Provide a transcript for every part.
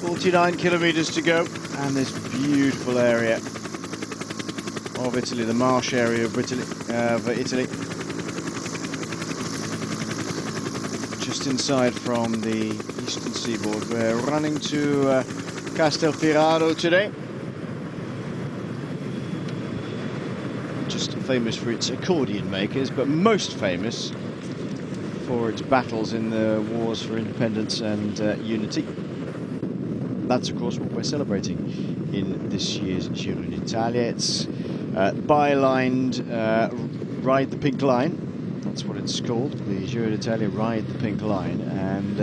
49 kilometers to go, and this beautiful area of Italy, the marsh area of Italy, just inside from the eastern seaboard. We're running to Castelfidardo today, just famous for its accordion makers, but most famous for its battles in the wars for independence and unity. That's of course what we're celebrating in this year's Giro d'Italia. It's bylined Ride the Pink Line. That's what it's called, the Giro d'Italia Ride the Pink Line, and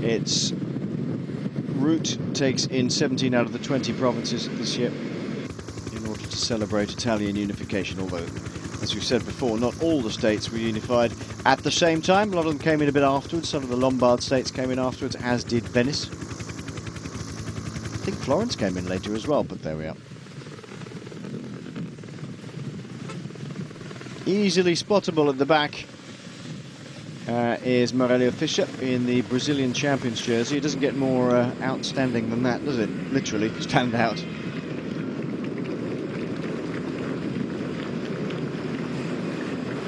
its route takes in 17 out of the 20 provinces this year in order to celebrate Italian unification, although, as we've said before, not all the states were unified at the same time. A lot of them came in a bit afterwards. Some of the Lombard states came in afterwards, as did Venice. I think Florence came in later as well, but there we are. Easily spottable at the back is Morelio Fischer in the Brazilian champions jersey. It doesn't get more outstanding than that, does it? Literally, stand out.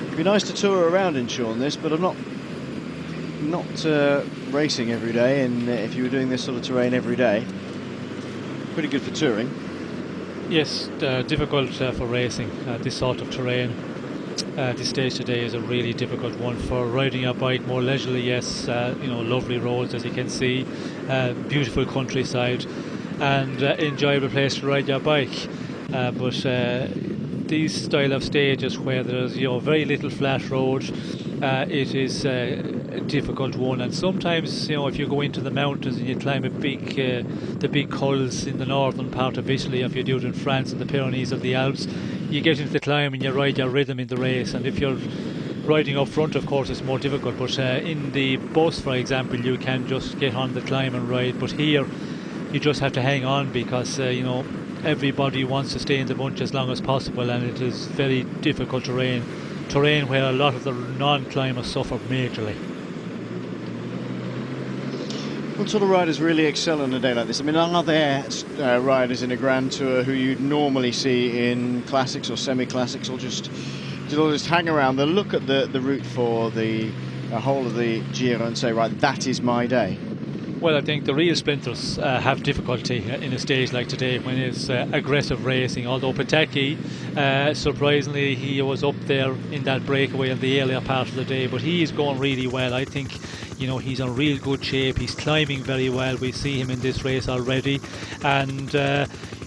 It'd be nice to tour around in Sean this, but I'm not racing every day, and if you were doing this sort of terrain every day, pretty good for touring. Yes, difficult for racing, this sort of terrain. This stage today is a really difficult one for riding a bike more leisurely. Yes, lovely roads, as you can see, beautiful countryside, and enjoyable place to ride your bike. But these style of stages where there's very little flat road, it is a difficult one. And sometimes if you go into the mountains and you climb the big cols in the northern part of Italy, if you do it in France and the Pyrenees of the Alps, you get into the climb and you ride your rhythm in the race. And if you're riding up front, of course, it's more difficult. But in the bus, for example, you can just get on the climb and ride. But here, you just have to hang on because everybody wants to stay in the bunch as long as possible, and it is very difficult terrain where a lot of the non-climbers suffer majorly. What sort of riders really excel on a day like this? I mean, are there riders in a Grand Tour who you'd normally see in classics or semi-classics, or just hang around? They'll look at the route for the whole of the Giro and say, right, that is my day. Well, I think the real sprinters have difficulty in a stage like today when it's aggressive racing. Although Patecchi, surprisingly, he was up there in that breakaway in the earlier part of the day, but he is going really well. I think he's in real good shape. He's climbing very well. We see him in this race already, and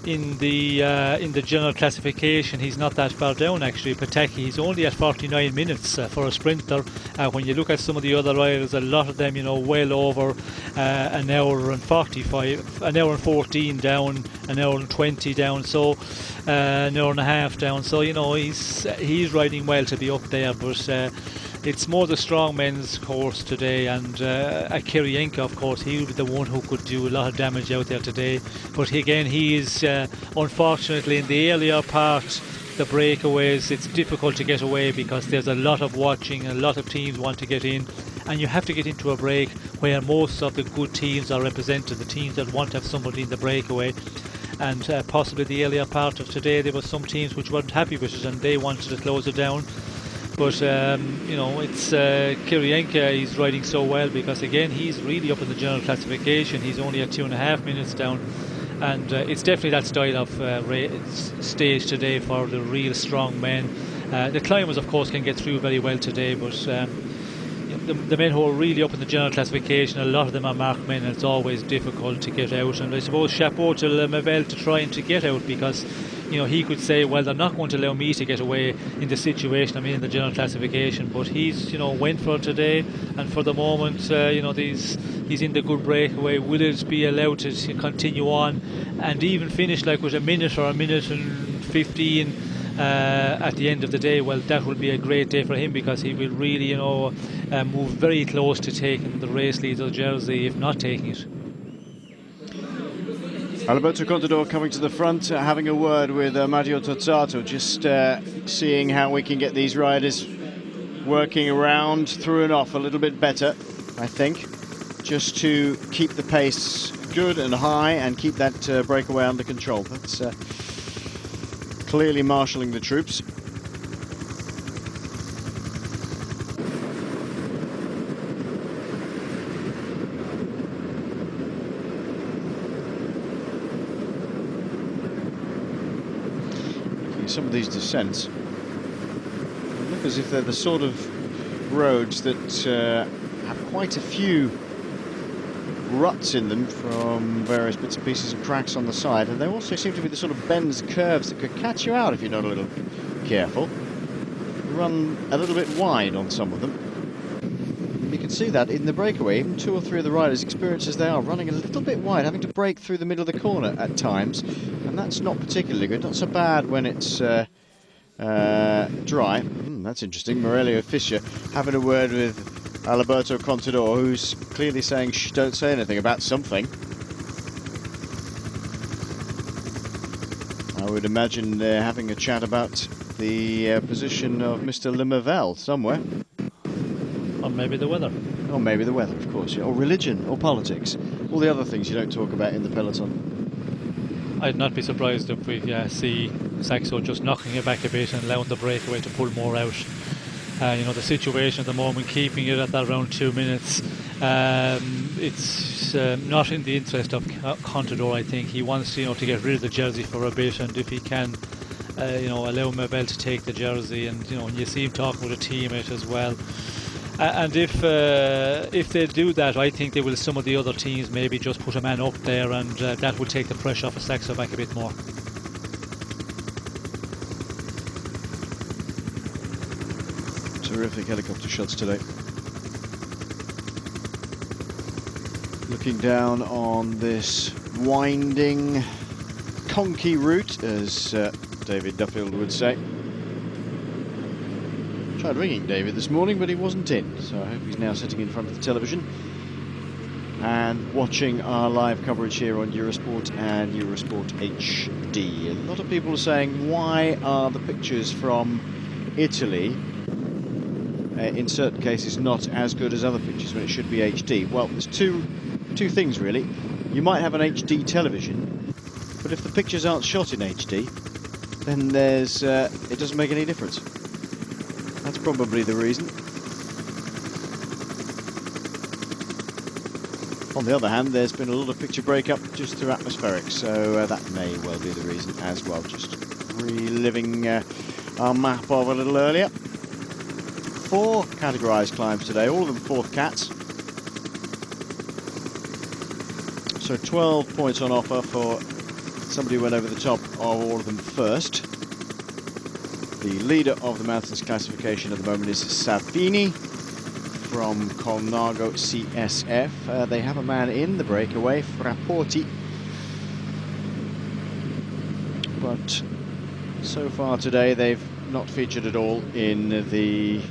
in the general classification, he's not that far down actually. Patecchi, he's only at 49 minutes for a sprinter. When you look at some of the other riders, a lot of them, well over an hour and 45, an hour and 14 down, an hour and 20 down, so an hour and a half down. So he's riding well to be up there, but it's more the strong men's course today, and Kirienka, of course, he will be the one who could do a lot of damage out there today. But again, he is unfortunately in the earlier part, the breakaways, it's difficult to get away because there's a lot of watching, a lot of teams want to get in, and you have to get into a break where most of the good teams are represented, the teams that want to have somebody in the breakaway. And possibly the earlier part of today, there were some teams which weren't happy with it and they wanted to close it down. But it's Kirienka, he's riding so well because again he's really up in the general classification. He's only at 2.5 minutes down, and it's definitely that style of stage today for the real strong men. The climbers, of course, can get through very well today, but the men who are really up in the general classification, a lot of them are marked men, and it's always difficult to get out. And I suppose chapeau to Nevegal to trying to get out, because he could say, well, they're not going to allow me to get away in the situation I'm in the general classification, but he's went for it today, and for the moment he's in the good breakaway. Will it be allowed to continue on and even finish like with a minute or a minute and 15 at the end of the day? Well, that will be a great day for him, because he will really move very close to taking the race leader jersey, if not taking it. Alberto Contador coming to the front, having a word with Matteo Tozzato, just seeing how we can get these riders working around through and off a little bit better, I think. just to keep the pace good and high and keep that breakaway under control. That's clearly marshalling the troops. Some of these descents look as if they're the sort of roads that have quite a few ruts in them from various bits and pieces and cracks on the side, and they also seem to be the sort of bends, curves that could catch you out if you're not a little careful. Run a little bit wide on some of them. You can see that in the breakaway, even 2 or 3 of the riders, experienced as they are, running a little bit wide, having to break through the middle of the corner at times, and that's not particularly good. Not so bad when it's dry. That's interesting. Morelio Fischer having a word with Alberto Contador, who's clearly saying, shh, don't say anything about something. I would imagine they're having a chat about the position of Mr. Nevegal somewhere. Or maybe the weather. Or maybe the weather, of course. Or religion, or politics. All the other things you don't talk about in the peloton. I'd not be surprised if we see Saxo just knocking it back a bit and allowing the breakaway to pull more out. You know, the situation at the moment, keeping it at that around 2 minutes, it's not in the interest of Contador. I think he wants, to get rid of the jersey for a bit, and if he can, allow Nevegal to take the jersey, and you see him talking with a teammate as well. And if they do that, I think they will. Some of the other teams maybe just put a man up there, and that will take the pressure off of Saxo back a bit more. Terrific helicopter shots today. Looking down on this winding, conky route, as David Duffield would say. Tried ringing David this morning, but he wasn't in, so I hope he's now sitting in front of the television and watching our live coverage here on Eurosport and Eurosport HD. A lot of people are saying, why are the pictures from Italy in certain cases not as good as other pictures when it should be HD? Well, there's two things really. You might have an HD television, but if the pictures aren't shot in HD, then there's it doesn't make any difference. That's probably the reason. On the other hand, there's been a lot of picture breakup just through atmospheric, so that may well be the reason as well. Just reliving our map of a little earlier. 4 categorized climbs today, all of them 4th cats. So 12 points on offer for somebody who went over the top of all of them first. The leader of the mountains classification at the moment is Savini from Colnago CSF. They have a man in the breakaway, Frapporti. But so far today they've not featured at all in the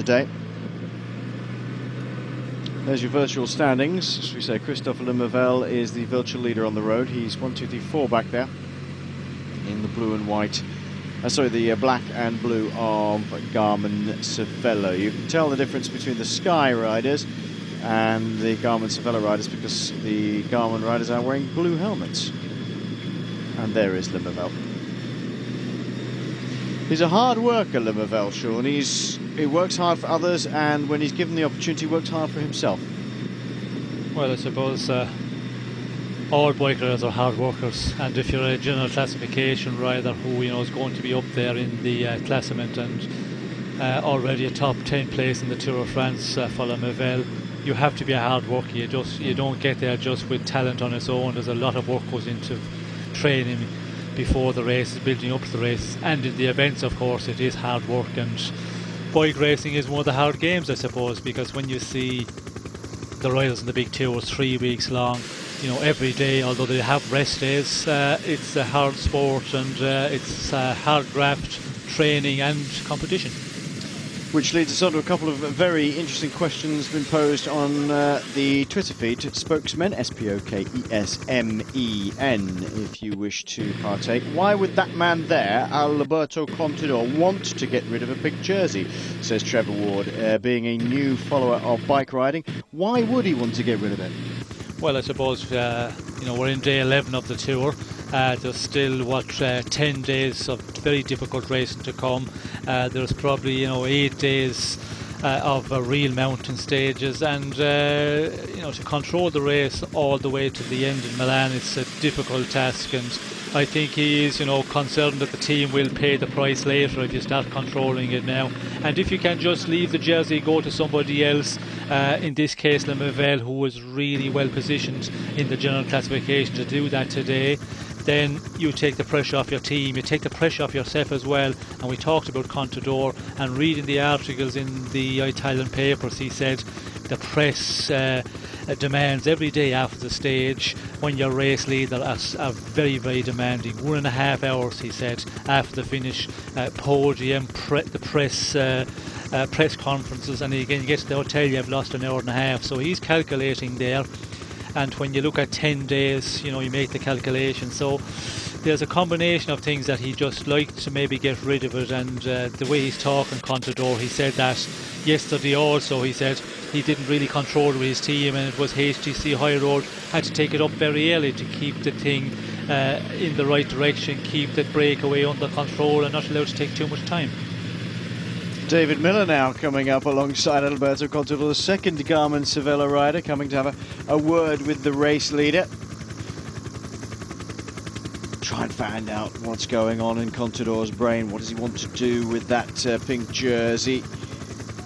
day. There's your virtual standings. As we say, Christophe Nevegal is the virtual leader on the road. He's 1, 2, 3, 4 back there in the blue and white. The black and blue of Garmin Cervelo. You can tell the difference between the Sky riders and the Garmin Cervelo riders because the Garmin riders are wearing blue helmets. And there is Nevegal. He's a hard worker, Nevegal, Sean. He works hard for others, and when he's given the opportunity, he works hard for himself. Well, I suppose all bikers are hard workers, and if you're a general classification rider who is going to be up there in the classement and already a top 10 place in the Tour of France for Nevegal, you have to be a hard worker. You don't get there just with talent on its own. There's a lot of work goes into training before the races, building up to the races, and in the events, of course, it is hard work. And bike racing is one of the hard games, I suppose, because when you see the riders in the big tours 3 weeks long, every day, although they have rest days, it's a hard sport, and it's hard graft, training and competition. Which leads us on to a couple of very interesting questions been posed on the Twitter feed. Spokesmen, S-P-O-K-E-S-M-E-N, if you wish to partake. Why would that man there, Alberto Contador, want to get rid of a pink jersey, says Trevor Ward, being a new follower of bike riding. Why would he want to get rid of it? Well, I suppose, we're in day 11 of the tour. There's still, 10 days of very difficult racing to come. There's probably, 8 days of real mountain stages. And, to control the race all the way to the end in Milan, it's a difficult task. And I think he is, concerned that the team will pay the price later if you start controlling it now. And if you can just leave the jersey, go to somebody else, in this case Nevegal, who was really well positioned in the general classification to do that today, then you take the pressure off your team, you take the pressure off yourself as well. And we talked about Contador, and reading the articles in the Italian papers, he said the press demands every day after the stage when your race leader are very, very demanding. 1.5 hours, he said, after the finish, podium, the press conferences, and again you get to the hotel, you have lost 1.5 hours. So he's calculating there. And when you look at 10 days, you make the calculation. So there's a combination of things that he just liked to maybe get rid of it. And the way he's talking, Contador, he said that yesterday also. He said he didn't really control with his team, and it was HTC High Road had to take it up very early to keep the thing in the right direction, keep the breakaway under control, and not allowed to take too much time. David Miller now coming up alongside Alberto Contador, the second Garmin Cervelo rider, coming to have a word with the race leader. Try and find out what's going on in Contador's brain. What does he want to do with that pink jersey?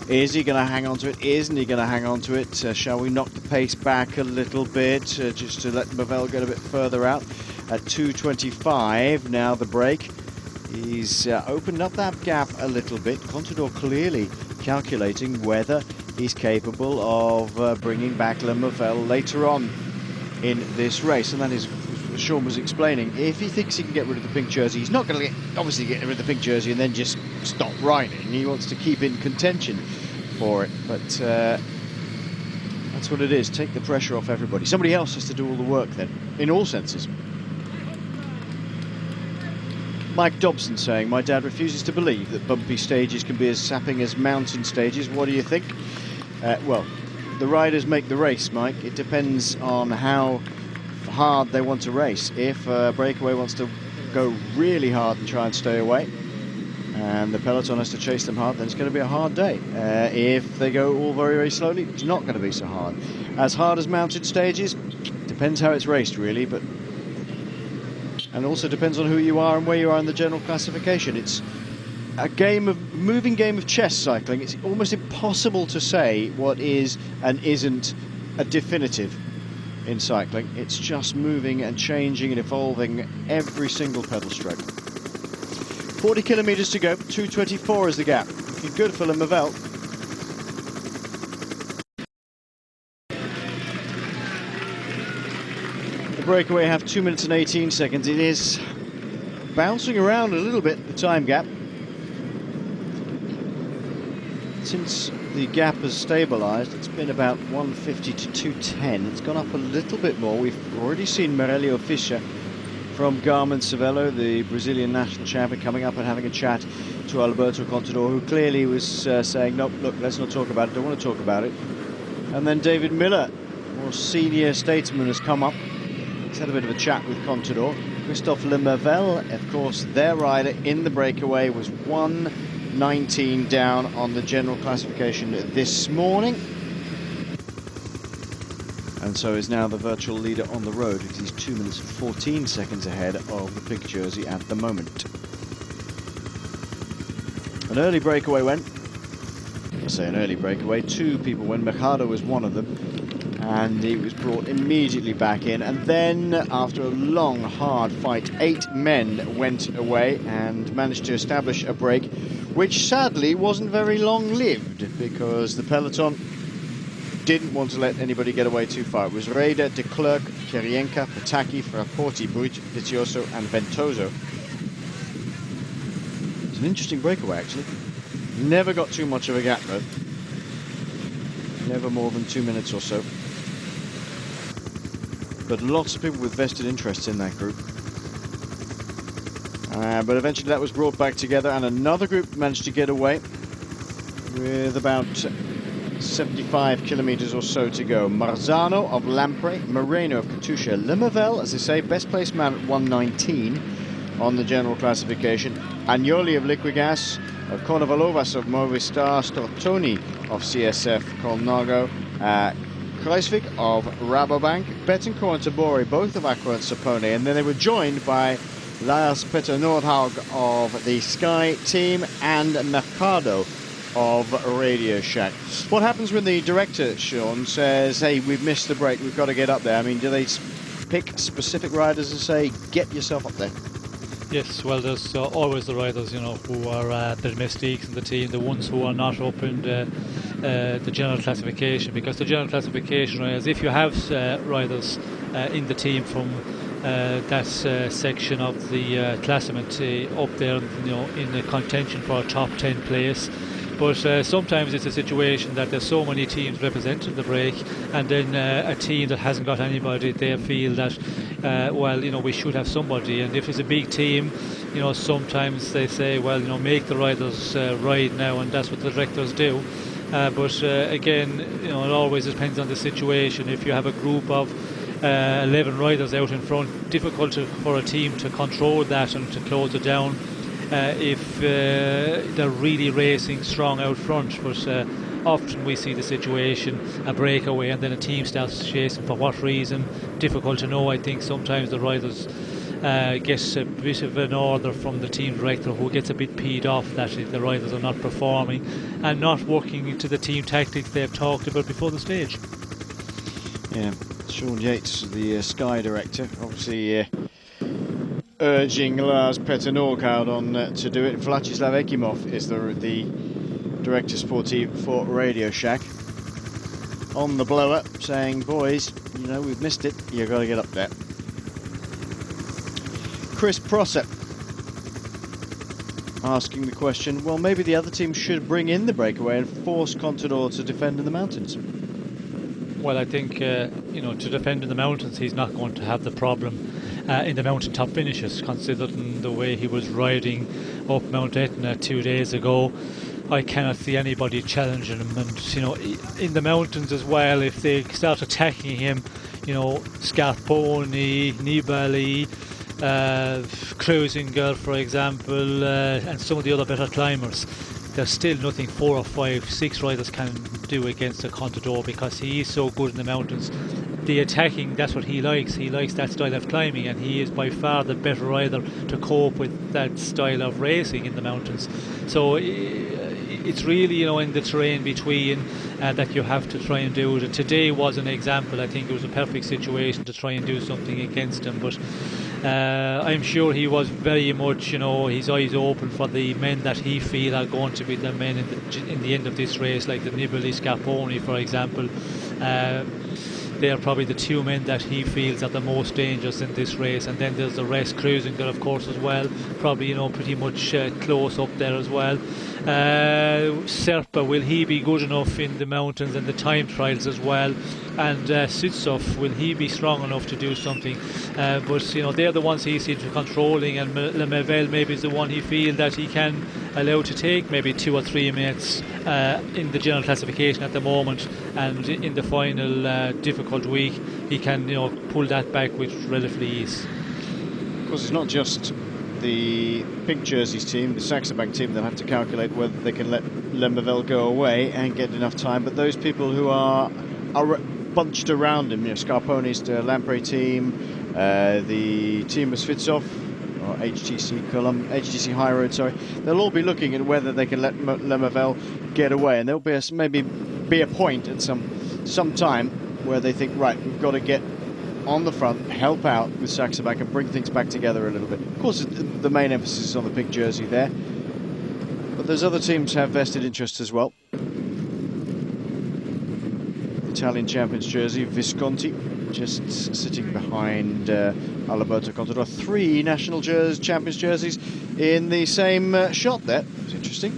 Is he going to hang on to it? Isn't he going to hang on to it? Shall we knock the pace back a little bit just to let Nevegal get a bit further out? At 2:25 now the break. He's opened up that gap a little bit. Contador clearly calculating whether he's capable of bringing back Nevegal later on in this race. And that is, as Sean was explaining, if he thinks he can get rid of the pink jersey, he's not going to obviously get rid of the pink jersey and then just stop riding. He wants to keep in contention for it. But that's what it is. Take the pressure off everybody. Somebody else has to do all the work then, in all senses. Mike Dobson saying, my dad refuses to believe that bumpy stages can be as sapping as mountain stages. What do you think? Well, the riders make the race, Mike. It depends on how hard they want to race. If Breakaway wants to go really hard and try and stay away, and the Peloton has to chase them hard, then it's going to be a hard day. If they go all very, very slowly, it's not going to be so hard. As hard as mountain stages, depends how it's raced, really, but and also depends on who you are and where you are in the general classification. It's a moving game of chess, cycling. It's almost impossible to say what is and isn't a definitive in cycling. It's just moving and changing and evolving every single pedal stroke. 40 kilometres to go, 2:24 is the gap. Looking good for Nevegal. The Breakaway have 2 minutes and 18 seconds. It is bouncing around a little bit, the time gap. Since the gap has stabilised, it's been about 150 to 210. It's gone up a little bit more. We've already seen Morelio Fischer from Garmin Cervelo, the Brazilian national champion, coming up and having a chat to Alberto Contador, who clearly was saying, nope, look, let's not talk about it, don't want to talk about it. And then David Miller, more senior statesman, has come up. He's had a bit of a chat with Contador. Christophe Nevegal, of course, their rider in the Breakaway, was 1:19 down on the general classification this morning. And so is now the virtual leader on the road, because he's 2 minutes and 14 seconds ahead of the pink jersey at the moment. An early breakaway went. I say an early breakaway. 2 people went. Mercado was one of them. And he was brought immediately back in. And then, after a long, hard fight, 8 men went away and managed to establish a break, which sadly wasn't very long-lived, because the Peloton didn't want to let anybody get away too far. It was Rader, De Klerk, Kirienka, Pataki, Frapporti, Buit, Vizioso and Ventoso. It's an interesting breakaway, actually. Never got too much of a gap though. Never more than 2 minutes or so. But lots of people with vested interests in that group. But eventually that was brought back together, and another group managed to get away with about 75 kilometers or so to go. Marzano of Lampre, Moreno of Katusha, Nevegal, as they say, best placed man at 119 on the general classification. Agnoli of Liquigas, Konovalovas of Movistar, Stortoni of CSF Colnago, Kreisvik of Rabobank, Bettencourt and Tabori, both of Aqua and Sapone, and then they were joined by Lars Petter Nordhaug of the Sky team and Mercado of Radio Shack. What happens when the director, Sean, says, hey, we've missed the break, we've got to get up there? I mean, do they pick specific riders and say, get yourself up there? Yes, well, there's always the riders, you know, who are the domestiques in the team, the ones who are not up in the general classification, because the general classification riders, if you have riders in the team from that section of the classement up there, you know, in the contention for a top 10 place. But sometimes it's a situation that there's so many teams representing the break, and then a team that hasn't got anybody, they feel that, well, you know, we should have somebody. And if it's a big team, you know, sometimes they say, well, you know, make the riders ride now, and that's what the directors do. But again, you know, it always depends on the situation. If you have a group of 11 riders out in front, difficult for a team to control that and to close it down. If they're really racing strong out front, but often we see the situation, a breakaway and then a team starts chasing. For what reason? Difficult to know. I think sometimes the riders get a bit of an order from the team director, who gets a bit peed off that the riders are not performing and not working into the team tactics they've talked about before the stage. Yeah, Sean Yates, the Sky director, obviously urging Lars Petter Nordhaug on to do it. Vladislav Ekimov is the director sportive for Radio Shack, on the blower, saying, boys, you know, we've missed it, you've got to get up there. Chris Prosser asking the question, well, maybe the other team should bring in the breakaway and force Contador to defend in the mountains. Well, I think, you know, to defend in the mountains, he's not going to have the problem in the mountaintop finishes, considering the way he was riding up Mount Etna 2 days ago. I cannot see anybody challenging him, and, you know, in the mountains as well, if they start attacking him, you know, Scarponi, Nibali, Kreuziger, for example, and some of the other better climbers, there's still nothing 4 or 5, 6 riders can do against a Contador, because he is so good in the mountains. The attacking, that's what he likes. He likes that style of climbing, and he is by far the better rider to cope with that style of racing in the mountains. So it's really, you know, in the terrain between that you have to try and do it. Today was an example. I think it was a perfect situation to try and do something against him, but I'm sure he was very much, you know, his eyes open for the men that he feels are going to be the men in the end of this race, like the Nibali, Scarponi, for example. They are probably the 2 men that he feels are the most dangerous in this race, and then there's the rest, Kreuziger, of course, as well, probably, you know, pretty much close up there as well. Serpa, will he be good enough in the mountains and the time trials as well? And Sutsov, will he be strong enough to do something? But, you know, they're the ones he seems to be controlling, and Nevegal maybe is the one he feels that he can allow to take maybe 2 or 3 minutes in the general classification at the moment, and in the final difficult week he can, you know, pull that back with relative ease. Of course, it's not just the pink jerseys team, the Saxo Bank team, that have to calculate whether they can let Nevegal go away and get enough time, but those people who are bunched around him, you know, Scarponi's the Lampre team, the team of Svitsov, or HTC High Road, sorry, they'll all be looking at whether they can let Nevegal get away, and there'll be maybe be a point at some time where they think, right, we've got to get on the front, help out with Saxo Bank and bring things back together a little bit. Of course, the main emphasis is on the pink jersey there, but those other teams have vested interests as well. Italian champions jersey, Visconti, just sitting behind Alberto Contador. 3 national champions jerseys in the same shot there. It was interesting.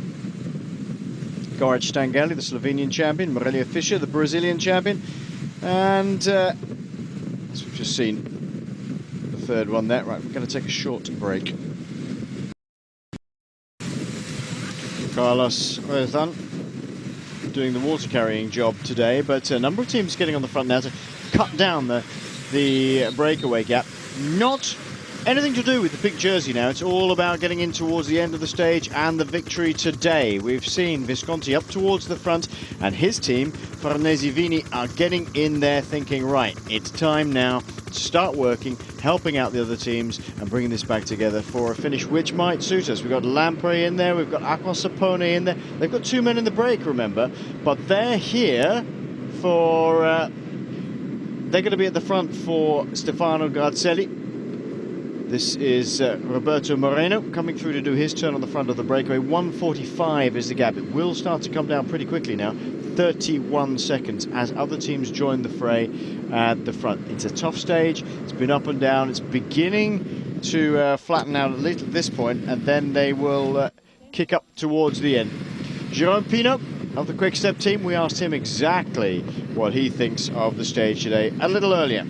Goran Stangelli, the Slovenian champion, Morelia Fischer, the Brazilian champion, and as we've just seen, the third one there. Right, we're going to take a short break. Carlos Weylandt doing the water carrying job today, but a number of teams getting on the front now to cut down the breakaway gap. Not anything to do with the pink jersey now. It's all about getting in towards the end of the stage and the victory today. We've seen Visconti up towards the front, and his team, Farnese Vini, are getting in there thinking, right, it's time now to start working, helping out the other teams and bringing this back together for a finish which might suit us. We've got Lampre in there, we've got Aqua Sapone in there. They've got 2 men in the break, remember, but they're here for... they're going to be at the front for Stefano Garzelli. This is Roberto Moreno coming through to do his turn on the front of the breakaway. 1:45 is the gap. It will start to come down pretty quickly now. 31 seconds as other teams join the fray at the front. It's a tough stage. It's been up and down. It's beginning to flatten out at least at this point, and then they will kick up towards the end. Jérôme Pinault of the Quick Step team, we asked him exactly what he thinks of the stage today a little earlier.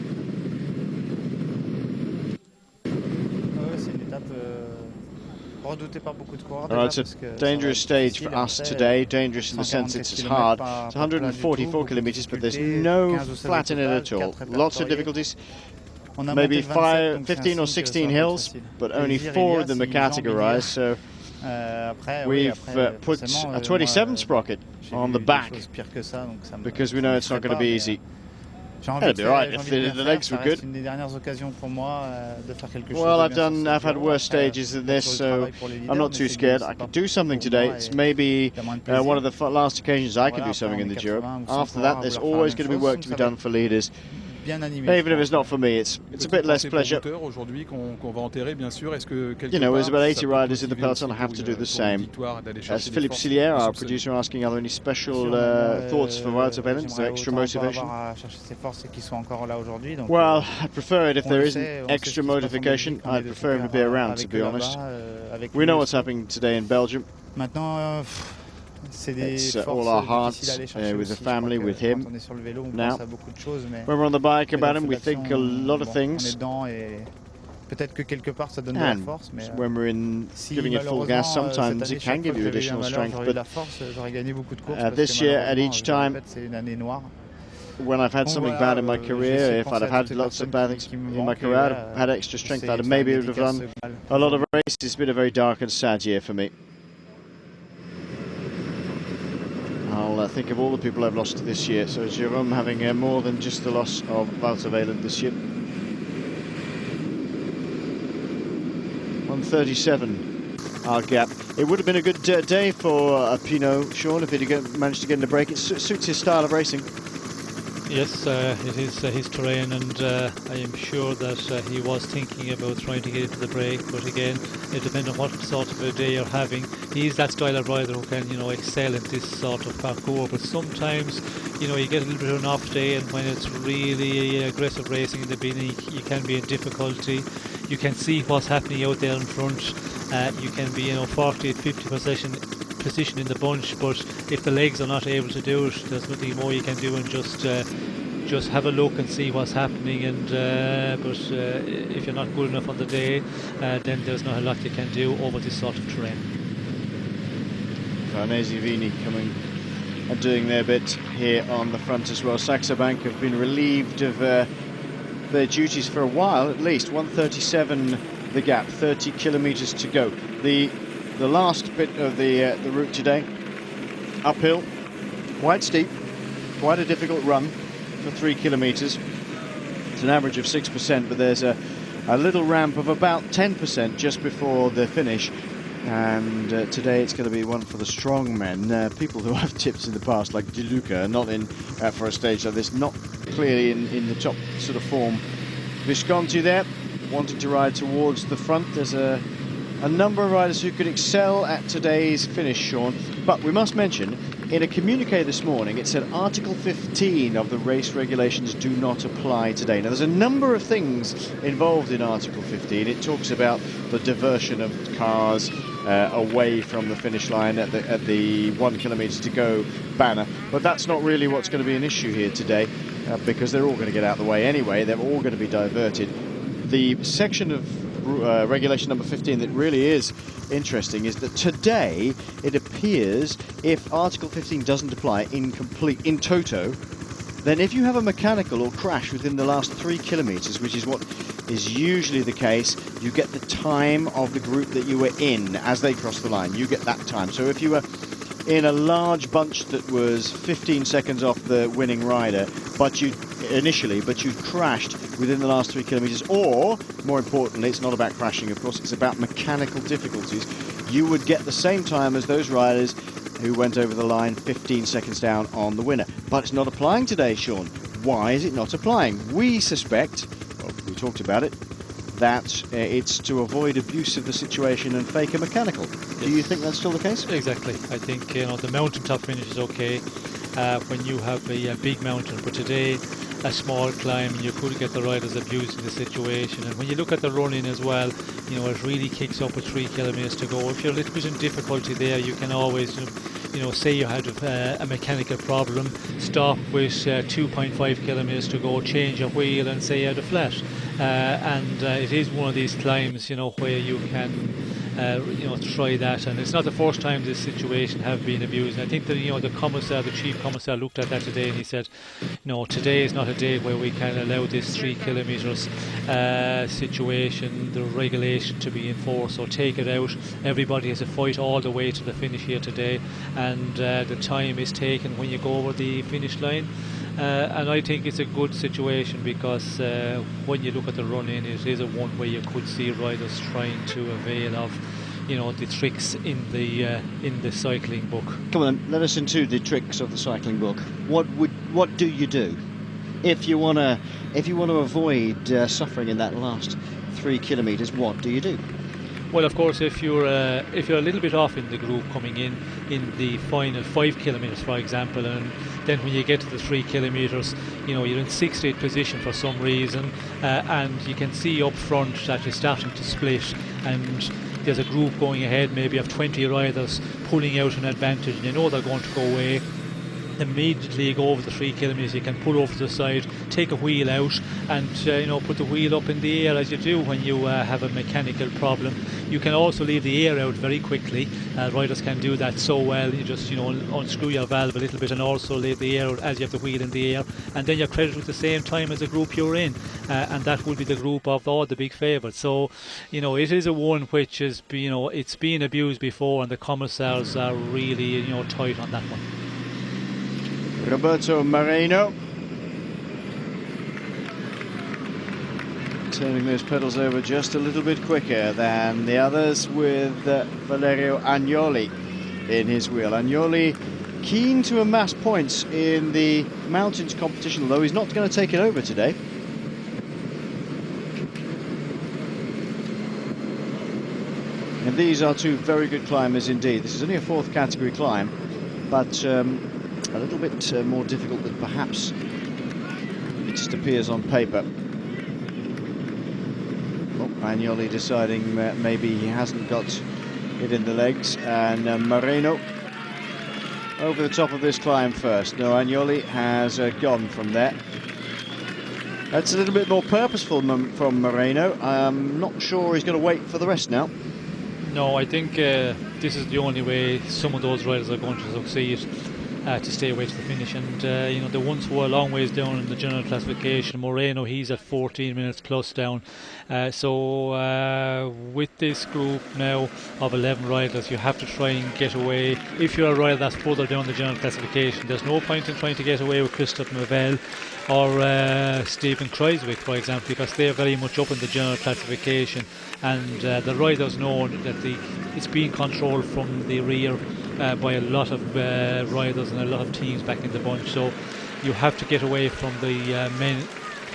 It's a dangerous stage for us today. Dangerous in the sense it's hard. It's 144 kilometers, but there's no flat in it at all. Lots of difficulties. Maybe 15 or 16 hills, but only 4 of them are categorized. So we've put a 27 sprocket on the back because we know it's not going to be easy. It'd be right if the legs were good. Well, I've had worse stages than this, so I'm not too scared. I could do something today. It's maybe one of the last occasions I could do something in the Giro. After that, there's always going to be work to be done for leaders. Even if it's not for me, it's a bit less pleasure. You know, there's about 80 riders in the peloton have to do the same. As Philippe Sillière, our producer, asking, are there any special thoughts for Wouter Weylandt? Is there extra motivation? Well, I'd prefer it if there isn't extra motivation. I'd prefer him to be around, to be honest. We know what's happening today in Belgium. It's all our hearts with the family, with him. Now, when we're on the bike about him, we think a lot of things. And when we're in giving it full gas, sometimes it can give you additional strength. But this year, at each time, when I've had something bad in my career, if I'd have had lots of bad things in my career, I'd have had extra strength, I'd have maybe have run a lot of races. It's been a very dark and sad year for me. I'll think of all the people I've lost this year. So Jérôme having more than just the loss of Wouter Weylandt this year. 137 our gap. It would have been a good day for Pinault, Sean, if he'd managed to get in the break. It suits his style of racing. Yes, it is his terrain, and I am sure that he was thinking about trying to get into the break, but again, it depends on what sort of a day you're having. He's that style of rider who can, you know, excel in this sort of parcours, but sometimes, you know, you get a little bit of an off day, and when it's really aggressive racing in the beginning, you can be in difficulty. You can see what's happening out there in front. You can be, you know, 40, 50 position in the bunch, but if the legs are not able to do it, there's nothing more you can do and just have a look and see what's happening. And but if you're not good enough on the day, then there's not a lot you can do over this sort of terrain. Farnese Vini coming and doing their bit here on the front as well. Saxo Bank have been relieved of their duties for a while, at least. 1:37 the gap, 30 kilometers to go. The last bit of the route today, uphill, quite steep, quite a difficult run for 3 kilometers. It's an average of 6%, but there's a little ramp of about 10% just before the finish. And today it's going to be one for the strong men, people who I've tipped in the past, like De Luca, not in for a stage like this, not clearly in the top sort of form. Visconti there, wanting to ride towards the front. There's a number of riders who could excel at today's finish, Sean, but we must mention in a communique this morning, it said Article 15 of the race regulations do not apply today. Now, there's a number of things involved in Article 15. It talks about the diversion of cars away from the finish line at the 1 kilometre to go banner. But that's not really what's going to be an issue here today, because they're all going to get out of the way anyway. They're all going to be diverted. The section of regulation number 15 that really is interesting is that today it appears if Article 15 doesn't apply in toto, then if you have a mechanical or crash within the last 3 kilometres, which is what is usually the case, you get the time of the group that you were in as they cross the line. You get that time. So if you were in a large bunch that was 15 seconds off the winning rider, but you crashed within the last 3 kilometres, or more importantly, it's not about crashing, of course, it's about mechanical difficulties, you would get the same time as those riders who went over the line 15 seconds down on the winner. But it's not applying today, Sean. Why is it not applying? We suspect, well, we talked about it, that it's to avoid abuse of the situation and fake a mechanical. Yes. Do you think that's still the case? Exactly. I think the mountaintop finish is okay when you have a big mountain, but today a small climb, you could get the riders abusing the situation. And when you look at the running as well, it really kicks up with 3 kilometres to go. If you're a little bit in difficulty there, you can always say you had a mechanical problem, stop with 2.5 kilometres to go, change your wheel and say you had a flat. It is one of these climbs, where you can try that, and it's not the first time this situation have been abused. I think that the chief commissar looked at that today and he said, no, today is not a day where we can allow this 3 kilometres situation, the regulation to be enforced, so take it out. Everybody has to fight all the way to the finish here today, and the time is taken when you go over the finish line. And I think it's a good situation because when you look at the run-in, it is a one where you could see riders trying to avail of, the tricks in the cycling book. Come on, let us into the tricks of the cycling book. What do you do if you want to avoid suffering in that last 3 kilometres? What do you do? Well, of course, if you're a little bit off in the group coming in the final 5 kilometres, for example, and then when you get to the 3 kilometres, you're in 6th position for some reason, and you can see up front that you're starting to split, and there's a group going ahead, maybe of 20 riders pulling out an advantage, and they're going to go away. Immediately go over the 3 kilometres, you can pull over to the side, take a wheel out, and put the wheel up in the air as you do when you have a mechanical problem. You can also leave the air out very quickly. Riders can do that so well. You just unscrew your valve a little bit and also leave the air out as you have the wheel in the air, and then you're credited with the same time as the group you're in, and that will be the group of all the big favourites. So it is a one which is it's been abused before, and the commissars are really tight on that one. Roberto Moreno turning those pedals over just a little bit quicker than the others, with Valerio Agnoli in his wheel. Agnoli keen to amass points in the mountains competition, although he's not going to take it over today. And these are two very good climbers indeed. This is only a 4th category climb, but a little bit more difficult than perhaps it just appears on paper. Agnoli deciding maybe he hasn't got it in the legs, and Moreno over the top of this climb first. No, Agnoli has gone from there. That's a little bit more purposeful from Moreno. I'm not sure he's going to wait for the rest now. No, I think this is the only way some of those riders are going to succeed. To stay away to the finish, and the ones who are a long ways down in the general classification, Moreno, he's at 14 minutes plus down, so with this group now of 11 riders, you have to try and get away. If you're a rider that's further down the general classification, there's no point in trying to get away with Christophe Nevegal or Stephen Kreiswick, for example, because they're very much up in the general classification, and the riders know that it's being controlled from the rear by a lot of riders and a lot of teams back in the bunch. So you have to get away from the men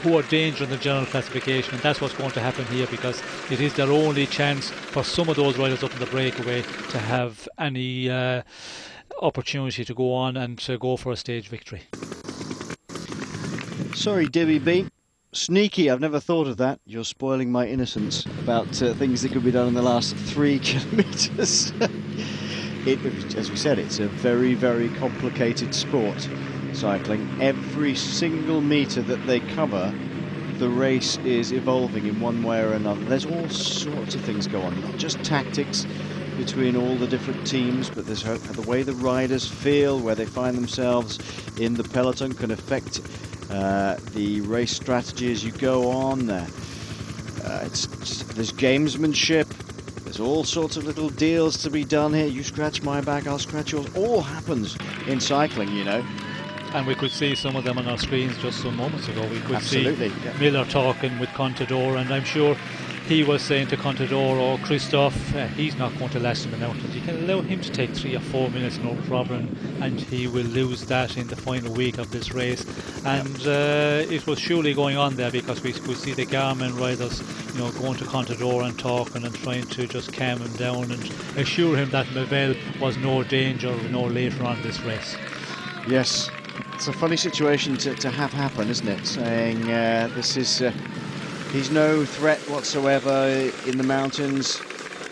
who are danger in the general classification, and that's what's going to happen here, because it is their only chance for some of those riders up in the breakaway to have any opportunity to go on and to go for a stage victory. Sorry, Dibby B. Sneaky, I've never thought of that. You're spoiling my innocence about things that could be done in the last 3 kilometres. As we said, it's a very, very complicated sport, cycling. Every single metre that they cover, the race is evolving in one way or another. There's all sorts of things go on, not just tactics between all the different teams, but there's the way the riders feel, where they find themselves in the peloton can affect the race strategy as you go on. There's gamesmanship. There's all sorts of little deals to be done here. You scratch my back, I'll scratch yours. All happens in cycling, you know. And we could see some of them on our screens just some moments ago. We could Absolutely, see yeah. Miller talking with Contador, and I'm sure he was saying to Contador or Christophe, he's not going to last in the mountains. You can allow him to take 3 or 4 minutes, no problem, and he will lose that in the final week of this race. And it was surely going on there, because we could see the Garmin riders, you know, going to Contador and talking and trying to just calm him down and assure him that Nevegal was no danger, no later on this race. Yes, it's a funny situation to have happen, isn't it? Saying this is he's no threat whatsoever in the mountains.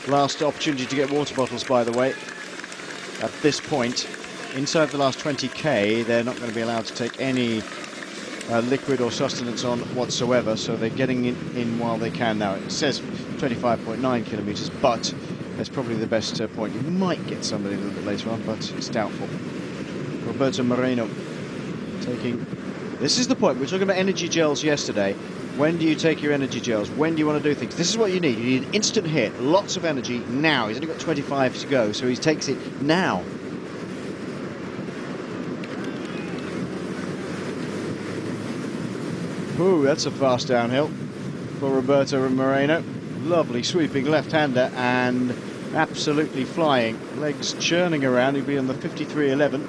Last opportunity to get water bottles, by the way. At this point, inside the last 20k, they're not going to be allowed to take any liquid or sustenance on whatsoever, so they're getting in while they can now. It says 25.9 kilometres, but that's probably the best point. You might get somebody a little bit later on, but it's doubtful. Roberto Moreno taking... This is the point. We were talking about energy gels yesterday. When do you take your energy gels? When do you want to do things? This is what you need. You need an instant hit, lots of energy now. He's only got 25 to go, so he takes it now. Ooh, that's a fast downhill for Roberto Moreno. Lovely sweeping left-hander and absolutely flying. Legs churning around. He'll be on the 53.11.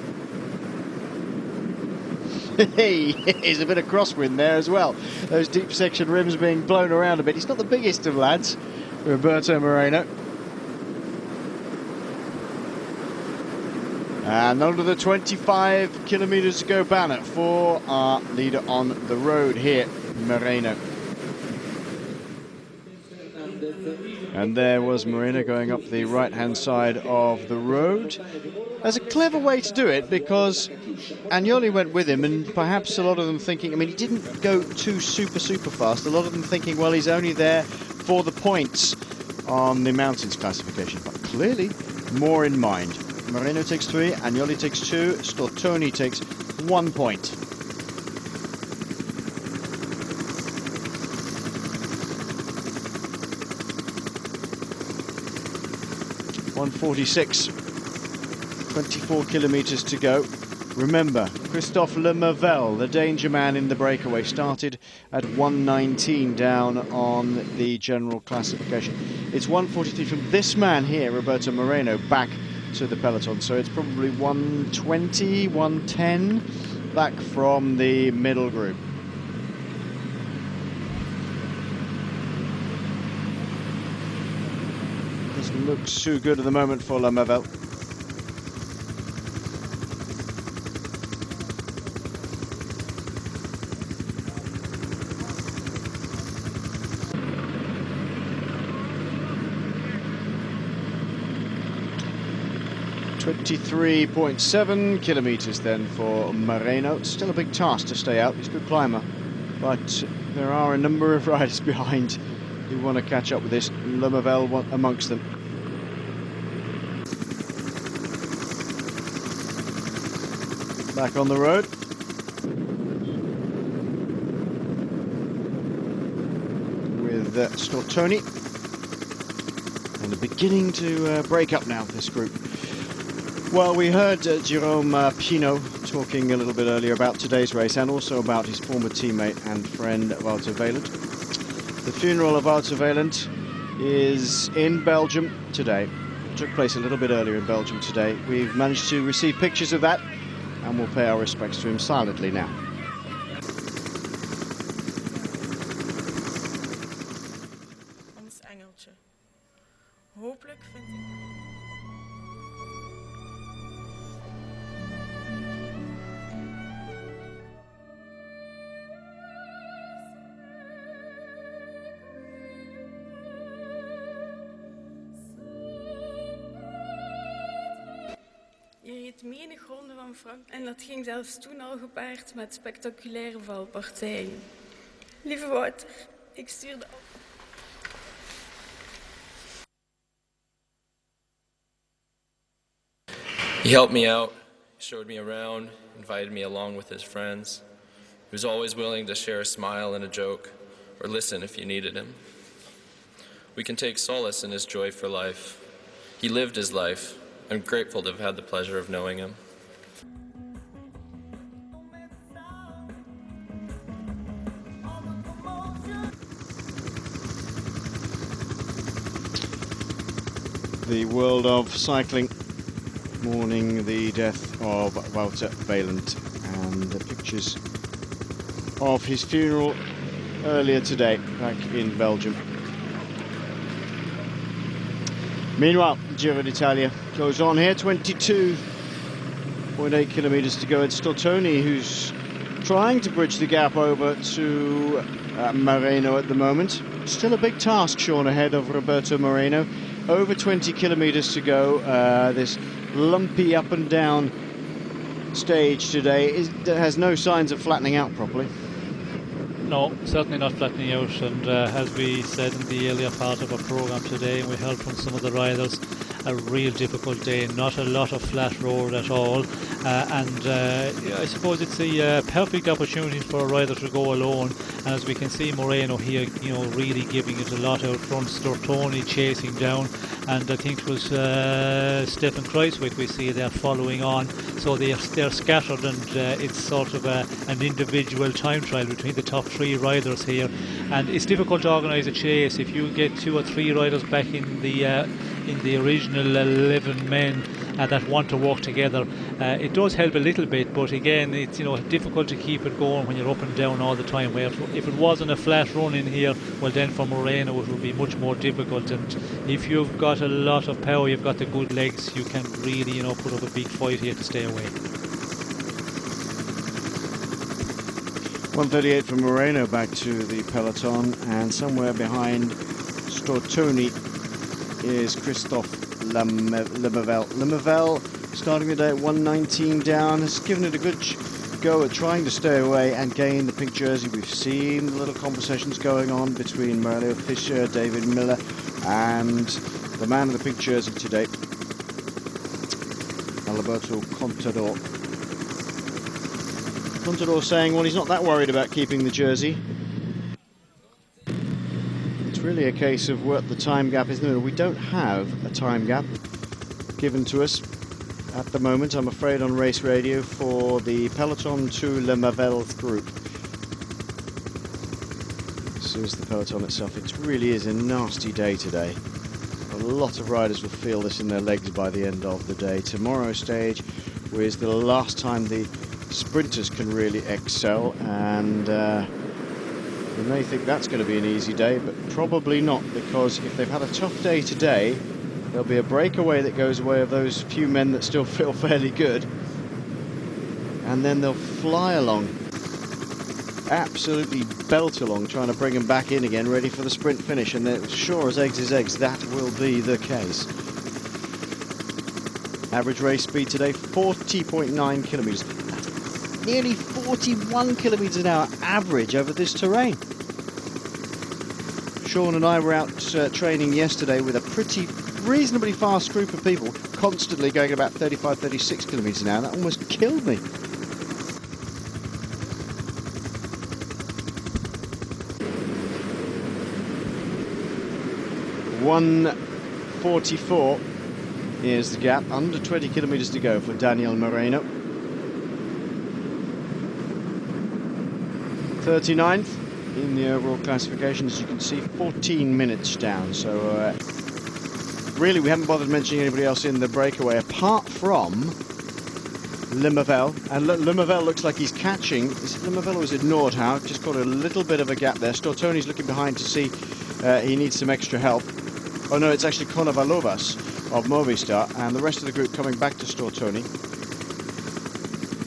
Hey, there's a bit of crosswind there as well. Those deep section rims being blown around a bit. He's not the biggest of lads, Roberto Moreno. And under the 25 kilometres to go banner for our leader on the road here, Moreno. And there was Moreno going up the right-hand side of the road. That's a clever way to do it, because Agnoli went with him, and perhaps a lot of them thinking, I mean, he didn't go too super fast. A lot of them thinking, well, he's only there for the points on the mountains classification, but clearly more in mind. Moreno takes 3, Agnoli takes 2, Stortoni takes 1 point. .146, 24 kilometres to go. Remember, Christophe Lemavelle, the danger man in the breakaway, started at 119 down on the general classification. It's 143 from this man here, Roberto Moreno, back to the peloton. So it's probably 120, 110 back from the middle group. Doesn't look too good at the moment for Lemavelle. .7 kilometres then for Moreno. Still a big task to stay out. He's a good climber, but there are a number of riders behind who want to catch up with this. Lemavelle amongst them. Back on the road. With Stortoni. And they're beginning to break up now, this group. Well, we heard Jerome Pino talking a little bit earlier about today's race, and also about his former teammate and friend Wouter Weylandt. The funeral of Wouter Weylandt is in Belgium today. It took place a little bit earlier in Belgium today. We've managed to receive pictures of that, and we'll pay our respects to him silently now. Ons engeltje. Hopelijk vindt hij... reed menig ronde van Frankrijk en dat ging zelfs toen al gepaard met spectaculaire valpartijen. Lieve Wouter, ik stuurde op. He helped me out, showed me around, invited me along with his friends. He was always willing to share a smile and a joke, or listen if you needed him. We can take solace in his joy for life. He lived his life. I'm grateful to have had the pleasure of knowing him. The world of cycling mourning the death of Wouter Weylandt, and the pictures of his funeral earlier today back in Belgium. Meanwhile, Giro d'Italia goes on here, 22.8 kilometres to go. It's Stortoni who's trying to bridge the gap over to Moreno at the moment. Still a big task, Sean, ahead of Roberto Moreno. Over 20 kilometres to go. This lumpy up and down stage today has no signs of flattening out properly. No, certainly not flattening out, and as we said in the earlier part of our programme today, and we heard from some of the riders, a real difficult day, not a lot of flat road at all, and I suppose it's a perfect opportunity for a rider to go alone, and as we can see Moreno here, really giving it a lot out front, Stortoni chasing down, and I think it was Stefan Kreiswick we see there following on, so they're scattered, and it's sort of an individual time trial between the top three riders here, and it's difficult to organise a chase if you get 2 or 3 riders back in the original 11 men that want to walk together. It does help a little bit, but again, it's difficult to keep it going when you're up and down all the time. Where if it wasn't a flat run in here, well then for Moreno it would be much more difficult. And if you've got a lot of power, you've got the good legs, you can really put up a big fight here to stay away. 1:38 for Moreno back to the peloton, and somewhere behind Stortoni is Christophe Nevegal. Nevegal starting the day at 1:19 down, has given it a good go at trying to stay away and gain the pink jersey. We've seen the little conversations going on between Mario Fischer, David Miller, and the man in the pink jersey today, Alberto Contador. Contador saying, well, he's not that worried about keeping the jersey. It's really a case of what the time gap is. No, we don't have a time gap given to us at the moment, I'm afraid, on race radio for the Peloton to Nevegal group. This is the Peloton itself. It really is a nasty day today. A lot of riders will feel this in their legs by the end of the day. Tomorrow's stage was the last time the sprinters can really excel, and you may think that's going to be an easy day, but probably not, because if they've had a tough day today, there'll be a breakaway that goes away of those few men that still feel fairly good, and then they'll fly along, absolutely belt along, trying to bring them back in again, ready for the sprint finish, and as sure as eggs is eggs, that will be the case. Average race speed today, 40.9 kilometres. That's nearly 41 kilometres an hour average over this terrain. Sean and I were out training yesterday with a pretty reasonably fast group of people, constantly going about 35, 36 kilometres an hour. That almost killed me. .144 is the gap, under 20 kilometres to go for Daniel Moreno. 39th in the overall classification, as you can see, 14 minutes down. So really we haven't bothered mentioning anybody else in the breakaway apart from Nevegal, and Nevegal looks like he's catching. Is it Nevegal or is it Nordhaug? Just got a little bit of a gap there. Stortoni's looking behind to see he needs some extra help. Oh no, it's actually Konovalovas of Movistar, and the rest of the group coming back to Stortoni.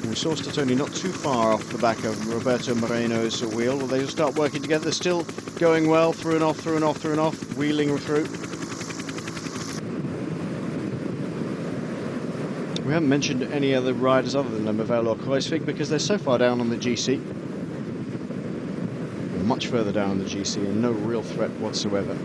We saw Stortoni not too far off the back of Roberto Moreno's wheel. Well, they'll start working together. They're still going well, through and off, through and off, through and off, wheeling through. We haven't mentioned any other riders other than Nevegal or Grossglockner because they're so far down on the GC. Much further down on the GC and no real threat whatsoever.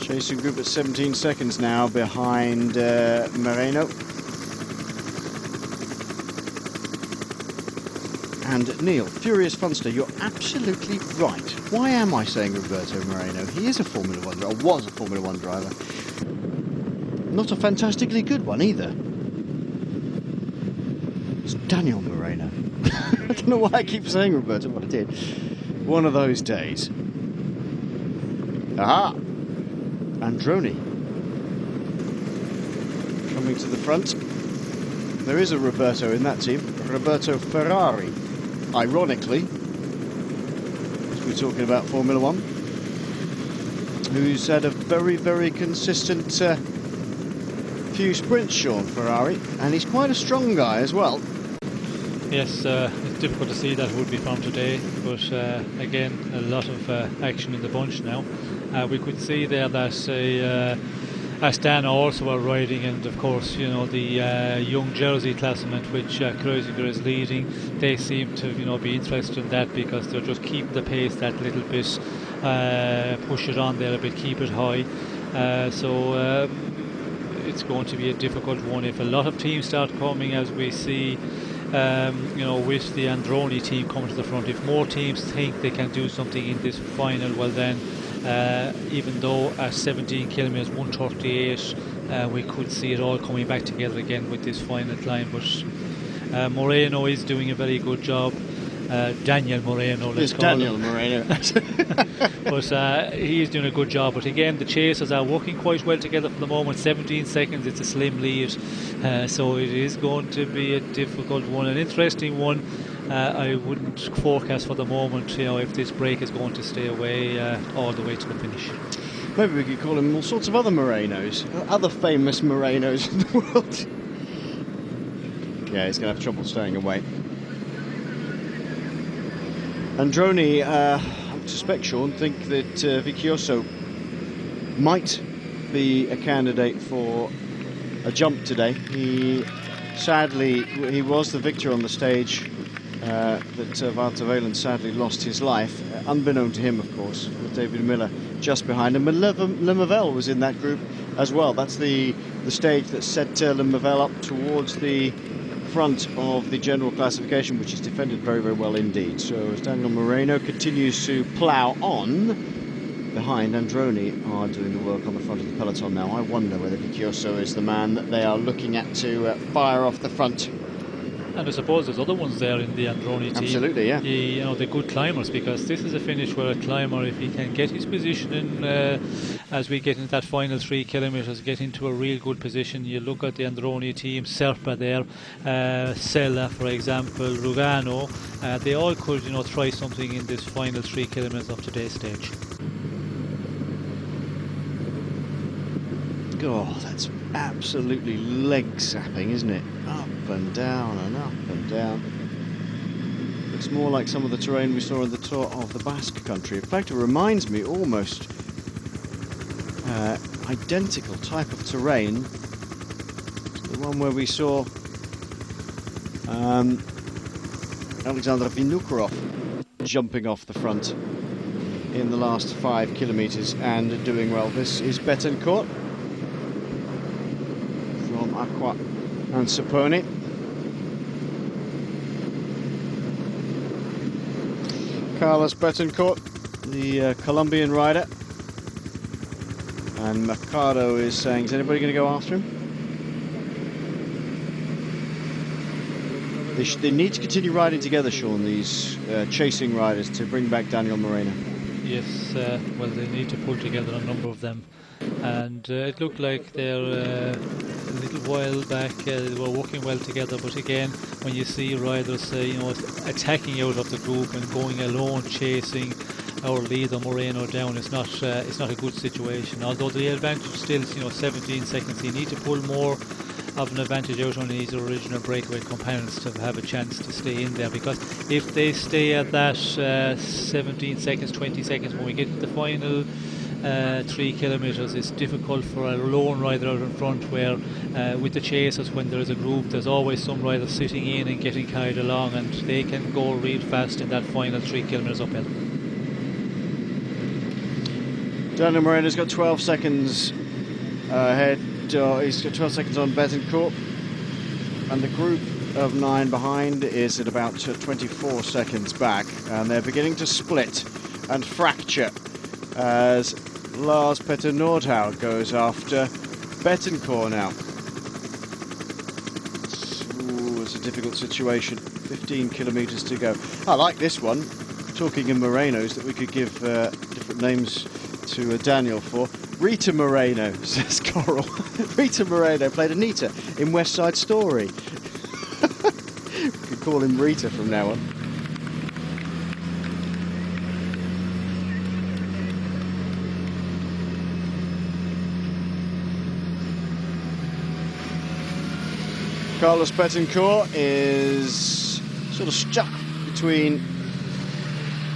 Chasing group at 17 seconds now behind Moreno. And Neil, Furious Funster, you're absolutely right. Why am I saying Roberto Moreno? He is a Formula 1 driver, or was a Formula 1 driver. Not a fantastically good one either. It's Daniel Moreno. I don't know why I keep saying Roberto, but I did. One of those days. Aha! Androni coming to the front. There is a Roberto in that team, Roberto Ferrari. Ironically, as we're talking about Formula 1, who's had a very, very consistent few sprints, Sean Ferrari, and he's quite a strong guy as well. Yes, it's difficult to see that would be from today, but again, a lot of action in the bunch now. We could see there that Astana also are riding, and of course, you know, the young Jersey classement, which Kreuziger is leading. They seem to, you know, be interested in that because they're just keeping the pace that little bit, push it on there a bit, keep it high. So it's going to be a difficult one if a lot of teams start coming, as we see. You know, with the Androni team coming to the front, if more teams think they can do something in this final, well then, even though at 17 kilometers 138, we could see it all coming back together again with this final climb. But Moreno is doing a very good job. Daniel Moreno, let's call Daniel him. Moreno. But he is doing a good job. But again, the chasers are working quite well together for the moment. 17 seconds, it's a slim lead. So it is going to be a difficult one, an interesting one. I wouldn't forecast for the moment, you know, if this break is going to stay away all the way to the finish. Maybe we could call him all sorts of other Morenos, other famous Morenos in the world. Yeah, he's going to have trouble staying away. Androni, I suspect, Sean, think that Vicchioso might be a candidate for a jump today. He was the victor on the stage that Wouter Weylandt sadly lost his life, unbeknown to him, of course, with David Miller just behind him. And Nevegal was in that group as well. That's the stage that set Nevegal up towards the front of the general classification, which is defended very, very well indeed. So as Daniel Moreno continues to plough on behind, Androni are doing the work on the front of the peloton now. I wonder whether Vicchioso is the man that they are looking at to fire off the front. And I suppose there's other ones there in the Androni team. Absolutely, yeah. You know, the good climbers, because this is a finish where a climber, if he can get his position in as we get into that final 3 kilometres, get into a real good position. You look at the Androni team, Serpa there, Sella, for example, Lugano, they all could, you know, try something in this final 3 kilometres of today's stage. Oh, that's absolutely leg sapping, isn't it? Up and down and up and down. Looks more like some of the terrain we saw on the tour of the Basque country. In fact, it reminds me almost identical type of terrain to the one where we saw Alexander Vinokurov jumping off the front in the last 5 kilometres and doing well. This is Betancourt from Aqua and Sapone. Carlos Betancourt, the Colombian rider. And Mercado is saying, is anybody going to go after him? They need to continue riding together, Sean, these chasing riders, to bring back Daniel Moreno. Yes, well, they need to pull together a number of them. And it looked like they're a little while back they were working well together, but again, when you see riders you know, attacking out of the group and going alone chasing, our leader Moreno down. It's not a good situation. Although the advantage still is 17 seconds. He needs to pull more of an advantage out on his original breakaway companions to have a chance to stay in there, because if they stay at that 17 seconds, 20 seconds when we get to the final 3 kilometres, it's difficult for a lone rider out in front, where with the chasers, when there's a group, there's always some riders sitting in and getting carried along, and they can go real fast in that final 3 kilometres uphill. Daniel Moreno's got 12 seconds ahead. He's got 12 seconds on Betancourt, and the group of 9 behind is at about 24 seconds back, and they're beginning to split and fracture as Lars Petter Nordhaug goes after Betancourt now. Ooh, it's a difficult situation. 15 kilometres to go. I like this one. Talking of Morenos that we could give different names to Daniel for. Rita Moreno, says Coral. Rita Moreno played Anita in West Side Story. We could call him Rita from now on. Carlos Betancourt is sort of stuck between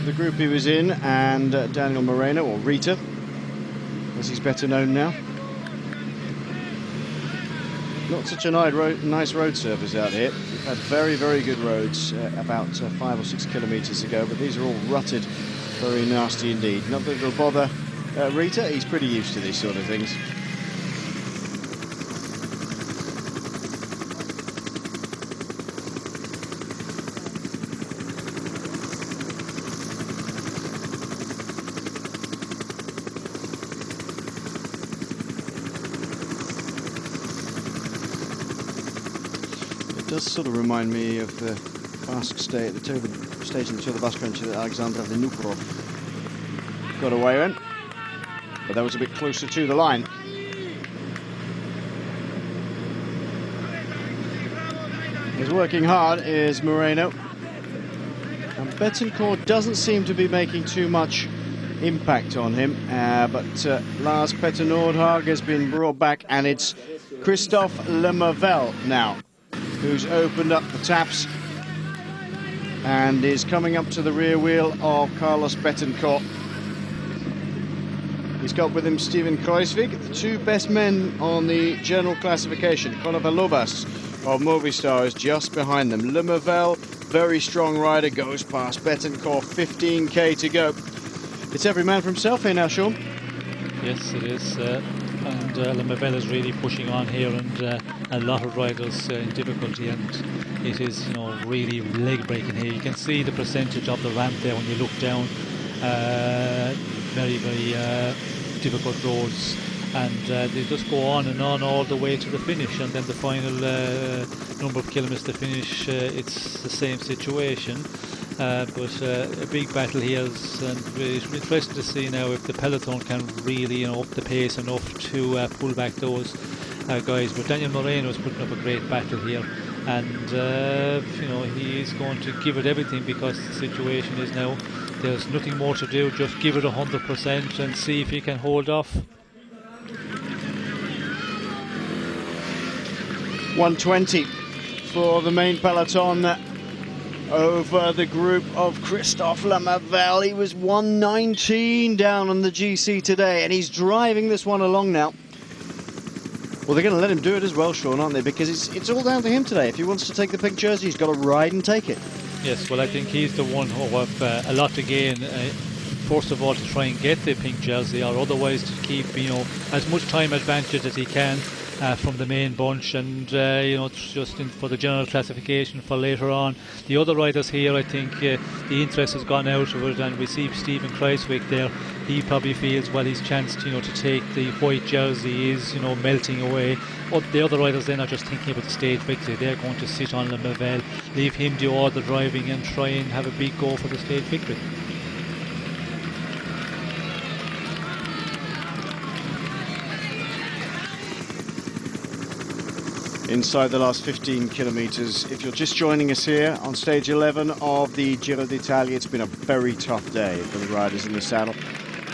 the group he was in and Daniel Moreno, or Rita, as he's better known now. Not such a nice road surface out here. We've had very, very good roads about 5 or 6 kilometres ago, but these are all rutted, very nasty indeed. Not that it'll bother Rita, he's pretty used to these sort of things. It does sort of remind me of the Basque stage in the Tour of the Basque Country that Alexander Vinokurov got away in, but that was a bit closer to the line. He's working hard, is Moreno, and Betancourt doesn't seem to be making too much impact on him, but Lars Petter Nordhaug has been brought back, and it's Christophe Lemavelle now who's opened up the taps and is coming up to the rear wheel of Carlos Betancourt. He's got with him Steven Kruijswijk, the two best men on the general classification. Conor Valobas of Movistar is just behind them. Lemavelle, very strong rider, goes past Betancourt, 15k to go. It's every man for himself here now, Sean. Yes, it is. And Lemavelle is really pushing on here, and a lot of riders in difficulty, and it is really leg breaking here. You can see the percentage of the ramp there when you look down. Very, very difficult roads, and they just go on and on all the way to the finish, and then the final number of kilometres to finish, it's the same situation. But a big battle here, and it's interesting to see now if the Peloton can really up the pace enough to pull back those guys. But Daniel Moreno is putting up a great battle here, and he is going to give it everything, because the situation is now there's nothing more to do, just give it 100% and see if he can hold off. 120 for the main peloton over the group of Christophe Lemavelle. He was 119 down on the GC today, and he's driving this one along now. Well, they're going to let him do it as well, Sean, aren't they? Because it's all down to him today. If he wants to take the pink jersey, he's got to ride and take it. Yes, well, I think he's the one who have a lot to gain. First of all, to try and get the pink jersey, or otherwise to keep as much time advantage as he can from the main bunch, and just for the general classification for later on. The other riders here, I think the interest has gone out of it, and we see Steven Kruijswijk there. He probably feels, well, his chance to take the white jersey is melting away. But the other riders then are just thinking about the stage victory. They're going to sit on Lemavelle, leave him do all the driving, and try and have a big go for the stage victory. inside the last 15 kilometers. If you're just joining us here on stage 11 of the Giro d'Italia, it's been a very tough day for the riders in the saddle.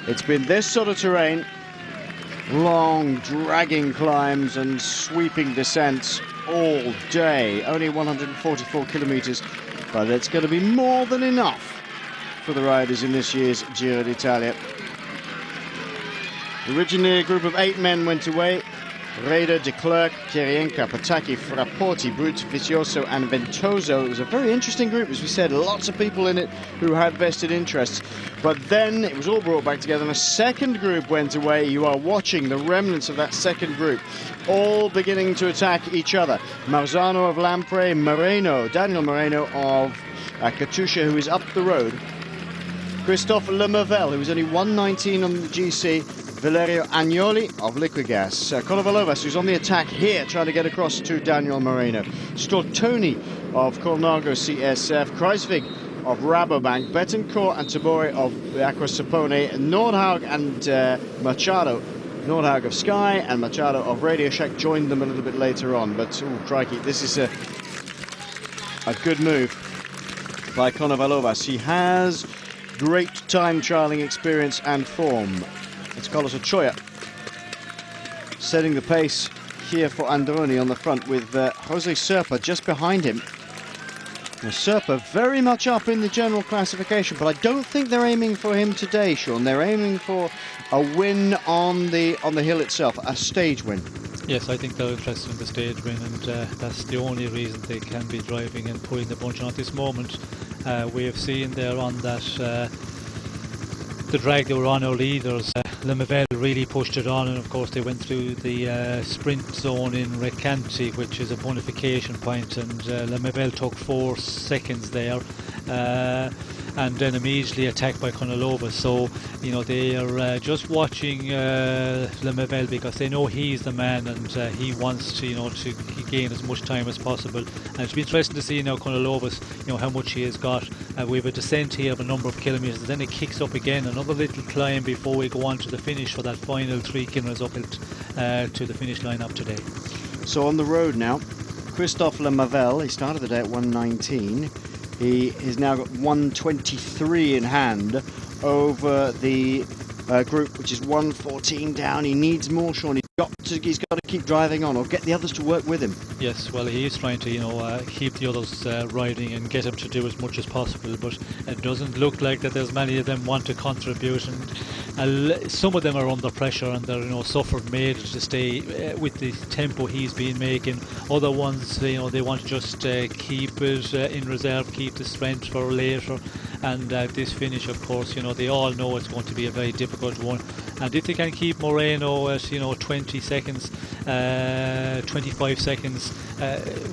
It's been this sort of terrain, long dragging climbs and sweeping descents all day. Only 144 kilometers, but it's going to be more than enough for the riders in this year's Giro d'Italia. Originally a group of 8 men went away. Reda, De Klerk, Kirienka, Pataki, Frappoti, Brut, Vizioso and Ventoso. It was a very interesting group, as we said, lots of people in it who had vested interests. But then it was all brought back together and a second group went away. You are watching the remnants of that second group, all beginning to attack each other. Marzano of Lampre, Moreno, Daniel Moreno of Katusha, who is up the road. Christophe Lemavelle, who was only 1:19 on the GC. Valerio Agnoli of Liquigas. Konovalovas, who's on the attack here, trying to get across to Daniel Moreno. Stortoni of Colnago CSF. Kreisvig of Rabobank. Betancourt and Tabori of Aqua Sapone. Nordhaug and Machado. Nordhaug of Sky and Machado of Radio Shack joined them a little bit later on. But, ooh, crikey, this is a good move by Konovalovas. He has great time trialing experience and form. It's Carlos Ochoa setting the pace here for Androni on the front with Jose Serpa just behind him. Now, Serpa very much up in the general classification, but I don't think they're aiming for him today, Sean. They're aiming for a win on the hill itself, a stage win. Yes, I think they're interested in the stage win, and that's the only reason they can be driving and putting the bunch on at this moment. We have seen there on that the drag they were on, our leaders, Lemavelle really pushed it on, and of course they went through the sprint zone in Recanti, which is a bonification point, and Lemavelle took 4 seconds there, and then immediately attacked by Konovalovas. So, you know, they are just watching Lemavelle because they know he's the man, and he wants to, you know, to gain as much time as possible. And it's been interesting to see now Konovalovas, you know, how much he has got. We have a descent here of a number of kilometres, then it kicks up again, another little climb before we go on to the finish for that final 3 kilometres up to the finish line up today. So on the road now, Christophe Lemavelle, he started the day at 1:19. He has now got 1:23 in hand over the group, which is 1:14 down. He needs more, Sean. He's got to keep driving on or get the others to work with him. Yes, well, he is trying to, you know, keep the others riding and get them to do as much as possible, but it doesn't look like that there's many of them want to contribute, and some of them are under pressure and they're, you know, suffered made to stay with the tempo he's been making. Other ones, you know, they want to just keep it in reserve, keep the strength for later. And this finish, of course, you know, they all know it's going to be a very difficult one. And if they can keep Moreno at, you know, 20 seconds, 25 seconds,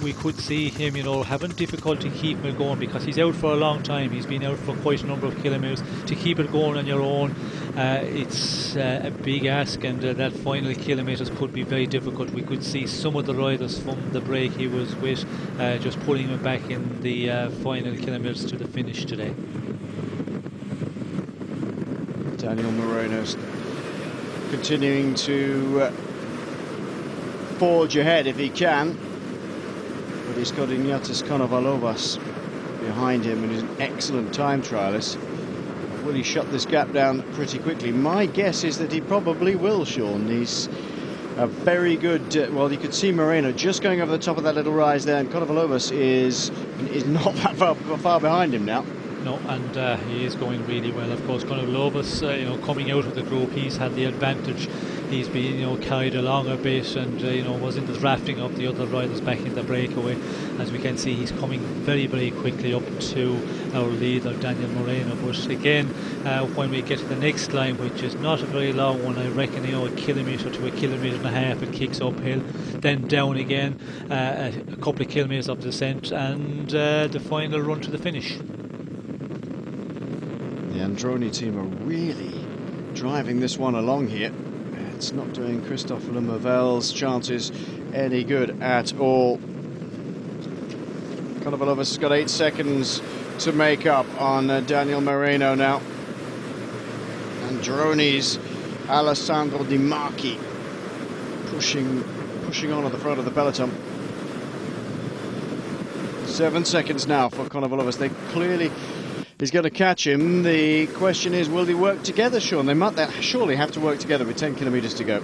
we could see him, you know, having difficulty keeping it going because he's out for a long time. He's been out for quite a number of kilometres. To keep it going on your own, it's a big ask, and that final kilometres could be very difficult. We could see some of the riders from the break he was with just pulling him back in the final kilometres to the finish today. Daniel Moreno's continuing to forge ahead if he can, but he's got Ignatius Konovalovas behind him and he's an excellent time trialist. Will he shut this gap down pretty quickly? My guess is that he probably will, Sean. He's a very good, well, you could see Moreno just going over the top of that little rise there, and Konovalovas is not that far behind him now. No, and he is going really well. Of course, Konovalovas, you know, coming out of the group, he's had the advantage. He's been, you know, carried along a bit, and you know, was in the drafting of the other riders back in the breakaway. As we can see, he's coming very, very quickly up to our leader, Daniel Moreno. But again, when we get to the next climb, which is not a very long one, I reckon, you know, 1 kilometre to 1.5 kilometres, it kicks uphill, then down again, a couple of kilometres of descent, and the final run to the finish. The Androni team are really driving this one along here. It's not doing Christophe Lemavelle's chances any good at all. Konovalovas has got 8 seconds to make up on Daniel Moreno now. Androni's Alessandro Di Marchi pushing on at the front of the peloton. 7 seconds now for Konovalovas. They clearly, he's going to catch him. The question is, will they work together, Sean? They surely have to work together with 10 kilometres to go.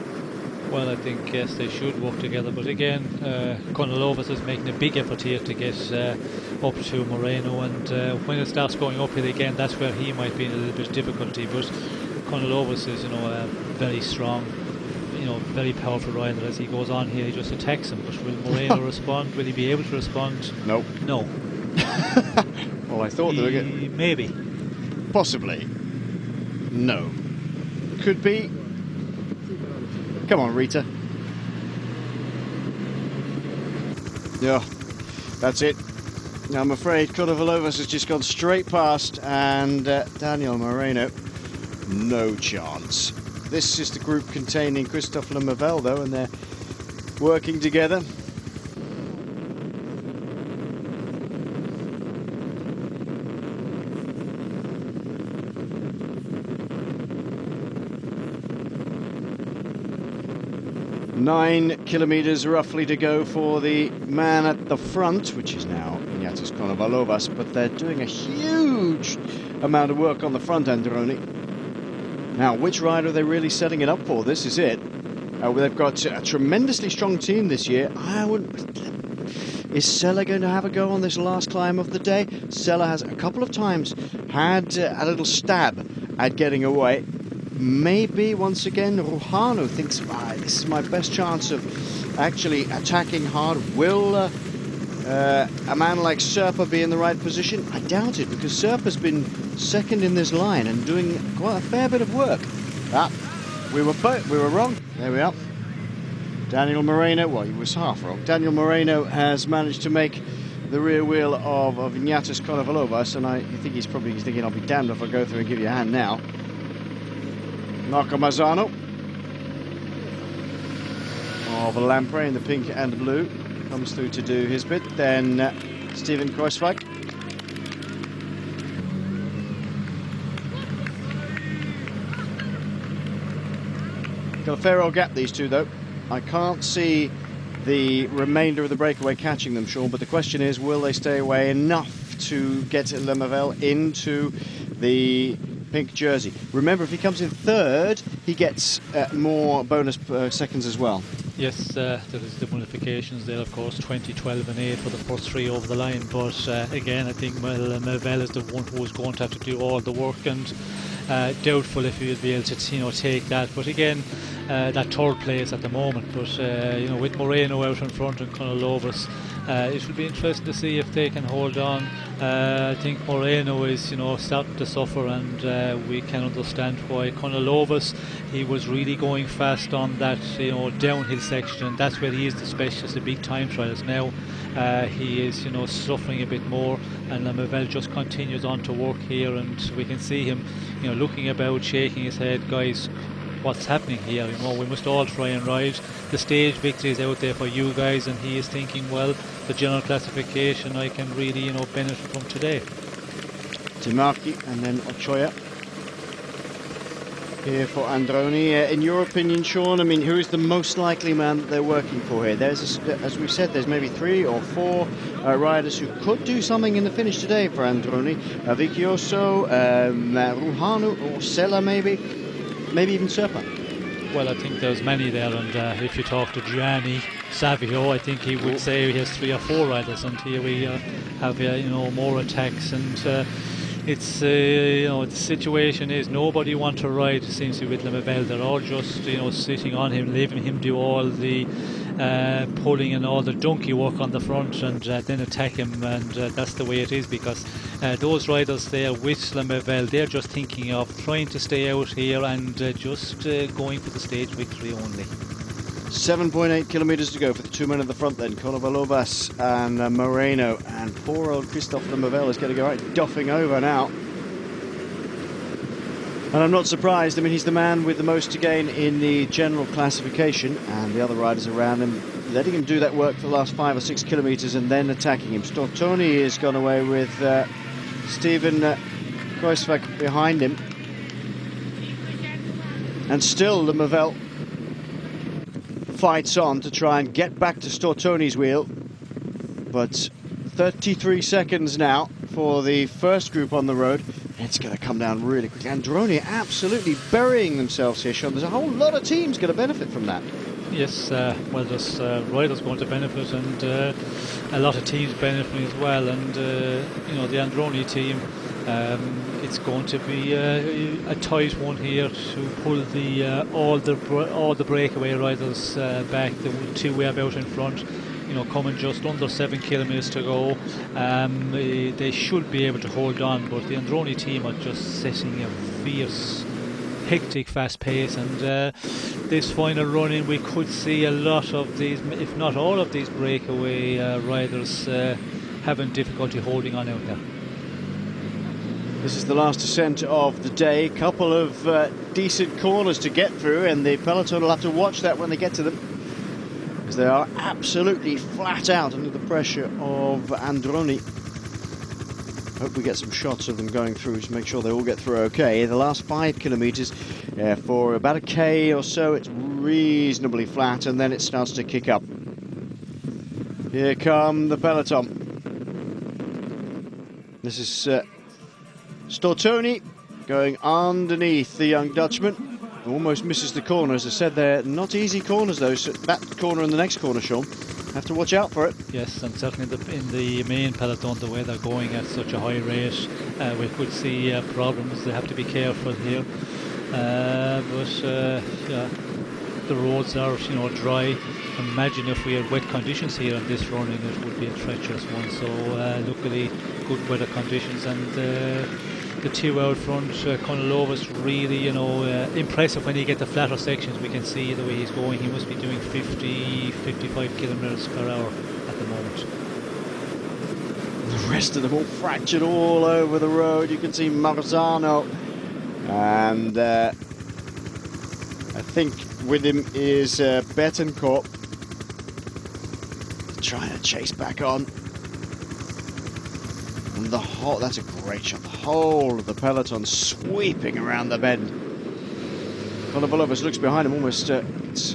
Well, I think, yes, they should work together. But again, Konovalovas is making a big effort here to get up to Moreno. And when it starts going uphill again, that's where he might be in a little bit of difficulty. But Konovalovas is, a very strong, very powerful rider. As he goes on here, he just attacks him. But will Moreno respond? Will he be able to respond? Nope. No. Well, I thought they were going. Maybe. Possibly. No. Could be. Come on, Rita. Yeah, that's it. I'm afraid Konovalovas has just gone straight past, and Daniel Moreno, no chance. This is the group containing Christophe Lemaivel, though, and they're working together. Nine kilometres roughly to go for the man at the front, which is now Ignatius Konovalovas, but they're doing a huge amount of work on the front, Androni. Now, which rider are they really setting it up for? This is it. They've got a tremendously strong team this year. Is Sella going to have a go on this last climb of the day? Sella has a couple of times had a little stab at getting away. Maybe once again Ruhanu thinks, this is my best chance of actually attacking hard. Will a man like Serpa be in the right position? I doubt it, because Serpa's been second in this line and doing quite a fair bit of work. We were wrong. There we are. Daniel Moreno, well, he was half wrong. Daniel Moreno has managed to make the rear wheel of Ignatius Konovalovas, and I think he's probably thinking, I'll be damned if I go through and give you a hand now. Marco Mazzano of Lampre in the pink and blue comes through to do his bit. Then Steven Kruijswijk. Got a fair old gap, these two, though. I can't see the remainder of the breakaway catching them, Sean, but the question is, will they stay away enough to get Lemaivel into the pink jersey? Remember, if he comes in third, he gets more bonus seconds as well. Yes, there is the bonifications there, of course, 20, 12 and 8 for the first three over the line. But again, I think Lemaivel is the one who is going to have to do all the work, and doubtful if he will be able to take that. But again, that third place at the moment. But with Moreno out in front and Konovalovas, it will be interesting to see if they can hold on. I think Moreno is starting to suffer, and we can understand why. Konovalovas, he was really going fast on that downhill section, and that's where he is the specialist, the big time trials. Now he is suffering a bit more, and Lemaivel just continues on to work here, and we can see him looking about, shaking his head. Guys, what's happening here? We must all try and ride. The stage victory is out there for you guys, and he is thinking, well, the general classification I can really benefit from today. Timarki and then Ochoa here for Androni. In your opinion, Sean, who is the most likely man that they're working for here? There's, as we've said, there's maybe 3 or 4 riders who could do something in the finish today for Androni. Vicchioso, Ruhanu, or Sella maybe even Serpa. Well, I think there's many there, and if you talk to Gianni Savio, I think he would say he has 3 or 4 riders, and here we have more attacks, and it's the situation is nobody wants to ride, seems to be, with Lemaivel. They're all just sitting on him, leaving him do all the pulling and all the donkey work on the front, and then attack him, and that's the way it is, because those riders there with Lemaivel, they're just thinking of trying to stay out here and just going for the stage victory only. 7.8 kilometres to go for the 2 men at the front then, Konovalovas and Moreno, and poor old Christophe Lemaivel is going to go right duffing over now. And I'm not surprised. He's the man with the most to gain in the general classification, and the other riders around him letting him do that work for the last 5 or 6 kilometres and then attacking him. Stortoni has gone away with Steven Kruijswijk behind him, and still Lemaivel fights on to try and get back to Stortoni's wheel, but 33 seconds now for the first group on the road. It's going to come down really quickly. Androni absolutely burying themselves here, Sean. There's a whole lot of teams going to benefit from that. Yes, well, there's riders going to benefit, and a lot of teams benefiting as well. And you know, the Androni team, it's going to be a tight one here to pull the all the breakaway riders back. The two we have out in front, you know, coming just under 7 kilometres to go. They should be able to hold on, but the Androni team are just setting a fierce, hectic, fast pace, and this final run-in, we could see a lot of these, if not all of these breakaway riders having difficulty holding on out there. This is the last descent of the day. Couple of decent corners to get through, and the Peloton will have to watch that when they get to them, because they are absolutely flat out under the pressure of Androni. Hope we get some shots of them going through to make sure they all get through okay. The last 5 kilometres, for about a K or so, it's reasonably flat, and then it starts to kick up. Here come the Peloton. This is Stortoni going underneath the young Dutchman. Almost misses the corner. As I said, they're not easy corners though, so that corner and the next corner, Sean, have to watch out for it. Yes, and certainly in the main peloton, the way they're going at such a high rate, we could see problems. They have to be careful here. Yeah, the roads are, you know, dry. Imagine if we had wet conditions here on this running, it would be a treacherous one. So luckily, good weather conditions, and the two out front, Conolovas, really, you know, impressive when you get the flatter sections. We can see the way he's going. He must be doing 50-55 kilometers per hour at the moment. The rest of them all fractured all over the road. You can see Marzano, and I think with him is Betancourt trying to chase back on. And the whole, that's a great shot. The whole of the peloton sweeping around the bend. Konovalovas looks behind him, almost it's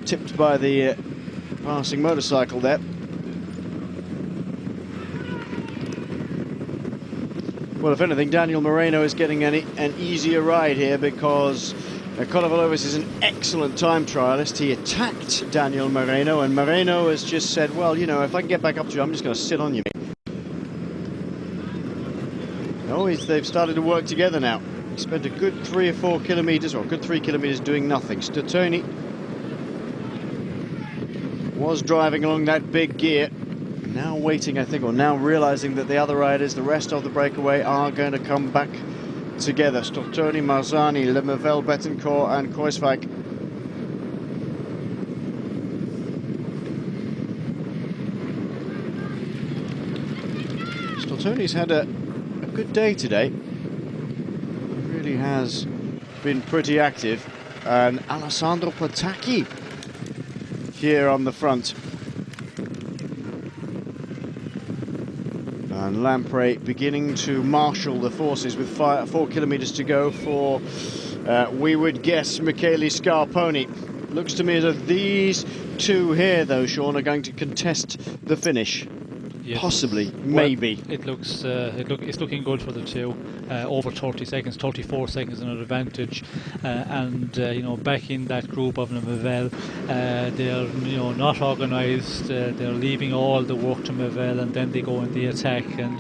tipped by the passing motorcycle there. Well, if anything, Daniel Moreno is getting an easier ride here, because Konovalovas is an excellent time trialist. He attacked Daniel Moreno, and Moreno has just said, well, you know, if I can get back up to you, I'm just going to sit on you. Oh, they've started to work together now. He spent a good 3 or 4 kilometres, or a good 3 kilometres doing nothing. Stortoni was driving along that big gear. Now waiting, I think, or now realising that the other riders, the rest of the breakaway, are going to come back together. Stortoni, Marzani, Nevegal, Betancourt and Kruijswijk. Stortoni's had a good day today. He really has been pretty active. And Alessandro Patacchi here on the front. And Lamprey beginning to marshal the forces with 4 kilometres to go for, we would guess, Michele Scarponi. Looks to me as if these two here, though, Sean, are going to contest the finish. Yes. Possibly, maybe. Well, it looks it's looking good for the two. Over 30 seconds, 34 seconds in an advantage, and you know, back in that group of Nevegal, they're, you know, not organised. They're leaving all the work to Nevegal, and then they go in the attack. And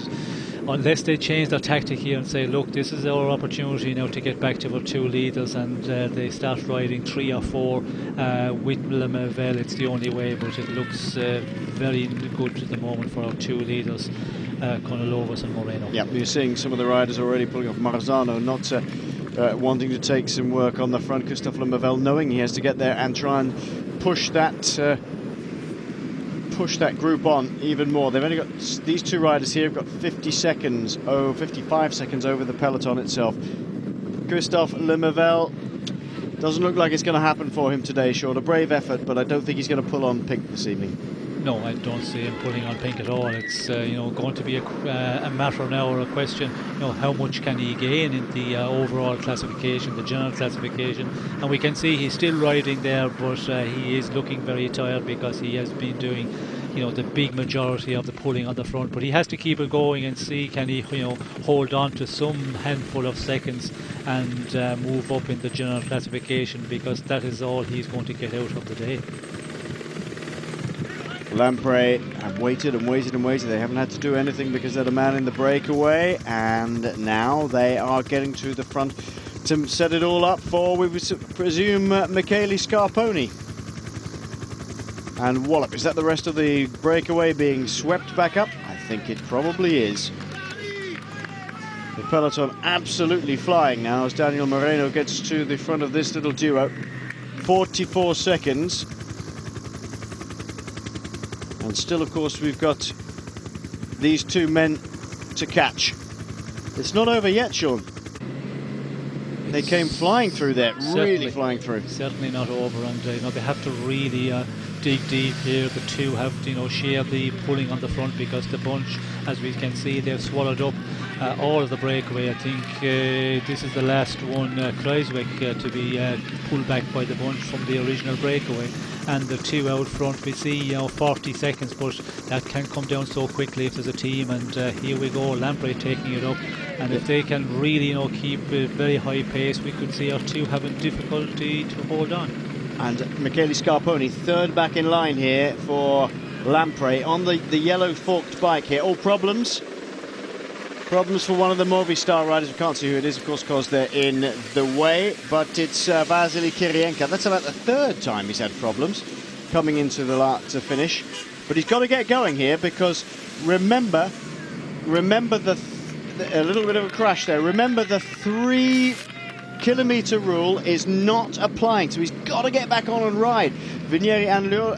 unless they change their tactic here and say, look, this is our opportunity now to get back to our two leaders, and they start riding 3 or 4 with Nevegal, it's the only way. But it looks very good at the moment for our two leaders, Konolovas and Moreno. Yeah, you're seeing some of the riders already pulling off. Marzano not wanting to take some work on the front. Christophe Nevegal knowing he has to get there and try and push that group on even more. They've only got, these two riders here have got 55 seconds over the peloton itself. Christophe Nevegal, doesn't look like it's going to happen for him today, Sean. A brave effort, but I don't think he's going to pull on pink this evening. No, I don't see him pulling on pink at all. It's you know, going to be a matter now, or a question, you know, how much can he gain in the overall classification, the general classification. And we can see he's still riding there, but he is looking very tired, because he has been doing the big majority of the pulling on the front. But he has to keep it going and see can he hold on to some handful of seconds and move up in the general classification, because that is all he's going to get out of the day. Lamprey have waited and waited and waited. They haven't had to do anything because they're the man in the breakaway, and now they are getting to the front to set it all up for, we would presume, Michele Scarponi. And wallop, is that the rest of the breakaway being swept back up? I think it probably is. The peloton absolutely flying now as Daniel Moreno gets to the front of this little duo. 44 seconds. And still, of course, we've got these two men to catch. It's not over yet, Sean. They came flying through there, really flying through. Certainly not over, and they have to really dig deep here. The two have shared the pulling on the front, because the bunch, as we can see, they've swallowed up all of the breakaway. I think this is the last one, Kreisweg, to be pulled back by the bunch from the original breakaway. And the two out front, we see 40 seconds, but that can come down so quickly if there's a team. And here we go, Lamprey taking it up, and if they can really keep a very high pace, we could see our two having difficulty to hold on. And Michele Scarponi third back in line here for Lamprey on the yellow forked bike here. All problems for one of the Movistar riders. We can't see who it is, of course, because they're in the way, but it's Vasily Kirienka. That's about the third time he's had problems coming into the to finish. But he's got to get going here, because remember a little bit of a crash there. Remember, the 3 kilometer rule is not applying, so he's got to get back on and ride. Valerio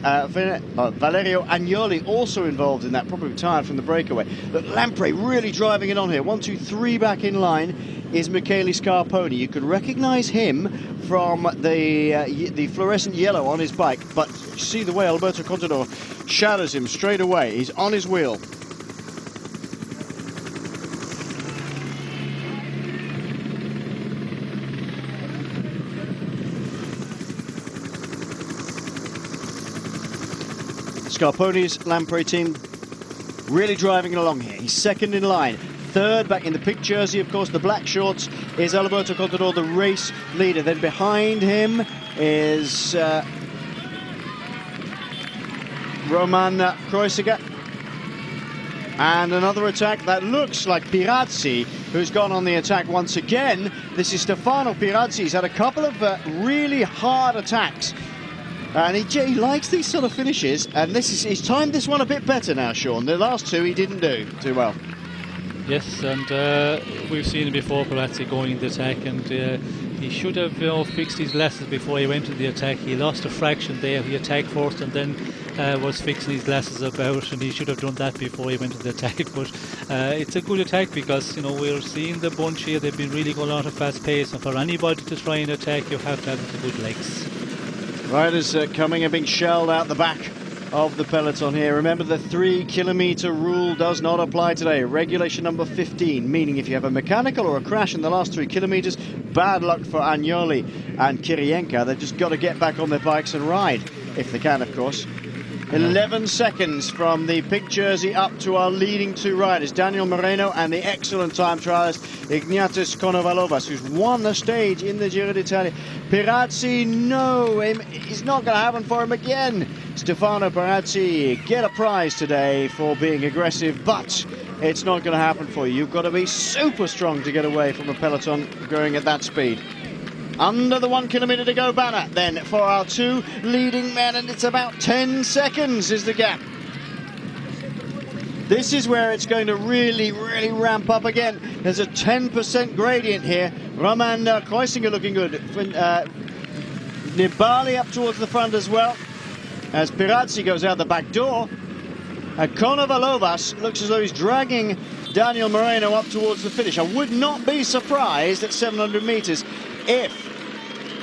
Agnoli also involved in that, probably tired from the breakaway. But Lamprey really driving it on here. 1, 2, 3 back in line is Michele Scarponi. You can recognise him from the fluorescent yellow on his bike, but see the way Alberto Contador shadows him straight away. He's on his wheel. Scarponi's Lamprey team really driving it along here. He's second in line. Third, back in the pink jersey, of course, the black shorts, is Alberto Contador, the race leader. Then behind him is Roman Kreuziger. And another attack that looks like Pirazzi, who's gone on the attack once again. This is Stefano Pirazzi. He's had a couple of really hard attacks. And he likes these sort of finishes, and he's timed this one a bit better now, Sean. The last two he didn't do too well. Yes, and we've seen him before, Pirazzi going in the attack, and he should have fixed his glasses before he went to the attack. He lost a fraction there. He attacked first and then was fixing his glasses about, and he should have done that before he went to the attack. But it's a good attack, because we're seeing the bunch here. They've been really going out at a fast pace, and for anybody to try and attack, you have to have the good legs. Riders coming and being shelled out the back of the peloton here. Remember, the 3 kilometer rule does not apply today. Regulation number 15, meaning if you have a mechanical or a crash in the last 3 kilometers, bad luck for Agnoli and Kirienka. They've just got to get back on their bikes and ride, if they can, of course. 11 seconds from the pink jersey up to our leading 2 riders, Daniel Moreno and the excellent time trialist Ignatius Konovalovas, who's won the stage in the Giro d'Italia. Pirazzi, no, it's not going to happen for him again. Stefano Pirazzi, get a prize today for being aggressive, but it's not going to happen for you. You've got to be super strong to get away from a peloton going at that speed. Under the 1 kilometer to go banner then for our 2 leading men, and it's about 10 seconds is the gap. This is where it's going to really ramp up again. There's a 10% gradient here. Roman Kreuziger looking good. Nibali up towards the front as well, as Pirazzi goes out the back door. And Konovalovas looks as though he's dragging Daniel Moreno up towards the finish. I would not be surprised at 700 meters if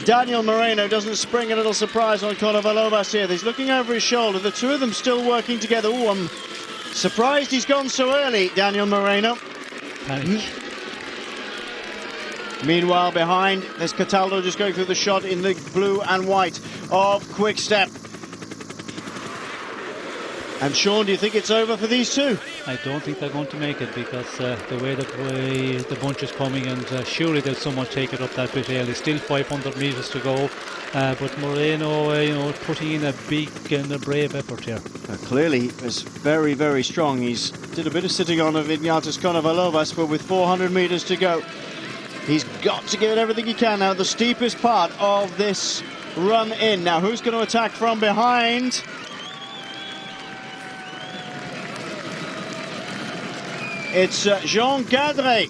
Daniel Moreno doesn't spring a little surprise on Konovalovas here. He's looking over his shoulder. The two of them still working together. Oh, I'm surprised he's gone so early, Daniel Moreno. Panic. Meanwhile, behind, there's Cataldo just going through the shot in the blue and white of Quick Step. And Sean, do you think it's over for these two? I don't think they're going to make it because the way the bunch is coming, and surely they'll someone take it up that bit early. Still 500 metres to go, but Moreno, putting in a big and a brave effort here. Clearly, he was very, very strong. He's did a bit of sitting on of Ignatius Konovalovas, but with 400 metres to go, he's got to give it everything he can now. The steepest part of this run in. Now, who's going to attack from behind? It's Jean Gardeccia.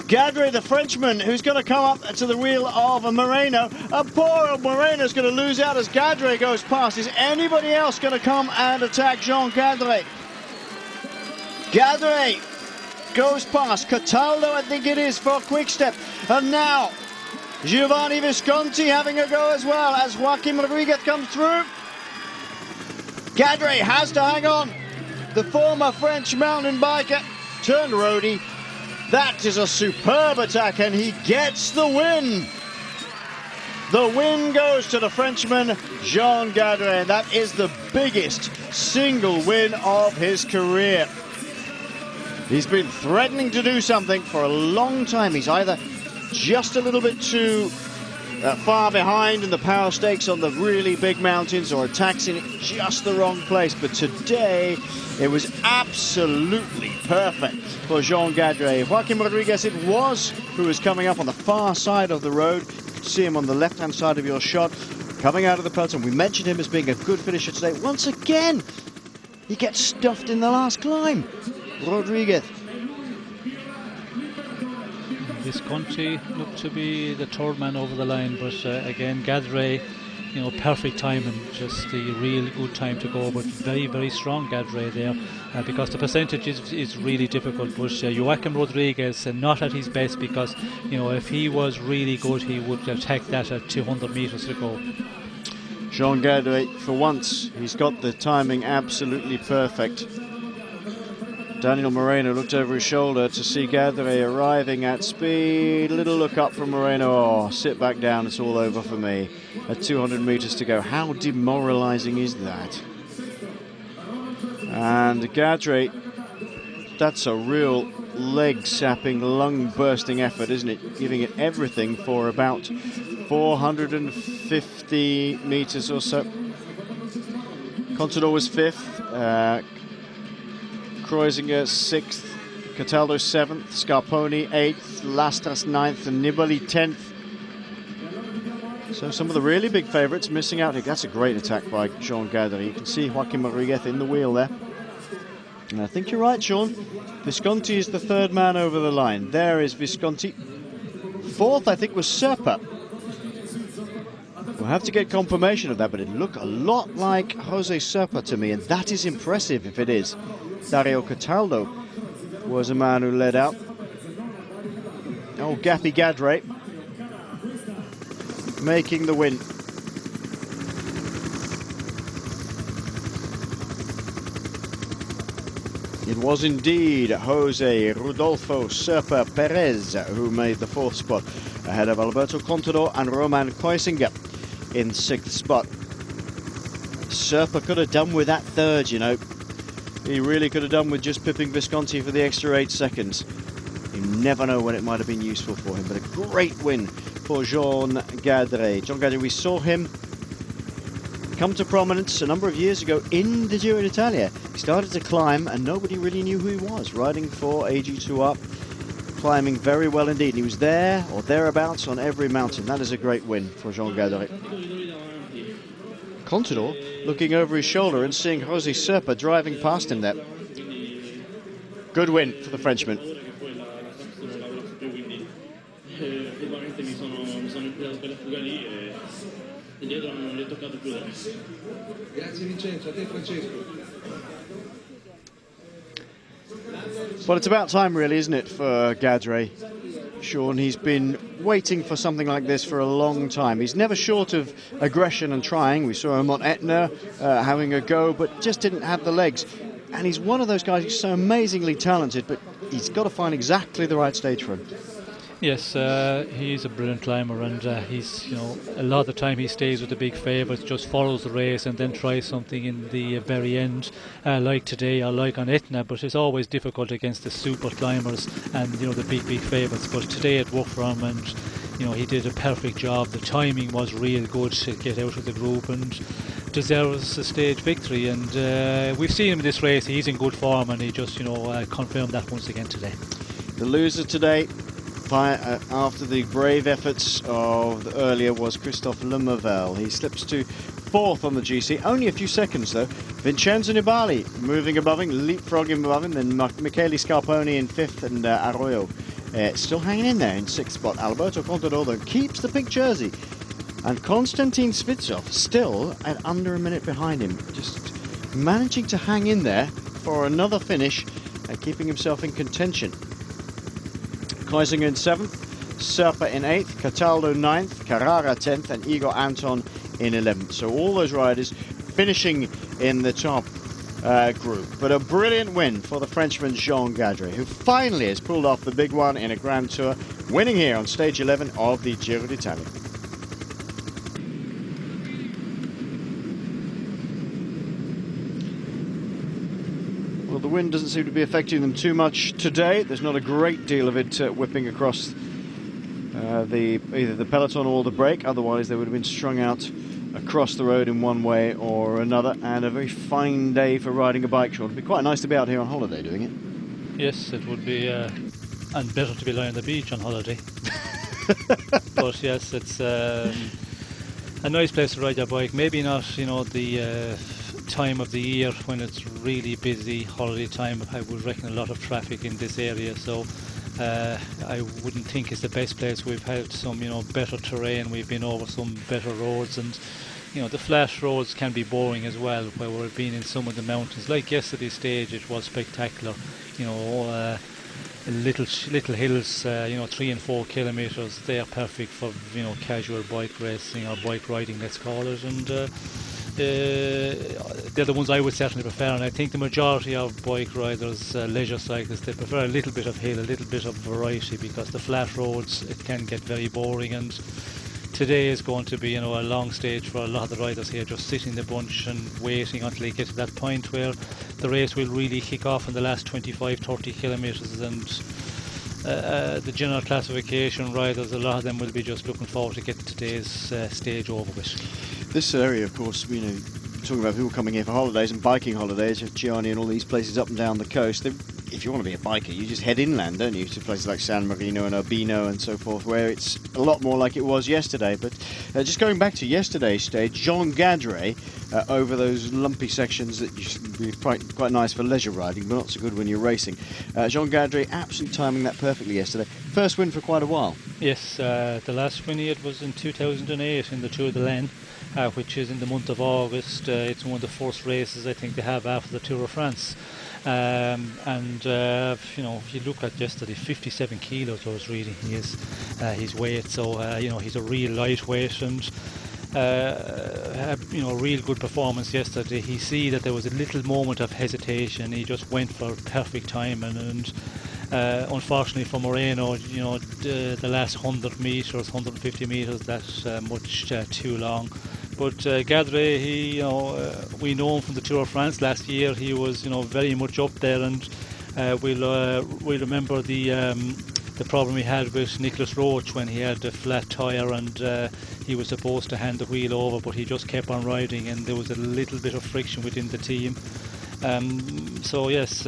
Gardeccia, the Frenchman, who's going to come up to the wheel of Moreno. Poor old Moreno's going to lose out as Gardeccia goes past. Is anybody else going to come and attack Jean Gardeccia? Gardeccia goes past. Cataldo, I think it is, for Quick-Step. And now, Giovanni Visconti having a go as well as Joaquim Rodriguez comes through. Gardeccia has to hang on. The former French mountain biker turned roadie. That is a superb attack, and he gets the win. The win goes to the Frenchman, Jean Gardeccia, and that is the biggest single win of his career. He's been threatening to do something for a long time. He's either just a little bit too far behind in the power stakes on the really big mountains, or attacks in just the wrong place. But today, it was absolutely perfect for Jean Gardeccia. Joaquim Rodriguez it was who was coming up on the far side of the road. You could see him on the left-hand side of your shot, coming out of the peloton. We mentioned him as being a good finisher today. Once again, he gets stuffed in the last climb. Rodriguez. Visconti looked to be the third man over the line, but again, Gardeccia, perfect timing, just the real good time to go, but very, very strong Gardeccia there, because the percentage is really difficult. But Joaquim Rodriguez not at his best, because if he was really good, he would attack that at 200 metres to go. Jean Gardeccia, for once, he's got the timing absolutely perfect. Daniel Moreno looked over his shoulder to see Gardeccia arriving at speed. Little look up from Moreno. Oh, sit back down, it's all over for me. At 200 metres to go. How demoralising is that? And Gardeccia, that's a real leg-sapping, lung-bursting effort, isn't it? Giving it everything for about 450 metres or so. Contador was fifth. Kreuziger 6th, Cataldo 7th, Scarponi 8th, Lastras 9th, and Nibali 10th. So some of the really big favourites missing out here. That's a great attack by Jean Gardeccia. You can see Joaquim Rodriguez in the wheel there. And I think you're right, Sean. Visconti is the third man over the line. There is Visconti. Fourth, I think, was Serpa. We'll have to get confirmation of that, but it looked a lot like Jose Serpa to me, and that is impressive if it is. Dario Cataldo was a man who led out. Oh, Gappy Gardeccia making the win. It was indeed Jose Rodolfo Serpa Perez who made the fourth spot, ahead of Alberto Contador and Roman Kreuziger in sixth spot. Serpa could have done with that third, He really could have done with just pipping Visconti for the extra 8 seconds. You never know when it might have been useful for him, but a great win for Jean Gardeccia. Jean Gardeccia, we saw him come to prominence a number of years ago in the Giro d'Italia. He started to climb and nobody really knew who he was, riding for AG2 up, climbing very well indeed. He was there or thereabouts on every mountain. That is a great win for Jean Gardeccia. Contador looking over his shoulder and seeing Jose Serpa driving past him there. Good win for the Frenchman. Well, it's about time really, isn't it, for Gardeccia? Sean, he's been waiting for something like this for a long time. He's never short of aggression and trying. We saw him on Etna having a go, but just didn't have the legs. And he's one of those guys who's so amazingly talented, but he's got to find exactly the right stage for him. Yes, he's a brilliant climber, and he's, a lot of the time he stays with the big favourites, just follows the race and then tries something in the very end, like today or like on Etna. But it's always difficult against the super climbers and the big favourites. But today it worked for him, and he did a perfect job. The timing was real good to get out of the group and deserves a stage victory. And we've seen him in this race; he's in good form, and he just confirmed that once again today. The loser today, after the brave efforts of the earlier, was Christophe Lemaivel. He slips to 4th on the GC, only a few seconds though. Vincenzo Nibali moving above him, leapfrogging above him, then Michele Scarponi in 5th, and Arroyo still hanging in there in 6th spot. Alberto Contador though keeps the pink jersey, and Konstantin Svitsov still at under a minute behind him, just managing to hang in there for another finish and keeping himself in contention. Kleisinger in 7th, Serpa in 8th, Cataldo 9th, Carrara 10th, and Igor Anton in 11th. So all those riders finishing in the top group. But a brilliant win for the Frenchman Jean Gadret, who finally has pulled off the big one in a Grand Tour, winning here on stage 11 of the Giro d'Italia. Well, the wind doesn't seem to be affecting them too much today. There's not a great deal of it whipping across either the peloton or the break. Otherwise, they would have been strung out across the road in one way or another. And a very fine day for riding a bike, Sean. It'd be quite nice to be out here on holiday doing it. Yes, it would be, and better to be lying on the beach on holiday. But yes, it's a nice place to ride your bike. Maybe not, the time of the year when it's really busy, holiday time. I would reckon a lot of traffic in this area, so I wouldn't think it's the best place. We've had some better terrain, we've been over some better roads, and the flat roads can be boring as well, where we've been in some of the mountains. Like yesterday's stage, it was spectacular. Little hills, 3 and 4 kilometers. They are perfect for casual bike racing or bike riding, let's call it. And they're the ones I would certainly prefer, and I think the majority of bike riders, leisure cyclists, they prefer a little bit of hill, a little bit of variety, because the flat roads, it can get very boring. And today is going to be a long stage for a lot of the riders here, just sitting in the bunch and waiting until they get to that point where the race will really kick off in the last 25-30 kilometres. And the general classification riders, a lot of them will be just looking forward to getting today's stage over with. This area, of course, talking about people coming here for holidays and biking holidays, Gianni and all these places up and down the coast. If you want to be a biker, you just head inland, don't you, to places like San Marino and Urbino and so forth, where it's a lot more like it was yesterday. But just going back to yesterday's stage, Jean Gadret over those lumpy sections that used to be quite nice for leisure riding, but not so good when you're racing. Jean Gadret absolutely timing that perfectly yesterday. First win for quite a while. Yes, the last win it was in 2008 in the Tour de l'Ain, which is in the month of August. It's one of the first races I think they have after the Tour of France. If you look at yesterday, 57 kilos I was reading his weight, so he's a real lightweight, and real good performance yesterday. He see that there was a little moment of hesitation. He just went for perfect time, and unfortunately for Moreno, the last 100 meters, 150 meters, that's much too long. But Gadret, we know him from the Tour of France last year. He was, very much up there, and we'll remember the problem he had with Nicholas Roach when he had a flat tyre, and he was supposed to hand the wheel over, but he just kept on riding, and there was a little bit of friction within the team. So yes,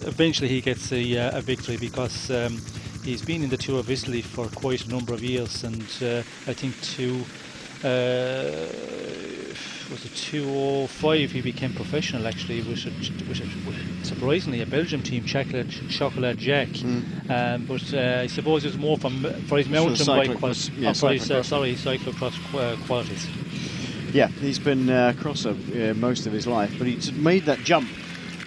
eventually he gets a victory, because he's been in the Tour of Italy for quite a number of years, and I think was it 2005 he became professional, actually, with surprisingly a Belgium team, Chocolat Jack. But I suppose it was more for his mountain bike cyclocross qualities. Yeah, he's been crosser most of his life, but he's made that jump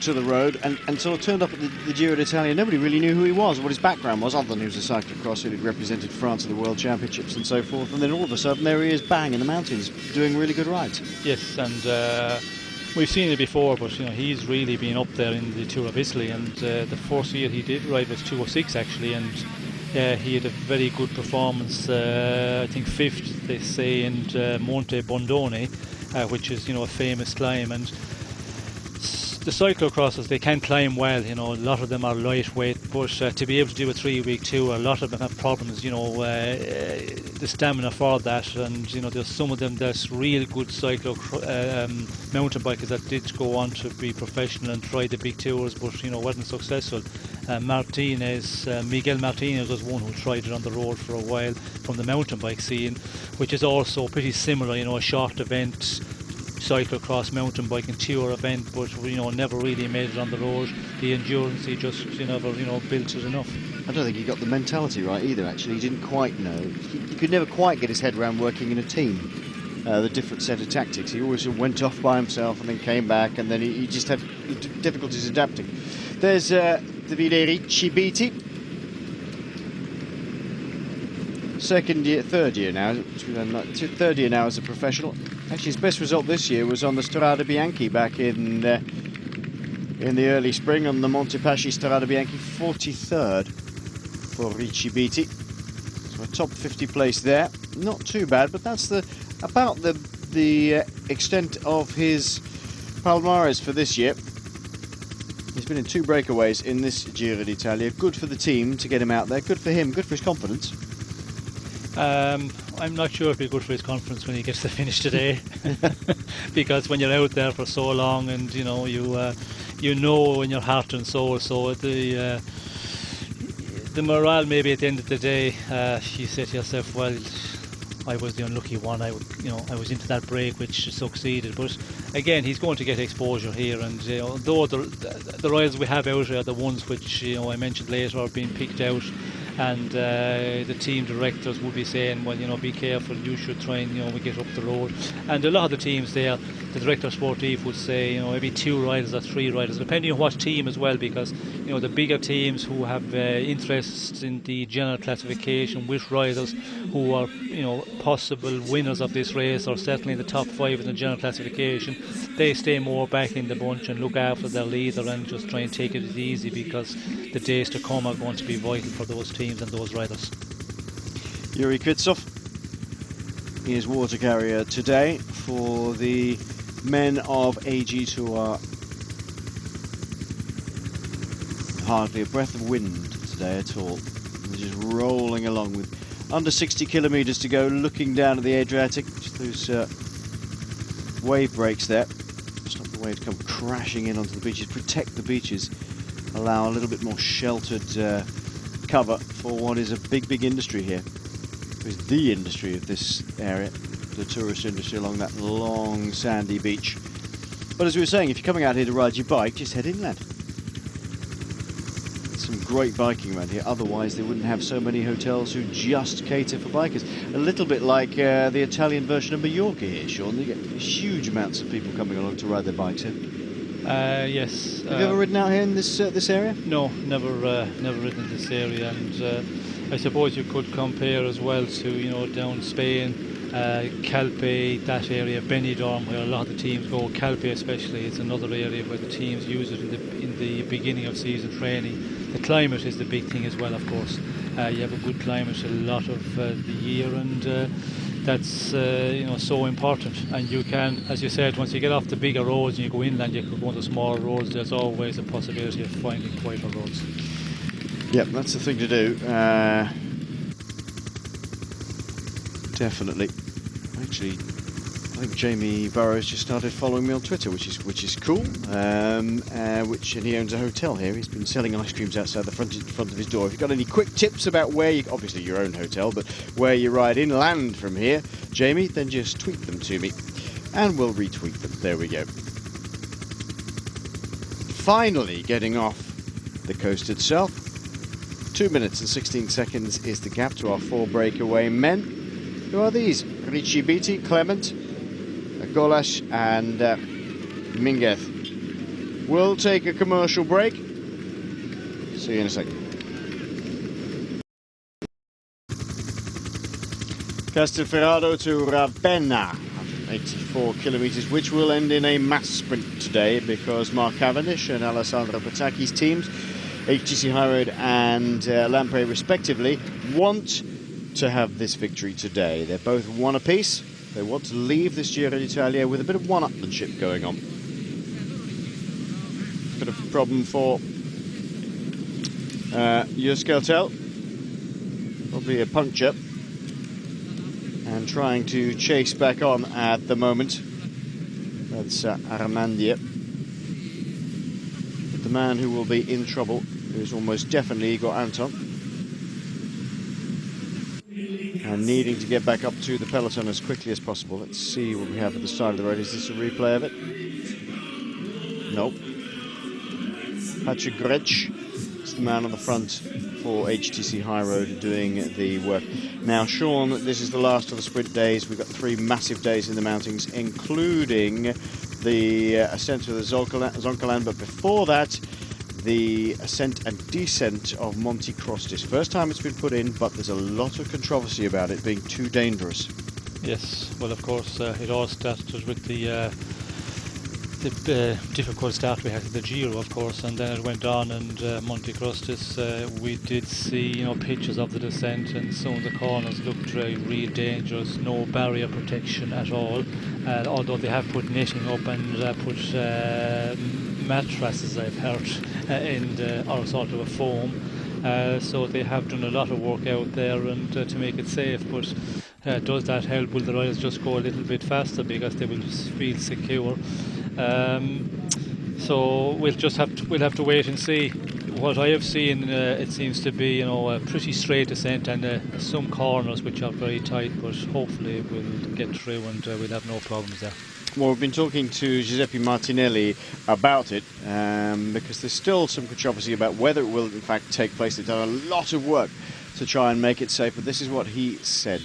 to the road and sort of turned up at the Giro d'Italia. Nobody really knew who he was or what his background was, other than he was a cyclocrosser who'd represented France at the World Championships and so forth. And then all of a sudden, there he is, bang, in the mountains, doing really good rides. Yes, and we've seen it before, but he's really been up there in the Tour of Italy. And the first year he did ride was 206 actually, and he had a very good performance. I think 5th, they say, in Monte Bondone, which is, a famous climb. And the cyclocrossers, they can climb well, a lot of them are lightweight, but to be able to do a 3-week tour, a lot of them have problems, the stamina for that. And there's some of them that's real good mountain bikers that did go on to be professional and try the big tours, but wasn't successful. Miguel Martinez was one who tried it on the road for a while from the mountain bike scene, which is also pretty similar, a short event cyclocross mountain biking tour event, but never really made it on the road. The endurance, he just never built it enough. I don't think he got the mentality right either, actually. He didn't quite know. He could never quite get his head around working in a team, the different set of tactics. He always went off by himself and then came back, and then he just had difficulties adapting. There's Davide Ricciabiti, third year now as a professional. Actually, his best result this year was on the Strada Bianchi back in the early spring on the Monte Paschi Strada Bianchi, 43rd for Ricciabiti. So a top 50 place there. Not too bad, but that's about the extent of his palmares for this year. He's been in 2 breakaways in this Giro d'Italia. Good for the team to get him out there. Good for him. Good for his confidence. I'm not sure if it'll be good for his confidence when he gets to finish today, because when you're out there for so long, and you know in your heart and soul, so the morale maybe at the end of the day, you say to yourself, well, I was the unlucky one. I was into that break which succeeded, but again, he's going to get exposure here, and though the riders we have out here are the ones which I mentioned later are being picked out. And the team directors will be saying, well, be careful, you should try and, we get up the road. And a lot of the teams there, the director sportif would say, maybe 2 riders or 3 riders, depending on what team as well, because, the bigger teams who have interests in the general classification with riders who are, possible winners of this race, or certainly in the top 5 in the general classification, they stay more back in the bunch and look after their leader and just try and take it easy, because the days to come are going to be vital for those teams and those riders. Yuri Kvitsov is water carrier today for the men of AG Tour. Hardly a breath of wind today at all. They're just rolling along with under 60 kilometres to go, looking down at the Adriatic. Just those wave breaks there. Stop the waves come crashing in onto the beaches, protect the beaches, allow a little bit more sheltered cover for what is a big industry here. It's the industry of this area, the tourist industry along that long sandy beach. But as we were saying, if you're coming out here to ride your bike, just head inland. Some great biking around here, otherwise they wouldn't have so many hotels who just cater for bikers. A little bit like the Italian version of Mallorca here, Sean. You get huge amounts of people coming along to ride their bikes here. Yes. Have you ever ridden out here in this area? No, never ridden in this area, and I suppose you could compare as well to down Spain, Calpe, that area, Benidorm, where a lot of the teams go. Calpe especially, it's another area where the teams use it in the beginning of season training. The climate is the big thing as well, of course. You have a good climate a lot of the year, and that's so important. And you can, as you said, once you get off the bigger roads and you go inland, you could go on the smaller roads. There's always a possibility of finding quieter roads. Yep, that's the thing to do. Definitely. Actually, I think Jamie Burrows just started following me on Twitter, which is cool. And he owns a hotel here. He's been selling ice creams outside the front of his door. If you've got any quick tips about where you, obviously your own hotel, but where you ride inland from here, Jamie, then just tweet them to me, and we'll retweet them. There we go. Finally, getting off the coast itself. 2 minutes and 16 seconds is the gap to our 4 breakaway men. Who are these? Ricciabiti, Clement, Golas and Minguez. We'll take a commercial break. See you in a second. Castelfiorado to Ravenna, 184 kilometres, which will end in a mass sprint today, because Mark Cavendish and Alessandro Petacchi's teams HTC High Road and Lampre respectively, want to have this victory today. They're both one apiece. They want to leave this Giro d'Italia with a bit of one-upmanship going on. Bit of a problem for Euskaltel. Probably a puncture. And trying to chase back on at the moment. That's Armandia. But the man who will be in trouble is almost definitely Igor Anton. And needing to get back up to the peloton as quickly as possible. Let's see what we have at the side of the road. Is this a replay of it? Nope. Patrick Gretsch is the man on the front for HTC High Road doing the work. Now, Sean, this is the last of the sprint days. We've got 3 massive days in the mountains, including the ascent of the Zoncolan, but before that, the ascent and descent of Monte Crostis. First time it's been put in, but there's a lot of controversy about it being too dangerous. Yes, well, of course, it all started with the difficult start we had at the Giro, of course, and then it went on, and Monte Crostis, we did see, pictures of the descent, and some of the corners looked real dangerous, no barrier protection at all, although they have put netting up and put mattresses, I've heard, or sort of a foam, so they have done a lot of work out there and to make it safe, but does that help? Will the riders just go a little bit faster because they will feel secure? So we'll have to wait and see. What I have seen, it seems to be a pretty straight descent and some corners which are very tight, but hopefully we'll get through and we'll have no problems there. Well, we've been talking to Giuseppe Martinelli about it because there's still some controversy about whether it will in fact take place. They've done a lot of work to try and make it safe, but this is what he said.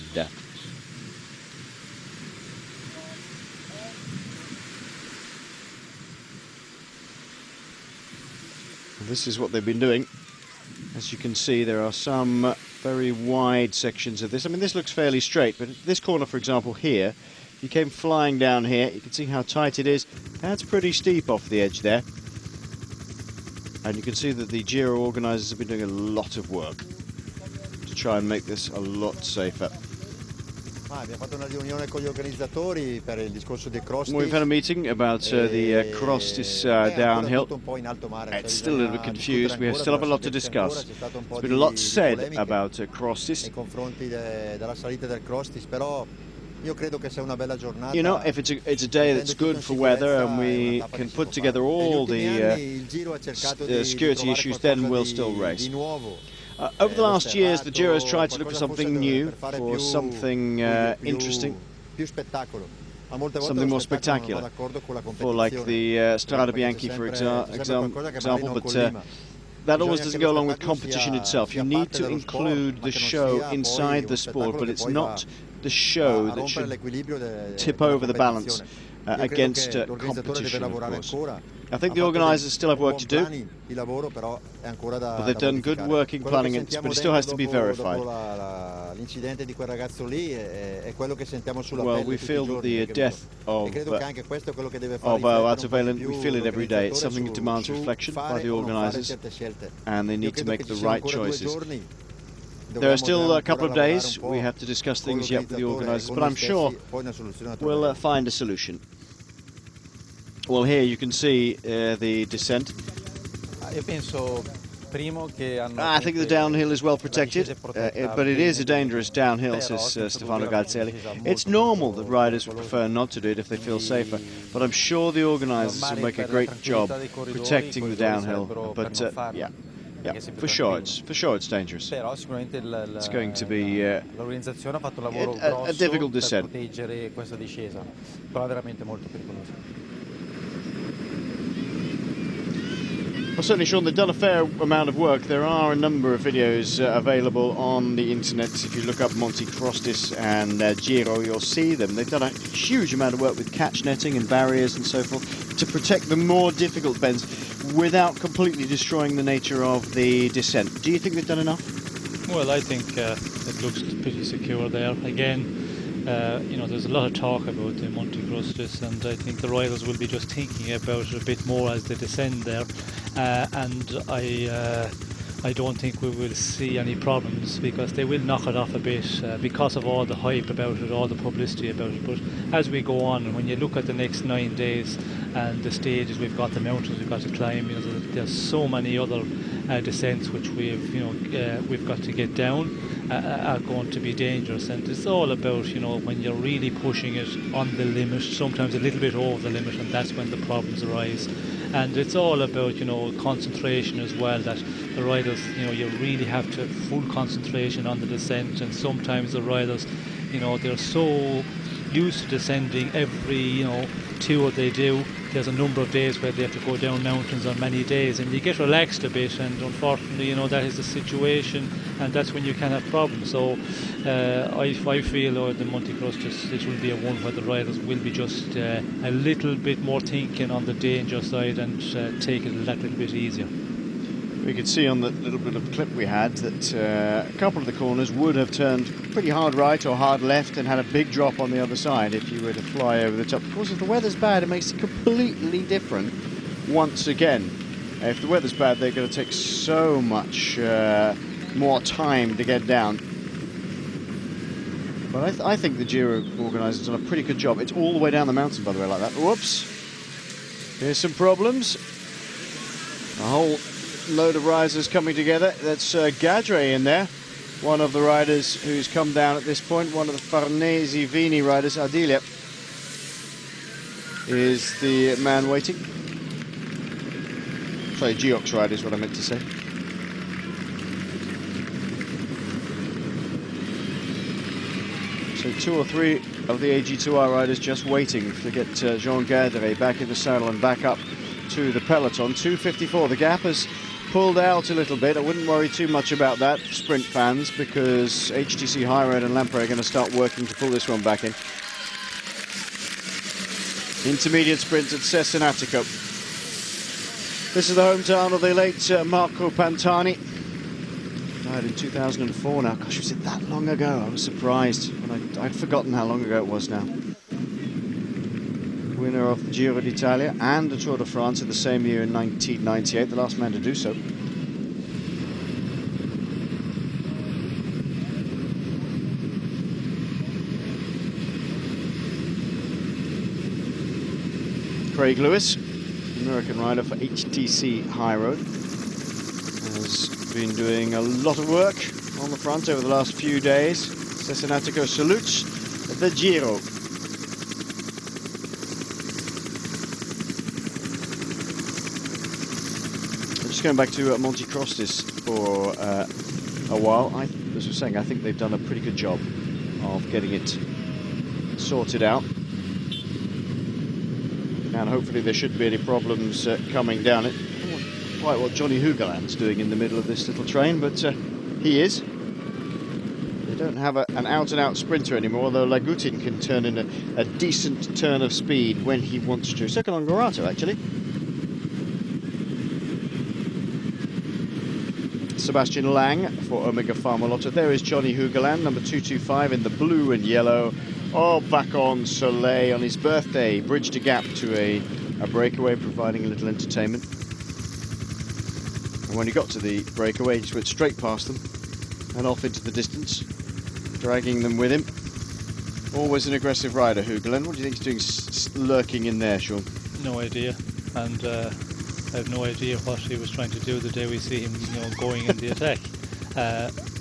This is what they've been doing. As you can see, there are some very wide sections of this. I mean, this looks fairly straight, but this corner, for example, here, if you came flying down here, you can see how tight it is. That's pretty steep off the edge there. And you can see that the Giro organisers have been doing a lot of work to try and make this a lot safer. Abbiamo fatto una riunione con gli organizzatori per il discorso dei Crostis. We've had a meeting about the Crostis downhill. It's still a little bit confused. We still have a lot to discuss. There's been a lot said about Crostis. Nei confronti della salita del Crostis, però io credo che sia una bella giornata. If it's a day that's good for weather and we can put together all the security issues, then we'll still race. Over the last years, the Giro has tried to look for something new, for something interesting, something more spectacular, for like the Strada Bianchi, for example, but that always doesn't go along with competition itself. You need to include the show inside the sport, but it's not the show that should tip over the balance against competition, of course. I think the organisers still have work to do, but they've done good work in planning it, but it still has to be verified. Well, we feel that the death of Wouter Weylandt, we feel it every day. It's something that demands reflection by the organisers, and they need to make the right choices. There are still a couple of days. We have to discuss things yet with the organisers, but I'm sure we'll find a solution. Well, here you can see the descent. I think the downhill is well protected, but it is a dangerous downhill, says Stefano Galzelli. It's normal that riders would prefer not to do it if they feel safer, but I'm sure the organisers will make a great job protecting the downhill. But yeah, for sure it's dangerous. It's going to be a difficult descent. Well, certainly, Sean, they've done a fair amount of work. There are a number of videos available on the internet. If you look up Monte Crostis and Giro, you'll see them. They've done a huge amount of work with catch netting and barriers and so forth to protect the more difficult bends without completely destroying the nature of the descent. Do you think they've done enough? Well, I think it looks pretty secure there. Again, there's a lot of talk about the Monte Crustis, and I think the riders will be just thinking about it a bit more as they descend there. And I don't think we will see any problems, because they will knock it off a bit because of all the hype about it, all the publicity about it. But as we go on, and when you look at the next 9 days and the stages, we've got the mountains we've got to climb. There's so many other descents which we've got to get down, are going to be dangerous. And it's all about when you're really pushing it on the limit, sometimes a little bit over the limit, and that's when the problems arise. And it's all about concentration as well, that the riders you really have to full concentration on the descent. And sometimes the riders they're so used to descending every tour they do. There's a number of days where they have to go down mountains on many days, and you get relaxed a bit, and unfortunately that is the situation, and that's when you can have problems. So I feel the Monte Crustis, it will be a one where the riders will be just a little bit more thinking on the danger side, and take it a little bit easier. We could see on the little bit of clip we had that a couple of the corners would have turned pretty hard right or hard left and had a big drop on the other side if you were to fly over the top. Of course, if the weather's bad, it makes it completely different once again. If the weather's bad, they're going to take so much more time to get down. But I think the Giro organisers done a pretty good job. It's all the way down the mountain, by the way, like that. Whoops. Here's some problems. A whole load of riders coming together. That's Gardeccia in there, one of the riders who's come down at this point. One of the Farnese Vini riders, Ardilia, is the man waiting. Sorry, Geox rider is what I meant to say. So 2 or 3 of the AG2R riders just waiting to get Jean Gardeccia back in the saddle and back up to the peloton. 2:54. The gap has pulled out a little bit. I wouldn't worry too much about that, sprint fans, because HTC High Road and Lampre are going to start working to pull this one back in. Intermediate sprint at Cesenatico. This is the hometown of the late Marco Pantani. Died in 2004 now. Gosh, was it that long ago? I was surprised. I'd forgotten how long ago it was now. Winner of the Giro d'Italia and the Tour de France in the same year in 1998, the last man to do so. Craig Lewis, American rider for HTC High Road, has been doing a lot of work on the front over the last few days. Cesenatico salutes the Giro. Going back to Monte Crustis for a while, as I was saying, I think they've done a pretty good job of getting it sorted out, and hopefully there shouldn't be any problems coming down it. I don't know quite what Johnny Hugeland's doing in the middle of this little train, but he is. They don't have an out-and-out sprinter anymore, although Lagutin can turn in a decent turn of speed when he wants to. Second on Gorato, actually. Sebastian Lang for Omega Pharma Lotto. There is Johnny Hugeland, number 225 in the blue and yellow. Oh, back on Soleil on his birthday. Bridged a gap to a breakaway, providing a little entertainment. And when he got to the breakaway, he just went straight past them and off into the distance, dragging them with him. Always an aggressive rider, Hugeland. What do you think he's doing lurking in there, Sean? No idea. And I have no idea what he was trying to do the day we see him, going in the attack.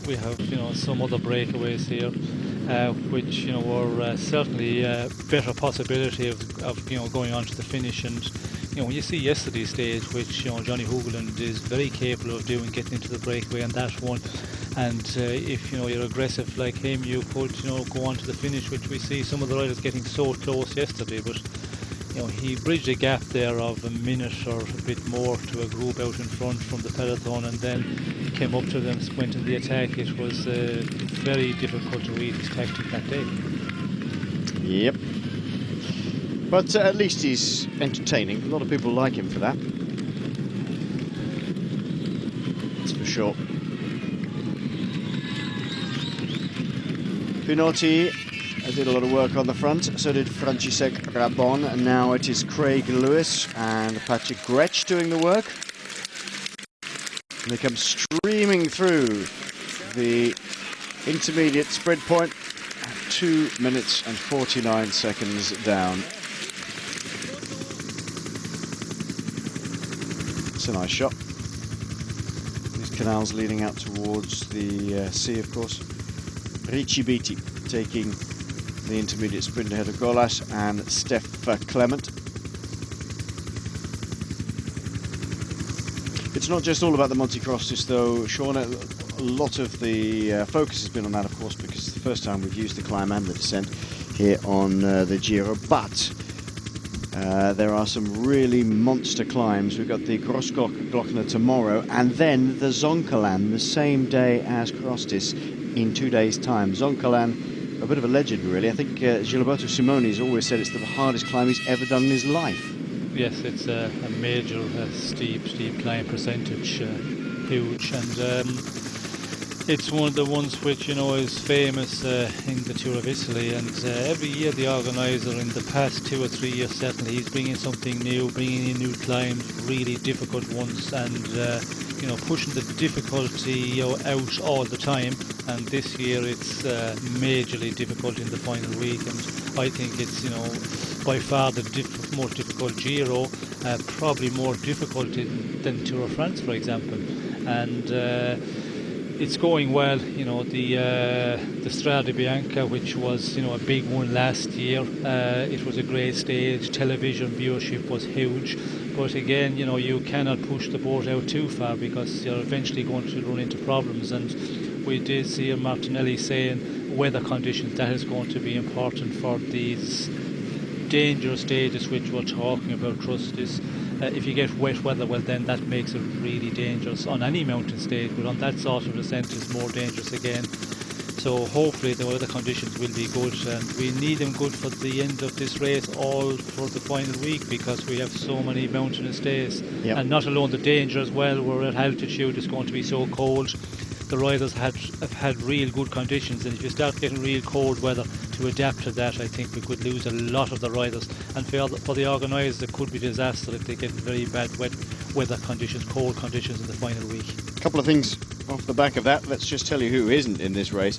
We have, some other breakaways here, which, were certainly a better possibility of going on to the finish. And, when you see yesterday's stage, which, Johnny Hugeland is very capable of doing, getting into the breakaway on that one. And if, you're aggressive like him, you could, go on to the finish, which we see some of the riders getting so close yesterday. But he bridged a gap there of a minute or a bit more to a group out in front from the peloton, and then came up to them, went in the attack. It was very difficult to read his tactic that day. Yep. But at least he's entertaining. A lot of people like him for that. That's for sure. Pinotti did a lot of work on the front, so did František Rabon, and now it is Craig Lewis and Patrick Gretsch doing the work. And they come streaming through the intermediate sprint point at 2 minutes and 49 seconds down. It's a nice shot. These canals leading out towards the sea, of course. Ricci Beatty taking the intermediate sprint ahead of Golas and Steph Clement. It's not just all about the Monte Crostis though, Sean. A lot of the focus has been on that, of course, because it's the first time we've used the climb and the descent here on the Giro, but there are some really monster climbs. We've got the Grossglockner tomorrow, and then the Zoncolan the same day as Crostis in 2 days' time. Zoncolan, a bit of a legend, really. I think Gilberto Simoni's always said it's the hardest climb he's ever done in his life. Yes, it's a major steep climb percentage, huge, and it's one of the ones which, you know, is famous in the Tour of Italy, and every year the organiser, in the past 2 or 3 years certainly, he's bringing something new, bringing in new climbs, really difficult ones, and you know, pushing the difficulty out all the time. And this year it's majorly difficult in the final week, and I think it's, you know, by far the most difficult Giro, probably more difficult than Tour of France, for example, and it's going well. You know, the Strada Bianca, which was, you know, a big one last year, it was a great stage. Television viewership was huge, but again, you know, you cannot push the boat out too far because you're eventually going to run into problems. And we did see Martinelli saying weather conditions, that is going to be important for these dangerous stages which we're talking about, Crustis. If you get wet weather, well, then that makes it really dangerous on any mountain stage, but on that sort of descent it's more dangerous again. So hopefully the weather conditions will be good, and we need them good for the end of this race, all for the final week, because we have so many mountainous days. Yep. And not alone the danger as well. We're at altitude, it's going to be so cold. The riders have had real good conditions, and if you start getting real cold weather, to adapt to that, I think we could lose a lot of the riders, and for the organisers it could be disaster if they get very bad wet weather conditions, cold conditions in the final week. A couple of things off the back of that. Let's just tell you who isn't in this race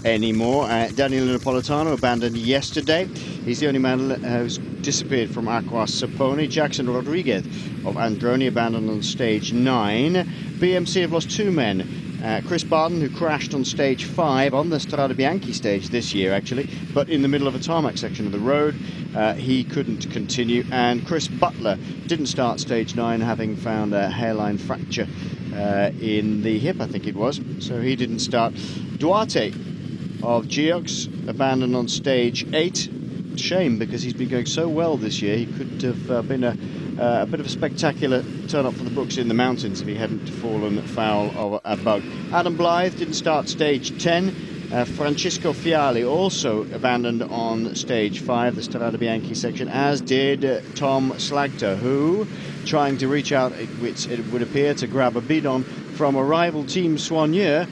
anymore. Daniel Napolitano abandoned yesterday. He's the only man who's disappeared from Aqua Sapone. Jackson Rodriguez of Androni abandoned on stage 9. BMC have lost 2 men. Chris Barden, who crashed on stage 5 on the Strada Bianchi stage this year, actually, but in the middle of a tarmac section of the road, he couldn't continue. And Chris Butler didn't start stage 9, having found a hairline fracture in the hip, I think it was, so he didn't start. Duarte of Geox abandoned on stage 8. Shame, because he's been going so well this year. He could have been a bit of a spectacular turn up for the books in the mountains if he hadn't fallen foul of a bug. Adam Blythe didn't start stage 10. Francisco Fiali also abandoned on stage 5, the Strada Bianchi section, as did Tom Slagter, who, trying to reach out, which it would appear, to grab a bidon from a rival team, Soigneur,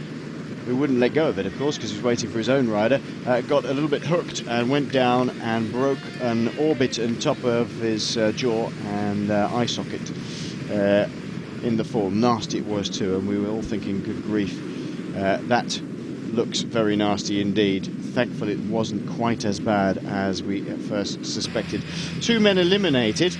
who wouldn't let go of it, of course, because he was waiting for his own rider, got a little bit hooked and went down and broke an orbit on top of his jaw and eye socket in the fall. Nasty it was too, and we were all thinking, good grief, that looks very nasty indeed. Thankfully it wasn't quite as bad as we at first suspected. 2 men eliminated.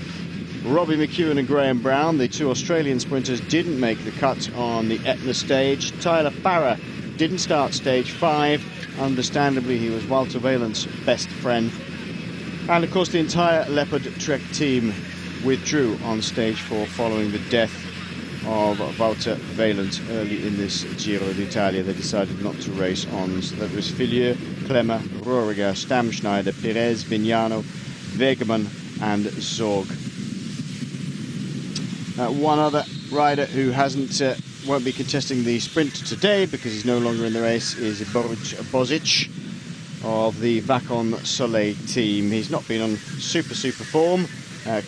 Robbie McEwen and Graham Brown, the 2 Australian sprinters, didn't make the cut on the Etna stage. Tyler Farrer didn't start stage 5. Understandably, he was Wouter Weylandt's best friend. And of course the entire Leopard Trek team withdrew on stage 4 following the death of Wouter Weylandt early in this Giro d'Italia. They decided not to race on. So that was Fillieu, Klemmer, Rohriger, Stammschneider, Perez, Vignano, Wegemann and Zorg. One other rider who won't be contesting the sprint today because he's no longer in the race is Boruc Bozic of the Vacon Soleil team. He's not been on super form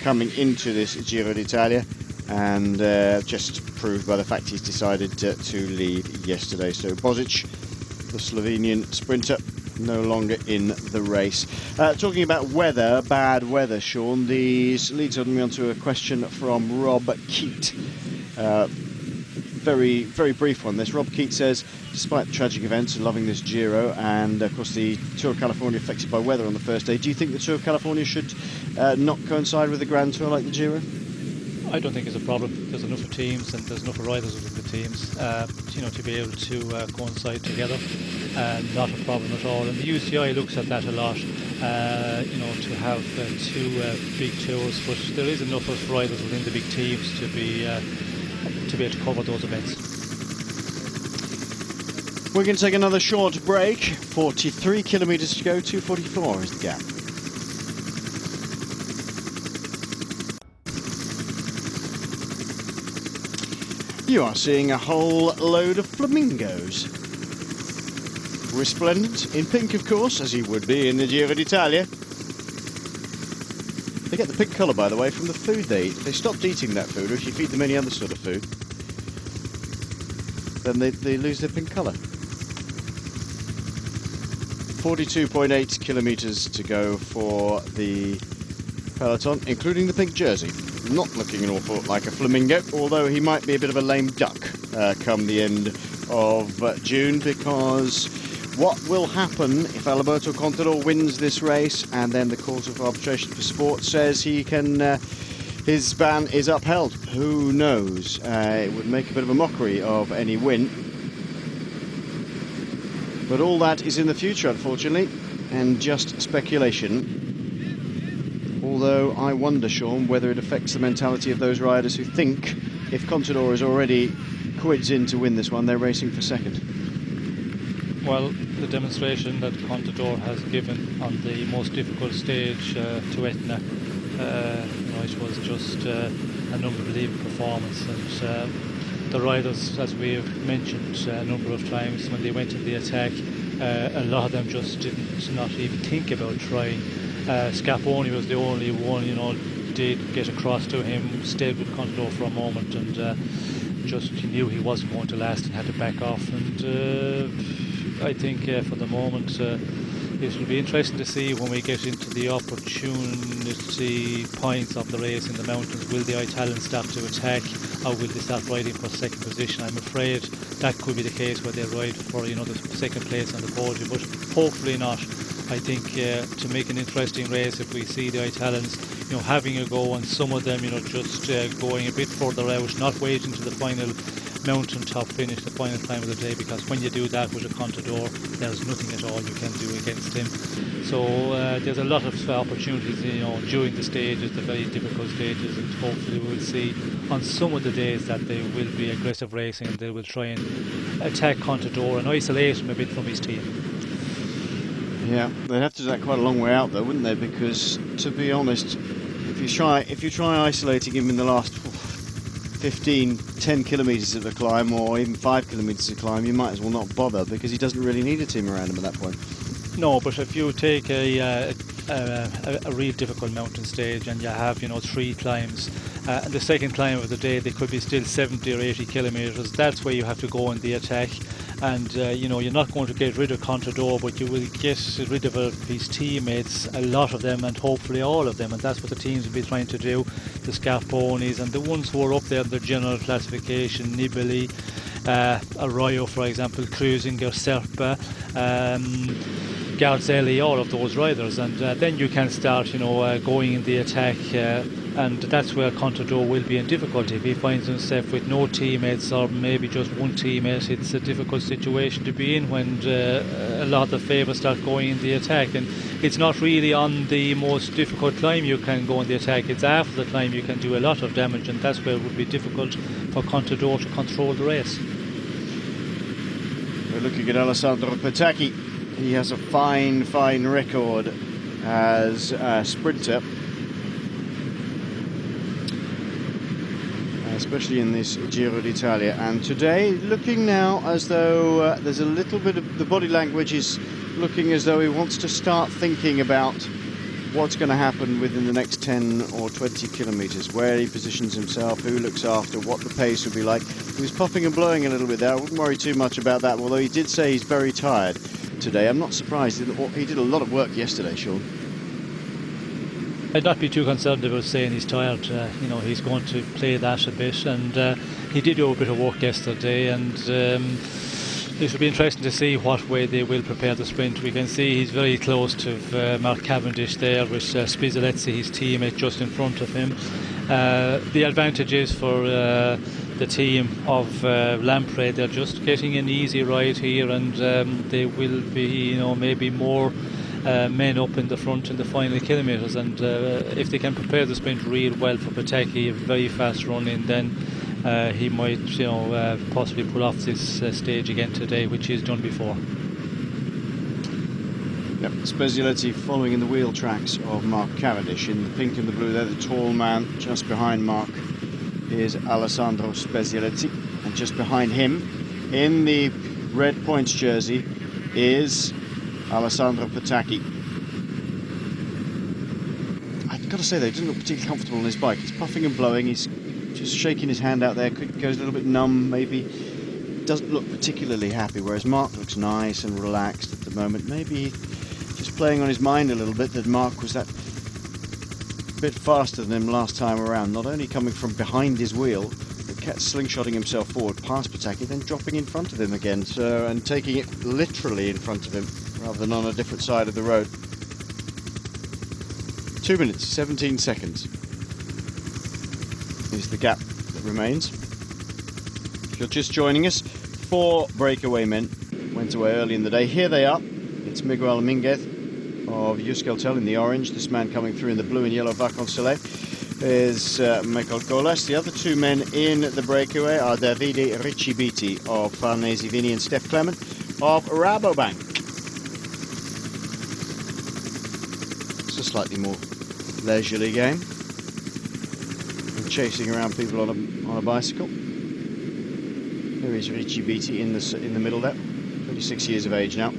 coming into this Giro d'Italia, and just proved by the fact he's decided to leave yesterday. So Bozic, the Slovenian sprinter, no longer in the race. Talking about weather, bad weather, Sean, this leads me on to a question from Rob Keat. Very, very brief one. This Rob Keat says, despite the tragic events, loving this Giro, and of course the Tour of California affected by weather on the first day. Do you think the Tour of California should not coincide with the Grand Tour like the Giro? I don't think it's a problem. There's enough of teams and there's enough of riders within the teams, to be able to coincide together. Not a problem at all. And the UCI looks at that a lot, to have two big tours, but there is enough of riders within the big teams to be able to cover those events. We're going to take another short break. 43 kilometres to go, 2:44 is the gap. You are seeing a whole load of flamingos. Resplendent, in pink of course, as you would be in the Giro d'Italia. They get the pink colour, by the way, from the food they eat. If they stopped eating that food, or if you feed them any other sort of food, then they lose their pink colour. 42.8 kilometres to go for the Peloton, including the pink jersey. Not looking an awful lot like a flamingo, although he might be a bit of a lame duck come the end of June, because what will happen if Alberto Contador wins this race and then the Court of Arbitration for Sport says he can, his ban is upheld? Who knows? It would make a bit of a mockery of any win. But all that is in the future, unfortunately, and just speculation. Although I wonder, Sean, whether it affects the mentality of those riders who think if Contador is already quids in to win this one, they're racing for second. Well, the demonstration that Contador has given on the most difficult stage to Etna, it was just an unbelievable performance. And the riders, as we've mentioned a number of times, when they went in the attack, a lot of them just did not even think about trying. Scarponi was the only one, did get across to him, stayed with Contador for a moment, and just knew he wasn't going to last and had to back off. And I think for the moment it will be interesting to see when we get into the opportunity points of the race in the mountains. Will the Italians start to attack, or will they start riding for second position? I'm afraid that could be the case where they ride for the second place on the podium, but hopefully not. I think to make an interesting race, if we see the Italians having a go, and some of them just going a bit further out, not waiting to the final mountaintop finish, the final time of the day, because when you do that with a Contador, there's nothing at all you can do against him. So there's a lot of opportunities during the stages, the very difficult stages, and hopefully we'll see on some of the days that there will be aggressive racing and they will try and attack Contador and isolate him a bit from his team. Yeah, they'd have to do that quite a long way out though, wouldn't they? Because to be honest, if you try isolating him in the last 10 kilometres of the climb, or even 5 kilometres of climb, you might as well not bother, because he doesn't really need a team around him at that point. No, but if you take a real difficult mountain stage and you have 3 climbs, and the second climb of the day they could be still 70 or 80 kilometres, that's where you have to go in the attack. And you're not going to get rid of Contador, but you will get rid of his teammates, a lot of them, and hopefully all of them, and that's what the teams will be trying to do. The Scarponis and the ones who are up there in the general classification, Nibali, Arroyo, for example, Cruisinger, Serpa, Gardeccia, all of those riders, and then you can start going in the attack, and that's where Contador will be in difficulty. If he finds himself with no teammates, or maybe just one teammate, it's a difficult situation to be in when a lot of the favourites start going in the attack. And it's not really on the most difficult climb you can go in the attack, it's after the climb you can do a lot of damage, and that's where it would be difficult for Contador to control the race. We're looking at Alessandro Petacchi. He has a fine record as a sprinter, especially in this Giro d'Italia. And today, looking now as though there's a little bit of the body language is looking as though he wants to start thinking about what's going to happen within the next 10 or 20 kilometres, where he positions himself, who looks after, what the pace will be like. He was popping and blowing a little bit there. I wouldn't worry too much about that, although he did say he's very tired. today. I'm not surprised. He did a lot of work yesterday, Sean. I'd not be too concerned about saying he's tired. He's going to play that a bit, and he did do a bit of work yesterday, and it will be interesting to see what way they will prepare the sprint. We can see he's very close to Mark Cavendish there, with Spizzoletti, his teammate, just in front of him. The advantage is for the team of Lamprey. They're just getting an easy ride here, and they will be, maybe more men up in the front in the final kilometres, and if they can prepare the sprint real well for Pateki, a very fast running, then he might possibly pull off this stage again today, which he's done before. Yep, Spezioletti following in the wheel tracks of Mark Cavendish. In the pink and the blue there, the tall man just behind Mark is Alessandro Spezioletti, and just behind him in the red points jersey is Alessandro Pataki. I've got to say, though, he doesn't look particularly comfortable on his bike. He's puffing and blowing, he's just shaking his hand out there, goes a little bit numb maybe, doesn't look particularly happy, whereas Mark looks nice and relaxed at the moment. Maybe just playing on his mind a little bit that Mark was that bit faster than him last time around, not only coming from behind his wheel, but kept slingshotting himself forward past Pataki, then dropping in front of him again, and taking it literally in front of him rather than on a different side of the road. 2 minutes, 17 seconds is the gap that remains. If you're just joining us, 4 breakaway men went away early in the day. Here they are. It's Miguel Minguez of Euskaltel in the orange. This man coming through in the blue and yellow Vacansoleil is Michael Golas. The other 2 men in the breakaway are Davide Riccibiti of Farnese Vini and Steph Clement of Rabobank. It's a slightly more leisurely game, chasing around people on a bicycle. There is Riccibiti in the middle there, 36 years of age now.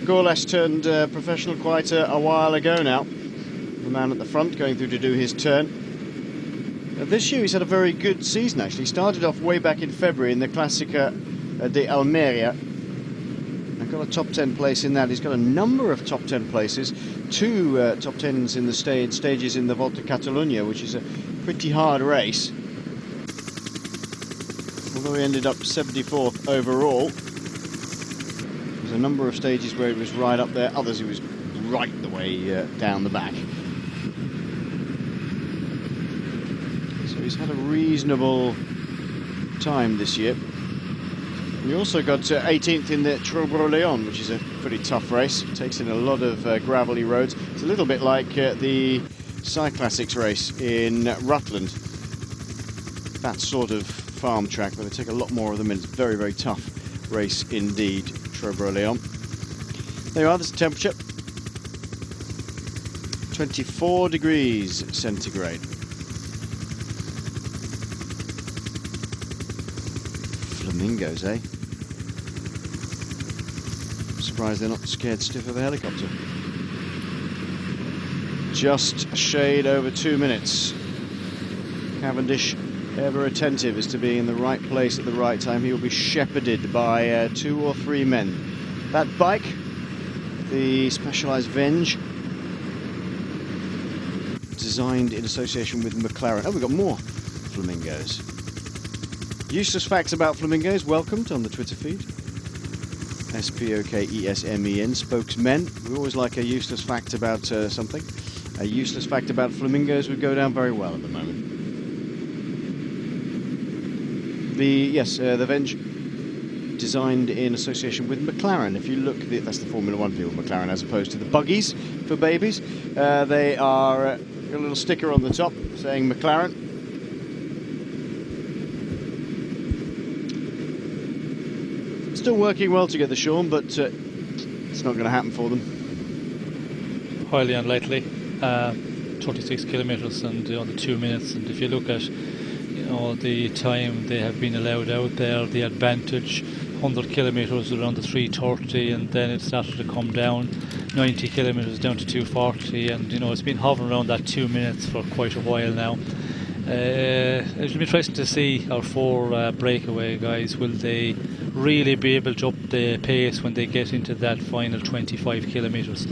Golas turned professional quite a while ago now. The man at the front going through to do his turn. This year he's had a very good season actually. He started off way back in February in the Classica de Almeria. And got a top 10 place in that. He's got a number of top 10 places. 2 top 10s in the stages in the Volta Catalunya, which is a pretty hard race. Although he ended up 74th overall. There's a number of stages where he was right up there, others he was right the way down the back. So he's had a reasonable time this year. We also got 18th in the Trobro-Leon, which is a pretty tough race. It takes in a lot of gravelly roads. It's a little bit like the Cyclassics race in Rutland. That sort of farm track where they take a lot more of them in. It's a very, very tough race indeed, Trobro-Leon. There you are, there's the temperature. 24 degrees centigrade. Flamingos, eh? I'm surprised they're not scared stiff of the helicopter. Just a shade over 2 minutes. Cavendish, ever attentive as to being in the right place at the right time. He will be shepherded by 2 or 3 men. That bike, the Specialized Venge, designed in association with McLaren. Oh, we've got more flamingos. Useless facts about flamingos welcomed on the Twitter feed. SPOKESMEN, spokesmen. We always like a useless fact about something. A useless fact about flamingos would go down very well at the moment. The Venge, designed in association with McLaren. If you look, that's the Formula 1 people, McLaren, as opposed to the buggies for babies. They are a little sticker on the top saying McLaren. Still working well together, Sean, but it's not going to happen for them. Highly unlikely. 36 kilometres and the 2 minutes, and if you look at the time they have been allowed out there, the advantage 100 kilometres around the 3:30, and then it started to come down 90 kilometres down to 2:40, and it's been hovering around that 2 minutes for quite a while now. it'll be interesting to see our 4 breakaway guys. Will they really be able to up the pace when they get into that final 25 kilometres?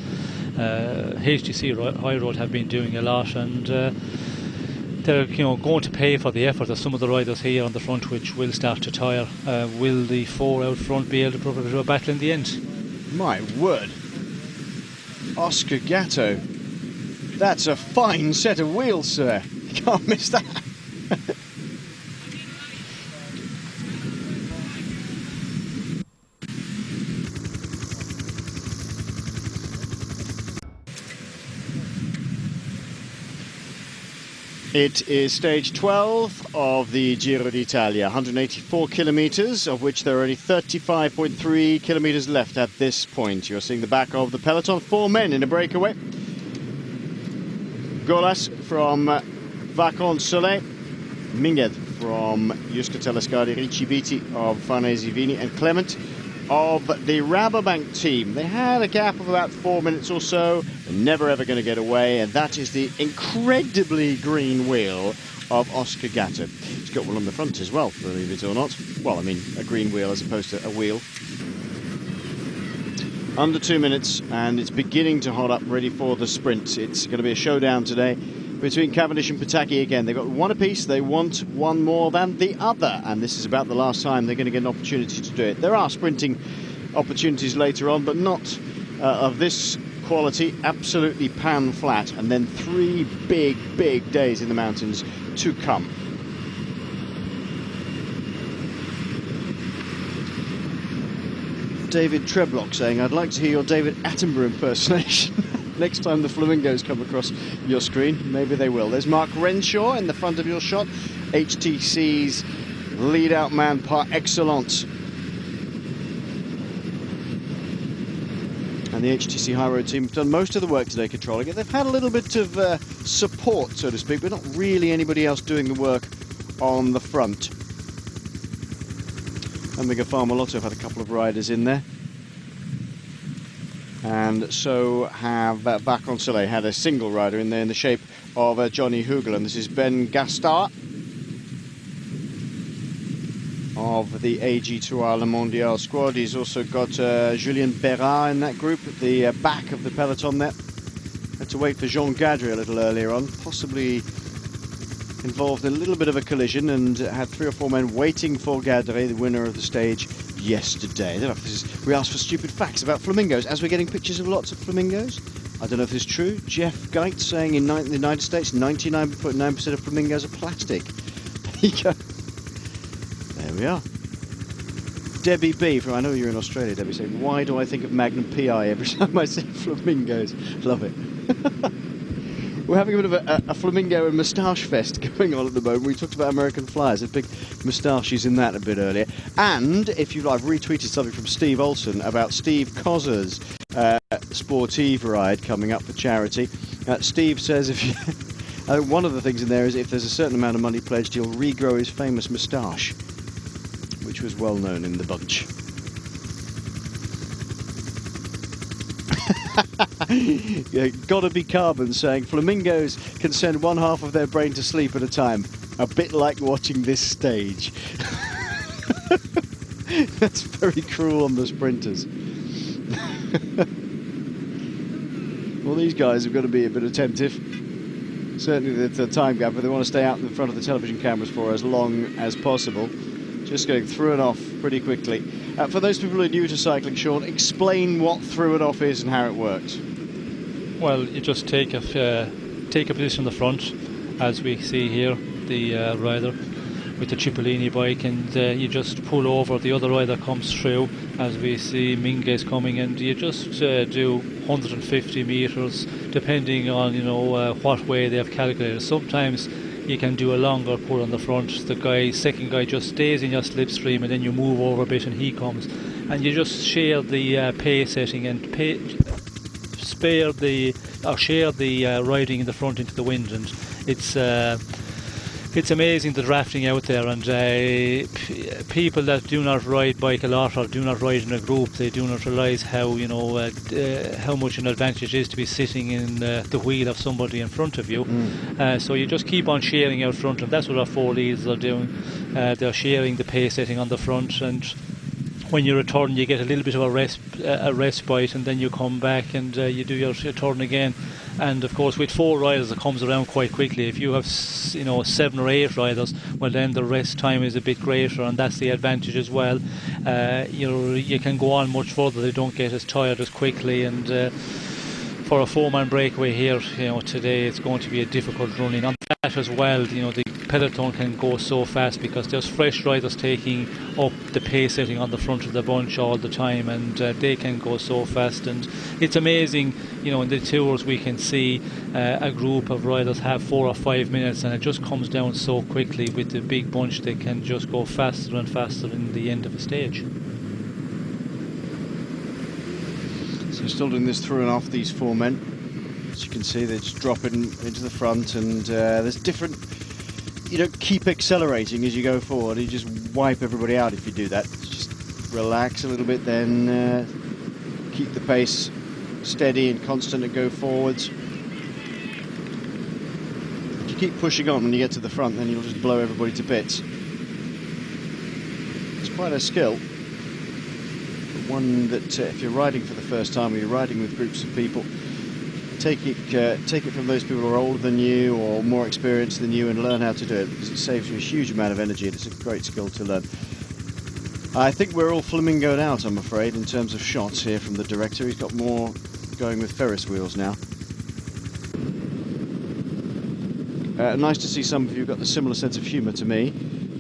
HTC High Road have been doing a lot, and they're going to pay for the effort of some of the riders here on the front, which will start to tire. Will the 4 out front be able to put it to a battle in the end? My word. Oscar Gatto. That's a fine set of wheels, sir. You can't miss that. It is stage 12 of the Giro d'Italia, 184 kilometres, of which there are only 35.3 kilometres left at this point. You're seeing the back of the Peloton, 4 men in a breakaway. Golas from Vacansoleil, Minguez from Euskaltel Ascari, Ricci Biti of Farnese Vini, and Clement of the Rabobank team. They had a gap of about 4 minutes or so. They're never ever going to get away, and that is the incredibly green wheel of Oscar Gatto. He's got one on the front as well, believe it or not. Well, I mean, a green wheel as opposed to a wheel. Under 2 minutes, and it's beginning to hot up, ready for the sprint. It's going to be a showdown today between Cavendish and Pataki again. They've got one apiece. They want one more than the other, and this is about the last time they're going to get an opportunity to do it. There are sprinting opportunities later on, but not of this quality. Absolutely pan flat, and then 3 big days in the mountains to come. David Treblock saying, I'd like to hear your David Attenborough impersonation next time the flamingos come across your screen. Maybe they will. There's Mark Renshaw in the front of your shot, HTC's lead out man par excellence. And the HTC High Road team have done most of the work today controlling it. They've had a little bit of support, so to speak, but not really anybody else doing the work on the front. Amiga Farmalotto have had a couple of riders in there. And so have Vacansoleil had a single rider in there in the shape of Johnny Hugel. And this is Ben Gastard of the AG2R Le Mondial squad. He's also got Julien Berard in that group at the back of the peloton there. Had to wait for Jean Gadry a little earlier on, possibly involved in a little bit of a collision, and had 3 or 4 men waiting for Gardeccia, the winner of the stage yesterday. I don't know if this is, we asked for stupid facts about flamingos as we're getting pictures of lots of flamingos. I don't know if this is true. Jeff Geit saying in the United States 99.9% of flamingos are plastic. There you go. There we are. Debbie B from, I know you're in Australia, Debbie, saying, why do I think of Magnum PI every time I see flamingos? Love it. We're having a bit of a flamingo and moustache fest going on at the moment. We talked about American Flyers, a big moustaches in that a bit earlier. And I've retweeted something from Steve Olsen about Steve Kozer's Sportive ride coming up for charity. Steve says one of the things in there is if there's a certain amount of money pledged, he'll regrow his famous moustache, which was well known in the bunch. Yeah, Gotta Be Carbon saying flamingos can send one half of their brain to sleep at a time, a bit like watching this stage. That's very cruel on the sprinters. Well, these guys have got to be a bit attentive. Certainly the time gap, but they want to stay out in front of the television cameras for as long as possible. Just going through and off pretty quickly. For those people who are new to cycling, Sean, explain what through and off is and how it works. Well, you just take a position on the front, as we see here, the rider with the Cipollini bike, and you just pull over. The other rider comes through, as we see Minguez coming, and you just do 150 metres, depending on what way they have calculated. Sometimes you can do a longer pull on the front. The second guy just stays in your slipstream, and then you move over a bit and he comes, and you just share the pace setting and share the riding in the front into the wind. And it's it's amazing the drafting out there, and people that do not ride bike a lot or do not ride in a group, they do not realise how how much an advantage it is to be sitting in the wheel of somebody in front of you. So you just keep on sharing out front, and that's what our 4 leaders are doing. They're sharing the pace setting on the front, and when you return you get a little bit of a respite, and then you come back and you do your turn again. And of course with 4 riders it comes around quite quickly. If you have 7 or 8 riders, well then the rest time is a bit greater, and that's the advantage as well. You can go on much further, they don't get as tired as quickly, and for a 4-man breakaway here, today it's going to be a difficult running. On that as well, the peloton can go so fast because there's fresh riders taking up the pace setting on the front of the bunch all the time, and they can go so fast. And it's amazing, in the tours we can see a group of riders have 4 or 5 minutes, and it just comes down so quickly. With the big bunch they can just go faster and faster in the end of a stage. So still doing this through and off, these 4 men. As you can see, they're just dropping into the front, and there's different. You don't keep accelerating as you go forward, you just wipe everybody out if you do that. Just relax a little bit, then keep the pace steady and constant and go forwards. If you keep pushing on when you get to the front, then you'll just blow everybody to bits. It's quite a skill. One that if you're riding for the first time or you're riding with groups of people, take it from those people who are older than you or more experienced than you, and learn how to do it, because it saves you a huge amount of energy and it's a great skill to learn. I think we're all flamingoed out, I'm afraid, in terms of shots here from the director. He's got more going with Ferris wheels now. Nice to see some of you got the similar sense of humour to me.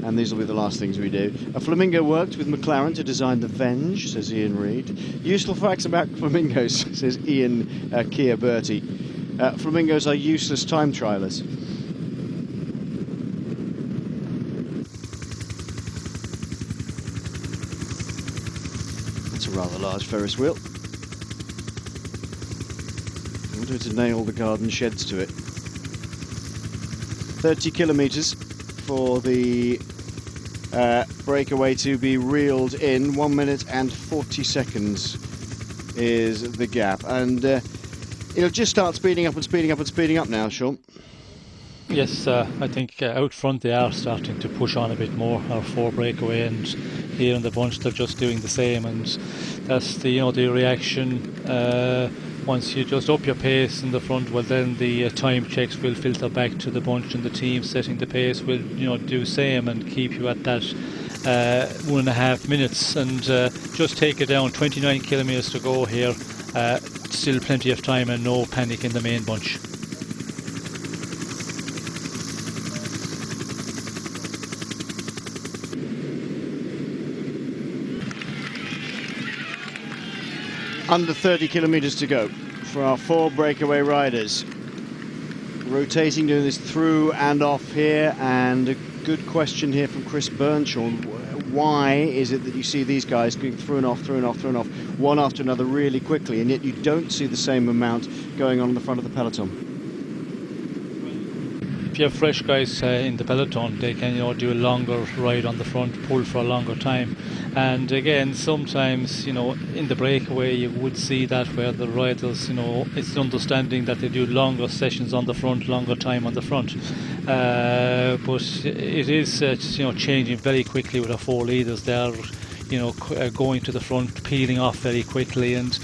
And these will be the last things we do. A flamingo worked with McLaren to design the Venge, says Ian Reid. Useful facts about flamingos, says Ian Kia Bertie. Flamingos are useless time trialers. That's a rather large Ferris wheel. I wanted to nail the garden sheds to it. 30 kilometres for the breakaway to be reeled in. 1 minute and 40 seconds is the gap, and it'll just start speeding up and speeding up and speeding up now, Sean. Yes, I think out front they are starting to push on a bit more, our 4 breakaway, and here in the bunch they're just doing the same, and that's the the reaction. Once you just up your pace in the front, well then the time checks will filter back to the bunch, and the team setting the pace will do same and keep you at that 1.5 minutes, and just take it down. 29 kilometers to go here, still plenty of time and no panic in the main bunch. Under 30 kilometres to go for our 4 breakaway riders. Rotating, doing this through and off here, and a good question here from Chris Burnshaw. Why is it that you see these guys going through and off, through and off, through and off, one after another really quickly, and yet you don't see the same amount going on in the front of the peloton? If you have fresh guys in the peloton, they can do a longer ride on the front, pull for a longer time. And again, sometimes in the breakaway you would see that where the riders, it's understanding that they do longer sessions on the front, longer time on the front. But it is changing very quickly with our 4 leaders. They are going to the front, peeling off very quickly, and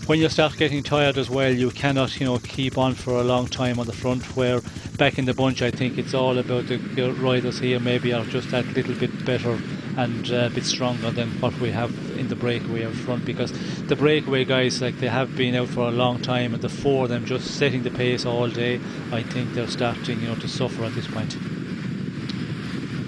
when you start getting tired as well, you cannot keep on for a long time on the front, where back in the bunch I think it's all about the riders here maybe are just that little bit better and a bit stronger than what we have in the breakaway out front, because the breakaway guys, they have been out for a long time, and the 4 of them just setting the pace all day, I think they're starting to suffer at this point.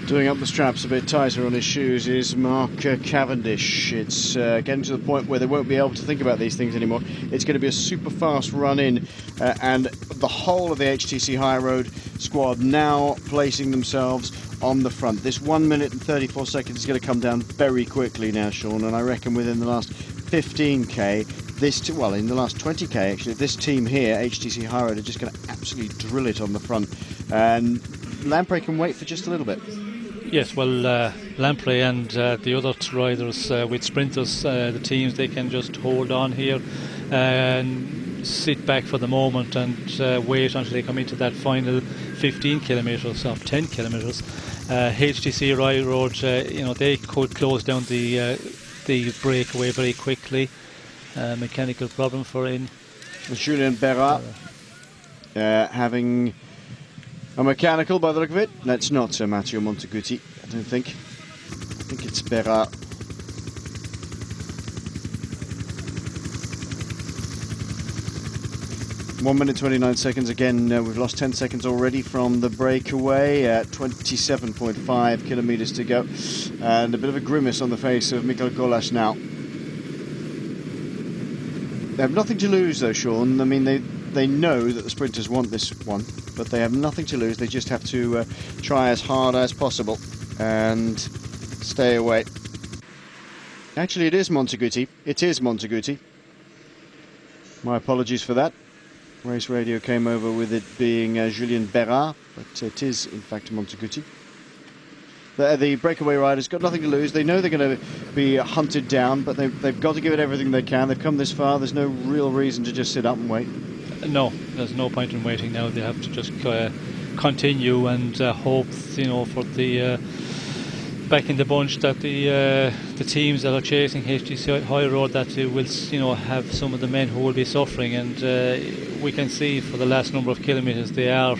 Doing up the straps a bit tighter on his shoes is Mark Cavendish. It's getting to the point where they won't be able to think about these things anymore. It's going to be a super fast run in, and the whole of the HTC High Road squad now placing themselves on the front. This 1 minute and 34 seconds is going to come down very quickly now, Sean, and I reckon within the last 15k, in the last 20k actually, this team here, HTC High Road, are just going to absolutely drill it on the front. And Lamprey can wait for just a little bit. Yes, well, Lamprey and the other riders with sprinters, the teams, they can just hold on here and sit back for the moment and wait until they come into that final 15 kilometres of 10 kilometres. HTC Road, they could close down the breakaway very quickly. Mechanical problem for in. Julien Berrat having a mechanical by the look of it. That's not Matteo Monteguti, I don't think. I think it's Berrat. One minute 29 seconds. Again, we've lost 10 seconds already from the breakaway. 27.5 kilometres to go. And a bit of a grimace on the face of Michael Golas now. They have nothing to lose though, Sean. I mean, they know that the sprinters want this one, but they have nothing to lose. They just have to try as hard as possible and stay away. Actually, it is Monteguti. It is Monteguti. My apologies for that. Race radio came over with it being Julien Berrat, but it is in fact Monteguti. The breakaway riders got nothing to lose. They know they're going to be hunted down, but they've got to give it everything they can. They've come this far. There's no real reason to just sit up and wait. No, there's no point in waiting now. They have to just continue and hope, for the back in the bunch that the teams that are chasing HTC High Road, that they will, have some of the men who will be suffering. And we can see for the last number of kilometres they are,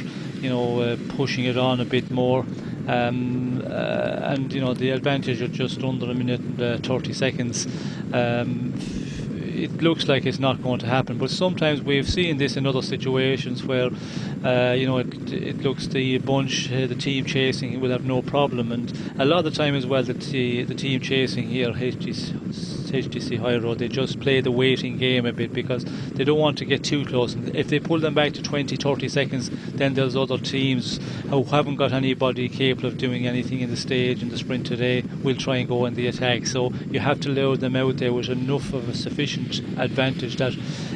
pushing it on a bit more. And the advantage of just under a minute and 30 seconds. It looks like it's not going to happen, but sometimes we've seen this in other situations where it looks the bunch, the team chasing will have no problem, and a lot of the time as well the team chasing here, HTC High Road, they just play the waiting game a bit because they don't want to get too close. And if they pull them back to 20-30 seconds, then there's other teams who haven't got anybody capable of doing anything in the stage, in the sprint today, will try and go in the attack. So you have to lure them out there with enough of a sufficient advantage that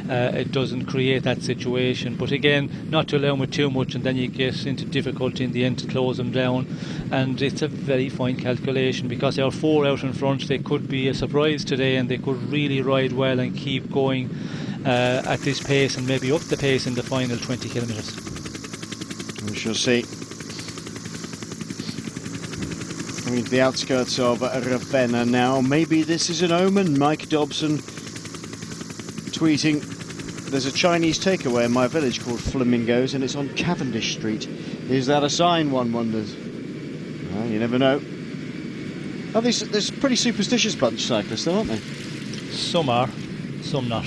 it doesn't create that situation. But again, not to allow them with too much, and then you get into difficulty in the end to close them down. And it's a very fine calculation because there are 4 out in front. They could be a surprise today, and they could really ride well and keep going at this pace and maybe up the pace in the final 20 kilometres. We shall see. Coming to the outskirts of Ravenna now. Maybe this is an omen. Mike Dobson tweeting, there's a Chinese takeaway in my village called Flamingos and it's on Cavendish Street. Is that a sign, one wonders? Well, you never know. Oh, there's a pretty superstitious bunch cyclists though, aren't they? Some are, some not.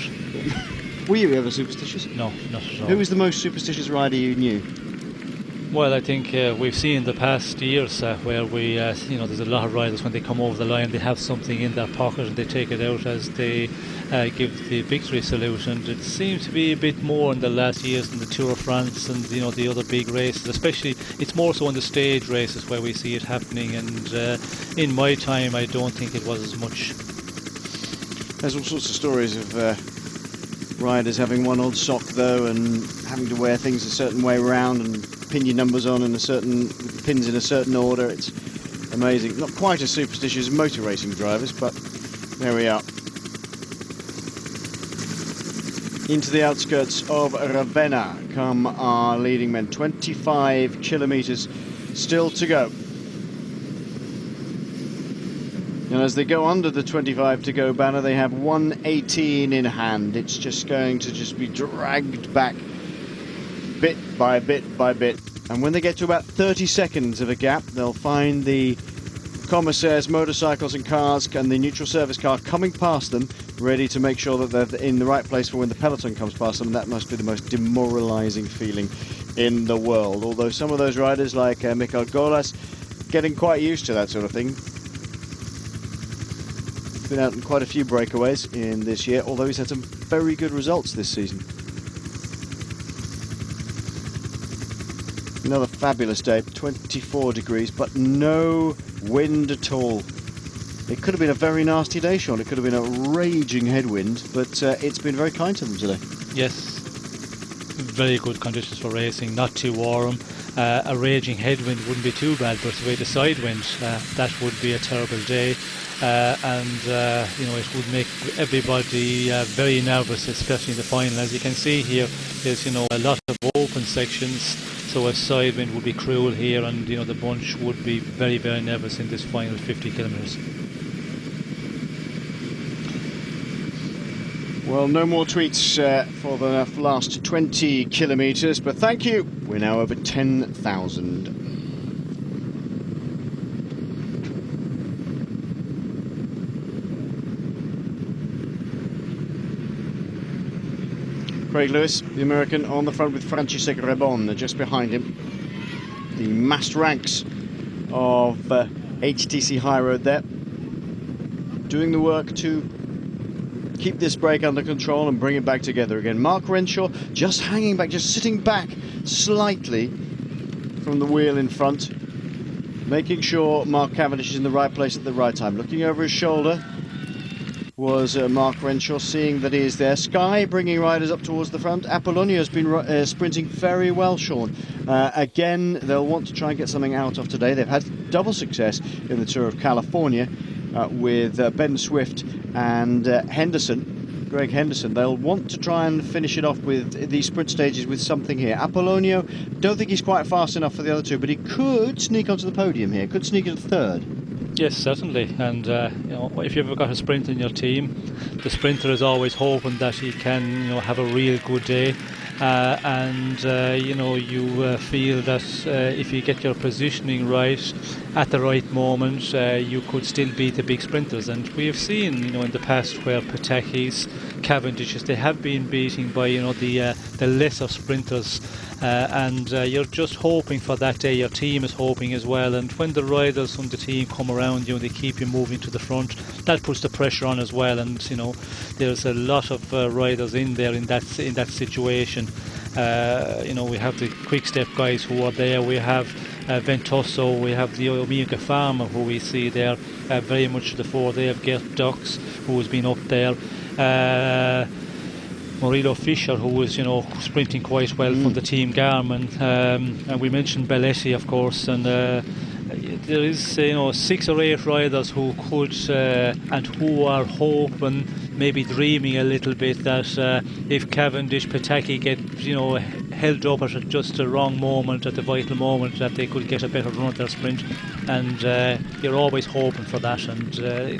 Were you ever superstitious? No, not at all. Who was the most superstitious rider you knew? Well, I think we've seen in the past years where we, there's a lot of riders when they come over the line, they have something in their pocket and they take it out as they give the victory salute. And it seems to be a bit more in the last years in the Tour of France and the other big races. Especially, it's more so in the stage races where we see it happening. And in my time, I don't think it was as much. There's all sorts of stories of riders having one odd sock though, and having to wear things a certain way around, and pin your numbers on in pins in a certain order. It's amazing. Not quite as superstitious as motor racing drivers, but there we are. Into the outskirts of Ravenna come our leading men. 25 kilometres still to go. And as they go under the 25 to go banner, they have 1:18 in hand. It's just going to be dragged back bit by bit by bit. And when they get to about 30 seconds of a gap, they'll find the commissaires, motorcycles and cars and the neutral service car coming past them, ready to make sure that they're in the right place for when the peloton comes past them. And that must be the most demoralising feeling in the world. Although some of those riders like Michael Golas getting quite used to that sort of thing. Been out in quite a few breakaways in this year, although he's had some very good results this season. Another fabulous day, 24 degrees, but no wind at all. It could have been a very nasty day, Sean. It could have been a raging headwind, but it's been very kind to them today. Yes, very good conditions for racing, not too warm. A raging headwind wouldn't be too bad, but with the side wind, that would be a terrible day. It would make everybody very nervous, especially in the final. As you can see here, there's a lot of open sections, so a side wind would be cruel here, and the bunch would be very, very nervous in this final 50 kilometres. Well, no more tweets for the last 20 kilometres, but thank you. We're now over 10,000. Craig Lewis, the American, on the front with Francesco Rebon just behind him. The massed ranks of HTC High Road there, doing the work to keep this break under control and bring it back together again. Mark Renshaw just hanging back, just sitting back slightly from the wheel in front, making sure Mark Cavendish is in the right place at the right time. Looking over his shoulder was Mark Renshaw, seeing that he is there. Sky bringing riders up towards the front. Apollonia has been sprinting very well, Sean. Again, they'll want to try and get something out of today. They've had double success in the Tour of California with Ben Swift and Greg Henderson. They'll want to try and finish it off with these sprint stages with something here. Apollonio, don't think he's quite fast enough for the other two, but he could sneak onto the podium here, could sneak into third. Yes, certainly. And if you've ever got a sprint in your team, the sprinter is always hoping that he can have a real good day. You feel that if you get your positioning right at the right moment, you could still beat the big sprinters. And we have seen, in the past where Patekis, Cavendishes, they have been beating by, the lesser sprinters. You're just hoping for that day. Your team is hoping as well. And when the riders from the team come around you and they keep you moving to the front, that puts the pressure on as well. And there's a lot of riders in there in that situation. We have the quick step guys who are there. We have Ventoso, we have the Omega Farmer who we see there very much to the fore. They have Gert Dux who has been up there. Murilo Fischer, who was, sprinting quite well from the team Garmin, and we mentioned Belletti, of course, and there is, 6 or 8 riders who could and who are hoping, maybe dreaming a little bit that if Cavendish, Pataki get, held up at just the wrong moment, at the vital moment, that they could get a better run at their sprint. And you're always hoping for that, and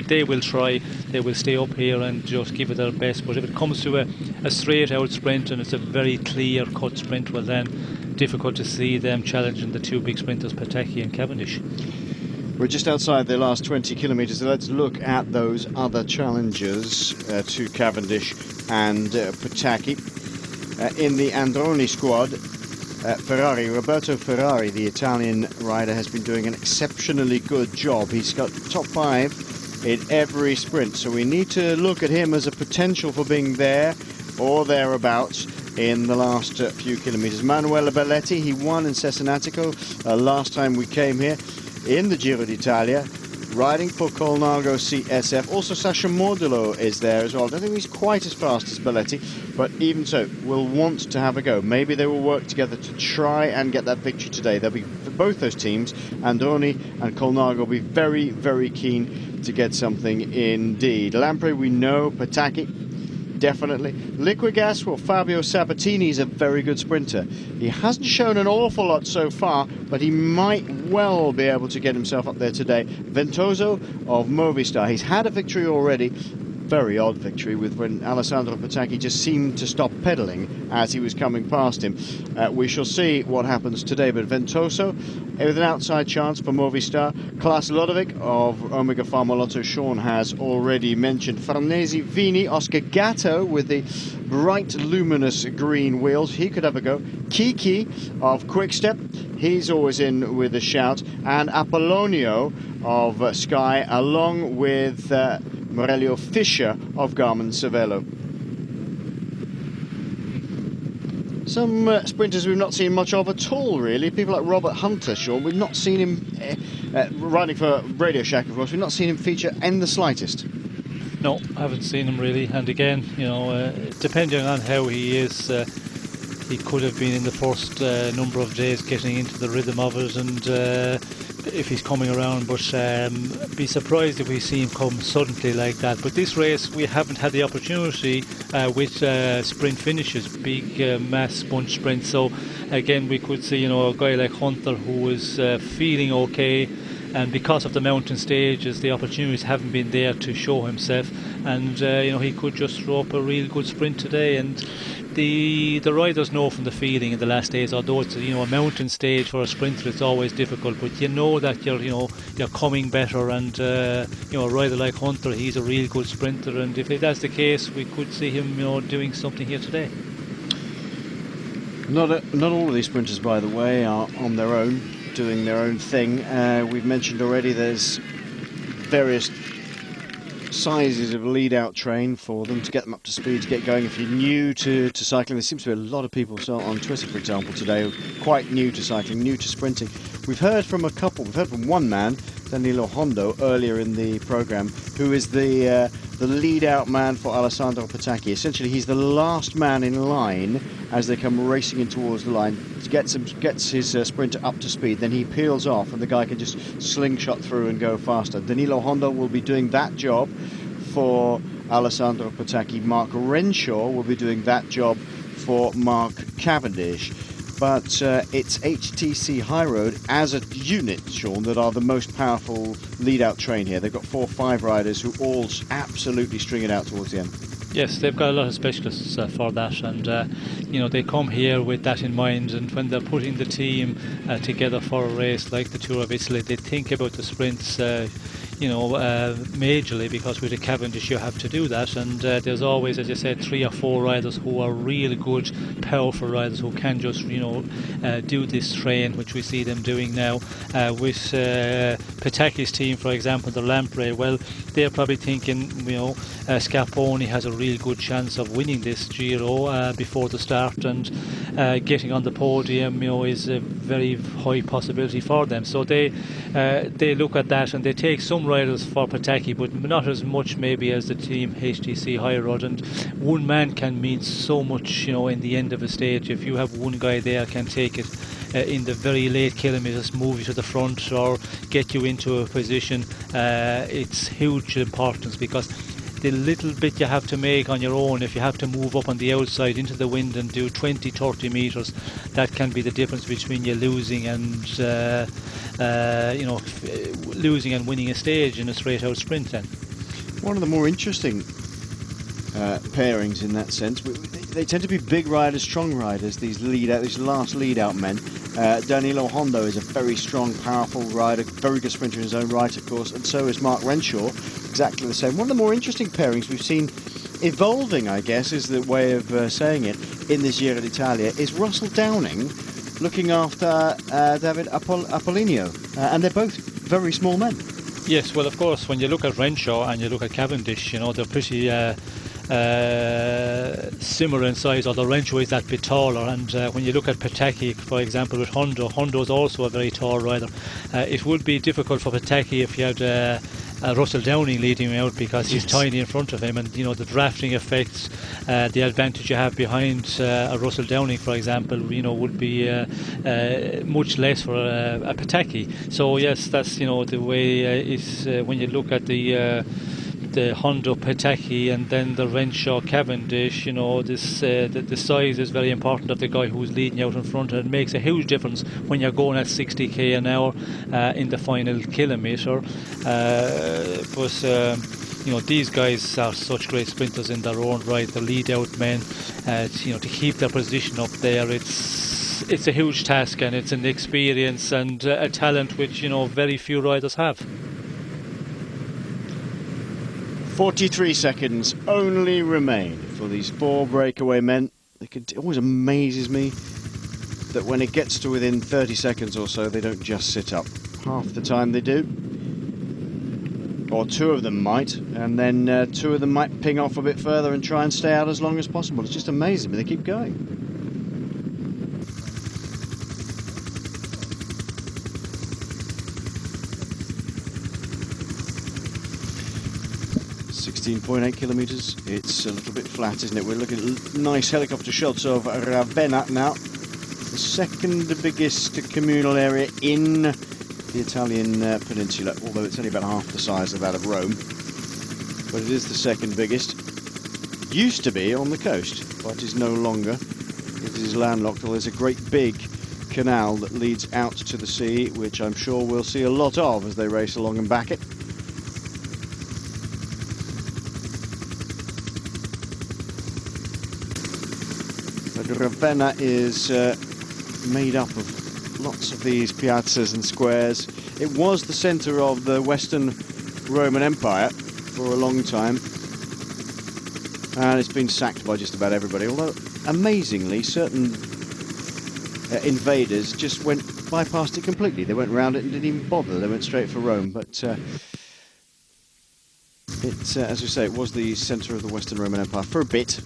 they will try. They will stay up here and just give it their best. But if it comes to a straight out sprint and it's a very clear cut sprint, well then difficult to see them challenging the two big sprinters, Pataki and Cavendish. We're just outside the last 20 kilometres, so let's look at those other challengers to Cavendish and Pataki. In the Androni squad, Roberto Ferrari, the Italian rider, has been doing an exceptionally good job. He's got top 5 in every sprint, so we need to look at him as a potential for being there or thereabouts in the last few kilometres. Manuela Belletti, he won in Cesenatico last time we came here in the Giro d'Italia, riding for Colnago CSF. Also Sasha Mordello is there as well. I don't think he's quite as fast as Belletti, but even so, will want to have a go. Maybe they will work together to try and get that victory today. They'll be, for both those teams, Androni and Colnago, will be very, very keen to get something indeed. Lampre, we know. Pataki, definitely. Liquigas, well, Fabio Sabatini is a very good sprinter. He hasn't shown an awful lot so far, but he might well be able to get himself up there today. Ventoso of Movistar, he's had a victory already. Very odd victory with when Alessandro Pataki just seemed to stop pedalling as he was coming past him. We shall see what happens today, but Ventoso with an outside chance for Movistar. Klaas Lodovic of Omega Pharma Lotto, Sean has already mentioned. Farnese Vini, Oscar Gatto with the bright luminous green wheels, he could have a go. Kiki of Quickstep, he's always in with a shout. And Apollonio of Sky, along with Morelio Fischer of Garmin Cervelo. Some sprinters we've not seen much of at all, really. People like Robert Hunter, Sean, we've not seen him riding for Radio Shack, of course. We've not seen him feature in the slightest. No, I haven't seen him really. And again, depending on how he is, he could have been in the first number of days getting into the rhythm of it, and if he's coming around, but be surprised if we see him come suddenly like that. But this race we haven't had the opportunity with sprint finishes, big mass bunch sprints, so again we could see a guy like Hunter who was feeling okay, and because of the mountain stages the opportunities haven't been there to show himself, and he could just throw up a real good sprint today. And the riders know from the feeling in the last days, although it's a mountain stage for a sprinter, it's always difficult, but you know that you're coming better, and a rider like Hunter, he's a real good sprinter, and if that's the case we could see him doing something here today. Not all of these sprinters, by the way, are on their own, doing their own thing. We've mentioned already there's various sizes of lead-out train for them to get them up to speed, to get going. If you're new to cycling, there seems to be a lot of people on Twitter, for example, today, quite new to cycling, new to sprinting. We've heard from a couple. We've heard from one man, Danilo Hondo, earlier in the programme, who is the lead-out man for Alessandro Petacchi. Essentially, he's the last man in line as they come racing in towards the line. Gets his sprinter up to speed, then he peels off, and the guy can just slingshot through and go faster. Danilo Hondo will be doing that job for Alessandro Petacchi. Mark Renshaw will be doing that job for Mark Cavendish. But it's HTC High Road as a unit, Sean, that are the most powerful lead-out train here. They've got 4 or 5 riders who all absolutely string it out towards the end. Yes, they've got a lot of specialists for that, and they come here with that in mind, and when they're putting the team together for a race like the Tour of Italy, they think about the sprints majorly, because with the Cavendish you have to do that, and there's always, as you said, 3 or 4 riders who are really good, powerful riders who can just do this train, which we see them doing now. With Petacchi's team, for example, the Lamprey, well, they're probably thinking Scarponi has a real good chance of winning this Giro before the start, and getting on the podium is a very high possibility for them. So they look at that, and they take some riders for Petacchi, but not as much maybe as the team HTC High Road. And one man can mean so much in the end of a stage. If you have one guy there can take it in the very late kilometres, move you to the front or get you into a position, it's huge importance, because the little bit you have to make on your own, if you have to move up on the outside into the wind and do 20-30 metres, that can be the difference between you losing and losing and winning a stage in a straight out sprint. Then one of the more interesting pairings in that sense, they tend to be big riders, strong riders, these last lead out men. Danilo Hondo is a very strong, powerful rider, very good sprinter in his own right, of course, and so is Mark Renshaw, exactly the same. One of the more interesting pairings we've seen evolving, I guess, is the way of saying it, in this Giro d'Italia, is Russell Downing looking after David Apollinio, and they're both very small men. Yes, well, of course, when you look at Renshaw and you look at Cavendish, they're pretty similar in size, although Renshaw is that bit taller. And when you look at Petacchi, for example, with Hondo is also a very tall rider. It would be difficult for Petacchi if you had Russell Downing leading him out, because he's tiny in front of him, and the drafting effects, the advantage you have behind a Russell Downing, for example, would be much less for a Petacchi. So yes, that's the way it's when you look at the Hondo Petacchi and then the Renshaw Cavendish, the size is very important of the guy who's leading out in front, and it makes a huge difference when you're going at 60k an hour in the final kilometre. But these guys are such great sprinters in their own right. The lead out men, to keep their position up there, it's a huge task, and it's an experience and a talent which very few riders have. 43 seconds only remain for these 4 breakaway men. It always amazes me that when it gets to within 30 seconds or so, they don't just sit up. Half the time they do. Or 2 of them might, and then 2 of them might ping off a bit further and try and stay out as long as possible. It's just amazing, but they keep going. 16.8 kilometres. It's a little bit flat, isn't it? We're looking at nice helicopter shots of Ravenna now. The second biggest communal area in the Italian peninsula, although it's only about half the size of that of Rome. But it is the second biggest. Used to be on the coast, but is no longer. It is landlocked. Well, there's a great big canal that leads out to the sea, which I'm sure we'll see a lot of as they race along and back it. But Ravenna is made up of lots of these piazzas and squares. It was the centre of the Western Roman Empire for a long time, and it's been sacked by just about everybody, although amazingly certain invaders just bypassed it completely. They went round it and didn't even bother. They went straight for Rome. But as we say, it was the centre of the Western Roman Empire for a bit.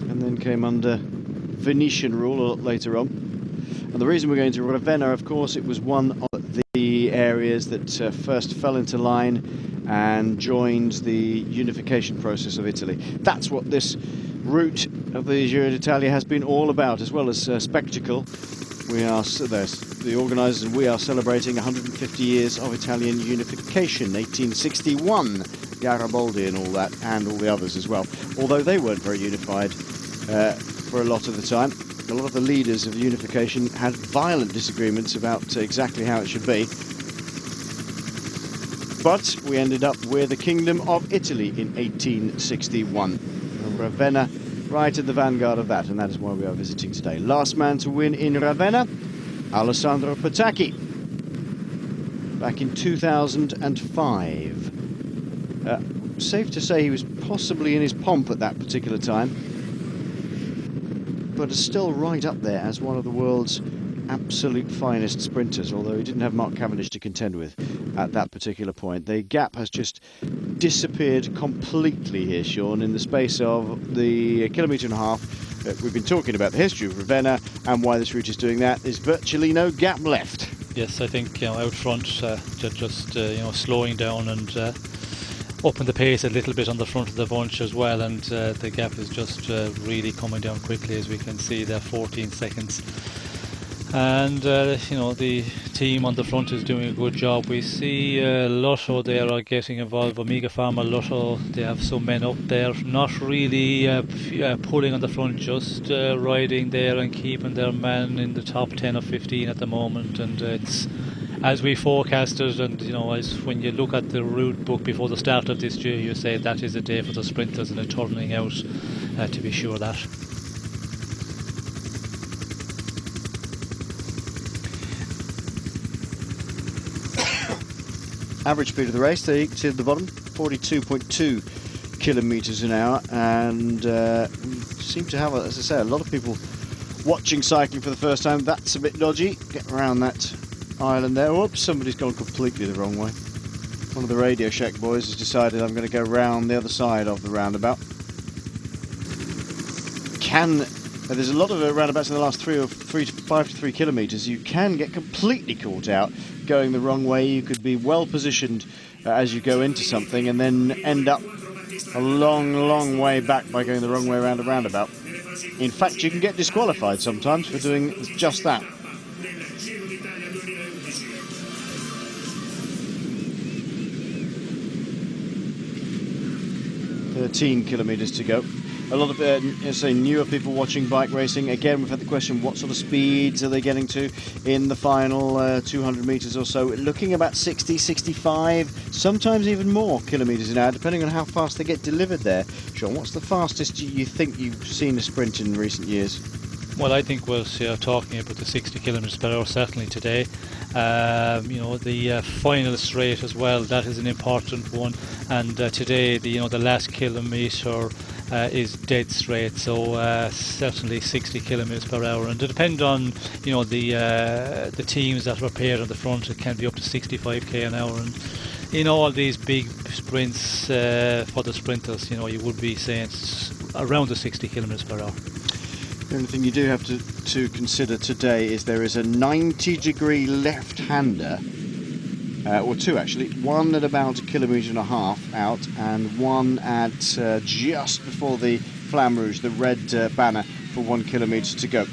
And then came under Venetian rule a lot later on. And the reason we're going to Ravenna, of course, it was one of the areas that first fell into line and joined the unification process of Italy. That's what this route of the Giro d'Italia has been all about, as well as spectacle. The organisers and we are celebrating 150 years of Italian unification, 1861, Garibaldi and all that, and all the others as well. Although they weren't very unified for a lot of the time. A lot of the leaders of unification had violent disagreements about exactly how it should be. But we ended up with the Kingdom of Italy in 1861. And Ravenna right at the vanguard of that, and that is why we are visiting today. Last man to win in Ravenna, Alessandro Petacchi, back in 2005. Safe to say he was possibly in his pomp at that particular time, but is still right up there as one of the world's absolute finest sprinters, although he didn't have Mark Cavendish to contend with at that particular point. The gap has just disappeared completely here, Sean, in the space of the kilometre and a half. We've been talking about the history of Ravenna and why this route is doing that. There's virtually no gap left. Yes, I think out front, just slowing down and upping the pace a little bit on the front of the bunch as well, and the gap is just really coming down quickly, as we can see there, 14 seconds. And the team on the front is doing a good job. We see Lotto there are getting involved. Omega Pharma, Lotto, they have some men up there, not really pulling on the front, just riding there and keeping their man in the top 10 or 15 at the moment. And it's as we forecasted, and as when you look at the route book before the start of this year, you say that is a day for the sprinters, and it's turning out to be sure that. Average speed of the race, there you can see at the bottom, 42.2 kilometres an hour, and we seem to have, as I say, a lot of people watching cycling for the first time. That's a bit dodgy. Get around that island there. Whoops, somebody's gone completely the wrong way. One of the Radio Shack boys has decided I'm going to go round the other side of the roundabout. There's a lot of roundabouts in the last 5 to 3 kilometres. You can get completely caught out going the wrong way. You could be well positioned as you go into something and then end up a long way back by going the wrong way around a roundabout. In fact, you can get disqualified sometimes for doing just that. "13 kilometres to go." A lot of newer people watching bike racing. Again, we've had the question, what sort of speeds are they getting to in the final 200 metres or so? Looking about 60, 65, sometimes even more kilometres an hour, depending on how fast they get delivered there. Sean, what's the fastest you think you've seen a sprint in recent years? Well, I think we're talking about the 60 kilometres per hour certainly today. The final straight as well, that is an important one. And today, the last kilometre is dead straight, so certainly 60 kilometres per hour. And to depend on the teams that are paired on the front, it can be up to 65k an hour. And in all these big sprints for the sprinters, you would be saying it's around the 60 kilometres per hour. The only thing you do have to consider today is there is a 90-degree left-hander or two actually, one at about 1.5 kilometres out, and one at just before the Flamme Rouge, the red banner, for 1 kilometre to go.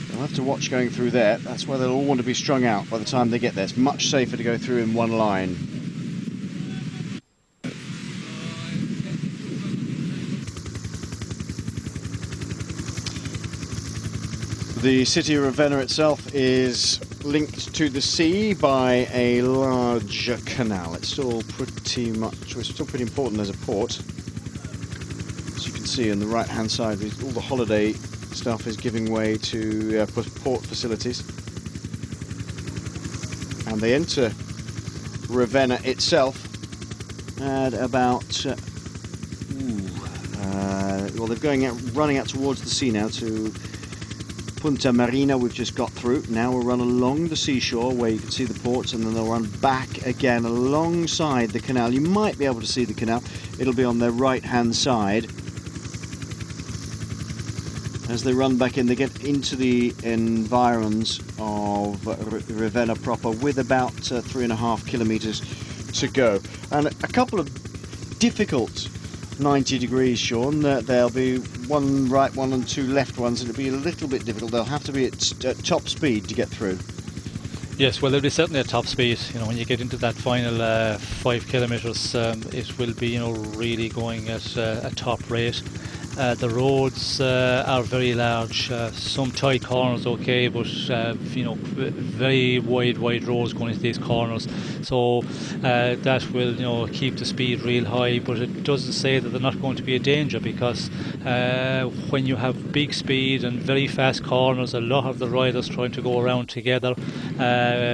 They'll have to watch going through there. That's where they'll all want to be strung out by the time they get there. It's much safer to go through in one line. The city of Ravenna itself is linked to the sea by a large canal. It's still pretty important as a port. As you can see on the right hand side, all the holiday stuff is giving way to port facilities. And they enter Ravenna itself at about well, they're running out towards the sea now to Punta Marina. We've just got through. Now we'll run along the seashore where you can see the ports, and then they'll run back again alongside the canal. You might be able to see the canal. It'll be on their right hand side. As they run back in, they get into the environs of Ravenna proper with about 3.5 kilometres to go. And a couple of difficult 90 degrees, Sean. There'll be one right one and two left ones, and it'll be a little bit difficult. They'll have to be at top speed to get through. Yes, well, they'll be certainly at top speed. You know, when you get into that final 5 kilometres, it will be, you know, really going at a top rate. The roads are very large, some tight corners okay, but you know, very wide roads going into these corners, so that will, you know, keep the speed real high. But it doesn't say that they're not going to be a danger, because when you have big speed and very fast corners, a lot of the riders trying to go around together,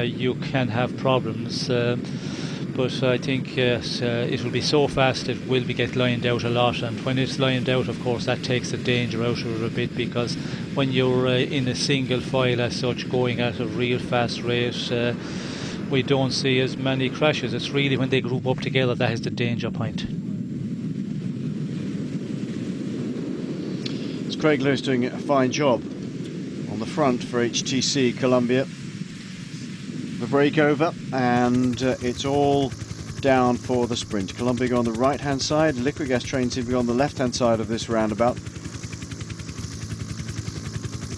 you can have problems. But I think it will be so fast it will get lined out a lot, and when it's lined out, of course, that takes the danger out of it a bit, because when you're in a single file as such, going at a real fast rate, we don't see as many crashes. It's really when they group up together that is the danger point. It's Craig Lewis doing a fine job on the front for HTC Columbia. The break over, and it's all down for the sprint. Columbia on the right hand side, Liquid Gas Train seem to be on the left hand side of this roundabout.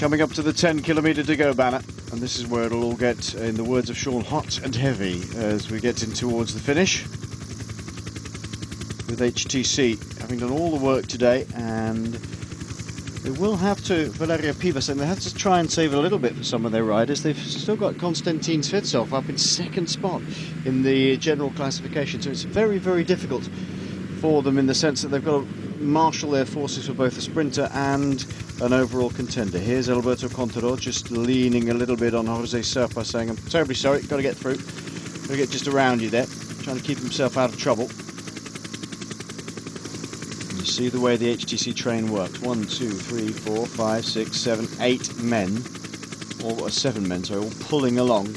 Coming up to the 10 kilometre to go banner, and this is where it'll all get, in the words of Sean, hot and heavy as we get in towards the finish, with HTC having done all the work today. And they will have to, Valeria Piva saying they have to try and save a little bit for some of their riders. They've still got Konstantin Svetsov up in second spot in the general classification, so it's very, very difficult for them in the sense that they've got to marshal their forces for both a sprinter and an overall contender. Here's Alberto Contador just leaning a little bit on Jose Serpa, saying, I'm terribly sorry, got to get through, got to get just around you there, trying to keep himself out of trouble. You see the way the HTC train works. 1, 2, 3, 4, 5, 6, 7, 8 men, or 7 men, sorry, all pulling along.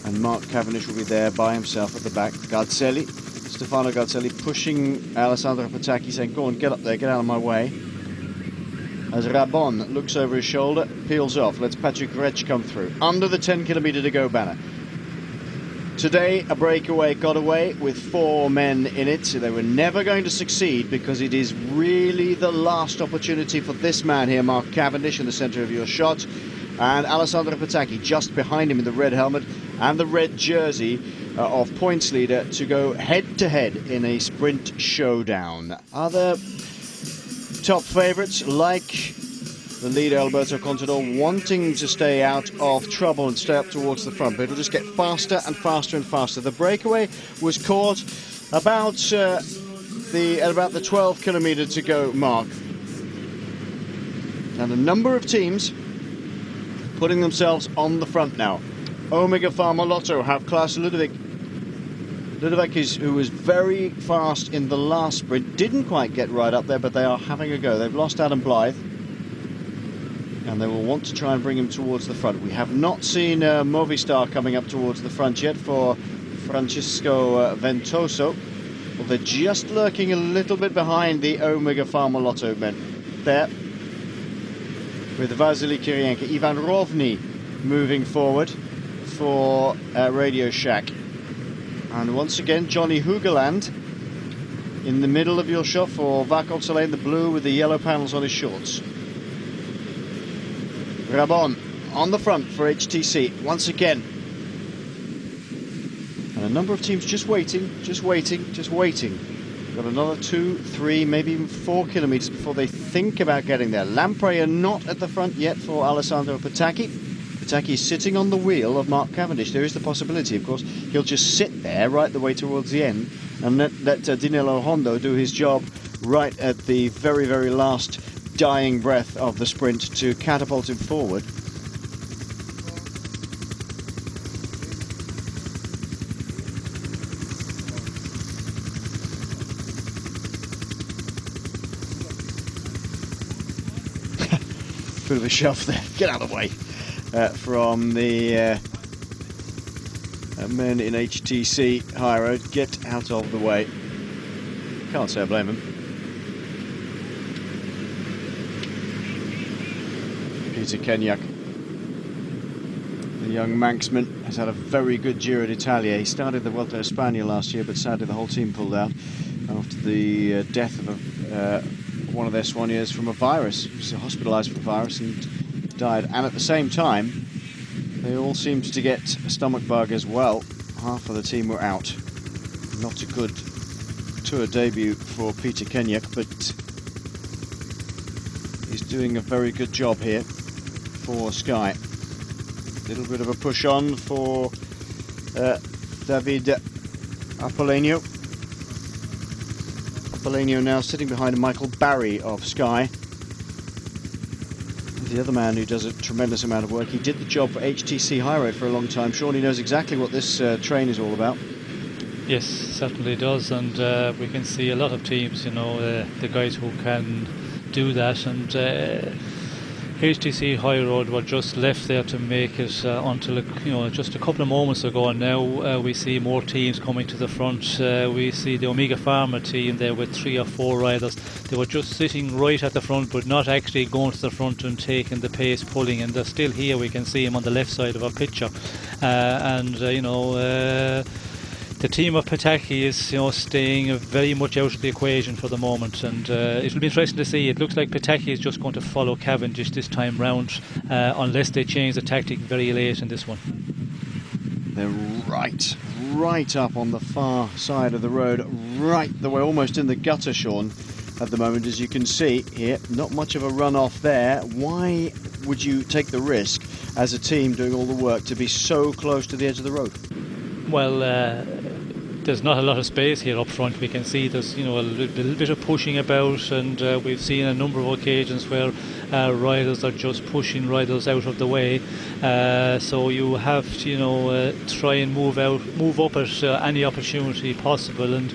And Mark Cavendish will be there by himself at the back. Gardeccia, Stefano Gardeccia pushing Alessandro Patacchi, saying, go on, get up there, get out of my way. As Rabon looks over his shoulder, peels off, lets Patrick Rech come through. Under the 10 kilometre to go banner. Today, a breakaway got away with 4 men in it. They were never going to succeed, because it is really the last opportunity for this man here, Mark Cavendish, in the centre of your shot. And Alessandro Patacchi just behind him in the red helmet and the red jersey of points leader, to go head-to-head in a sprint showdown. Other top favourites, like the leader Alberto Contador, wanting to stay out of trouble and stay up towards the front, but it'll just get faster and faster and faster. The breakaway was caught about the 12 kilometre to go mark, and a number of teams putting themselves on the front now. Omega Pharma Lotto have Klaas Ludwig, who was very fast in the last sprint, didn't quite get right up there, but they are having a go. They've lost Adam Blythe, and they will want to try and bring him towards the front. We have not seen Movistar coming up towards the front yet for Francisco Ventoso. Well, they're just lurking a little bit behind the Omega Pharma Lotto men there, with Vasily Kirienko. Ivan Rovny moving forward for Radio Shack. And once again, Johnny Hoogerland in the middle of your shot for Wouter Soleil in the blue with the yellow panels on his shorts. Rabon on the front for HTC once again. And a number of teams just waiting. Got another 2, 3, maybe even 4 kilometres before they think about getting there. Lamprey are not at the front yet for Alessandro Patacchi. Patacchi is sitting on the wheel of Mark Cavendish. There is the possibility, of course, he'll just sit there right the way towards the end and let Dinello Hondo do his job right at the very, very last dying breath of the sprint to catapult him forward. Bit of a shove there. Get out of the way from the men in HTC High Road. Get out of the way. Can't say I blame him. Peter Kenyak, the young Manxman, has had a very good Giro d'Italia. He started the Vuelta a España last year, but sadly the whole team pulled out after the death of one of their soigneurs from a virus. He was hospitalised for a virus and died. And at the same time, they all seemed to get a stomach bug as well. Half of the team were out. Not a good tour debut for Peter Kenyak, but he's doing a very good job here for Sky. A little bit of a push on for David Apolenio. Apolenio now sitting behind Michael Barry of Sky. The other man who does a tremendous amount of work. He did the job for HTC High Road for a long time. Sean, he knows exactly what this train is all about. Yes, certainly does, and we can see a lot of teams, the guys who can do that, and HTC High Road were just left there to make it until just a couple of moments ago, and now we see more teams coming to the front. We see the Omega Pharma team there with 3 or 4 riders. They were just sitting right at the front, but not actually going to the front and taking the pace, pulling, and they're still here. We can see them on the left side of our picture, the team of Patacchi is, staying very much out of the equation for the moment, and it will be interesting to see. It looks like Patacchi is just going to follow Cavendish this time round, unless they change the tactic very late in this one. They're right up on the far side of the road, right the way, almost in the gutter, Sean, at the moment, as you can see here. Not much of a run-off there. Why would you take the risk, as a team doing all the work, to be so close to the edge of the road? Well, there's not a lot of space here up front. We can see there's a little bit of pushing about, and we've seen a number of occasions where riders are just pushing riders out of the way. So you have to try and move up at any opportunity possible, and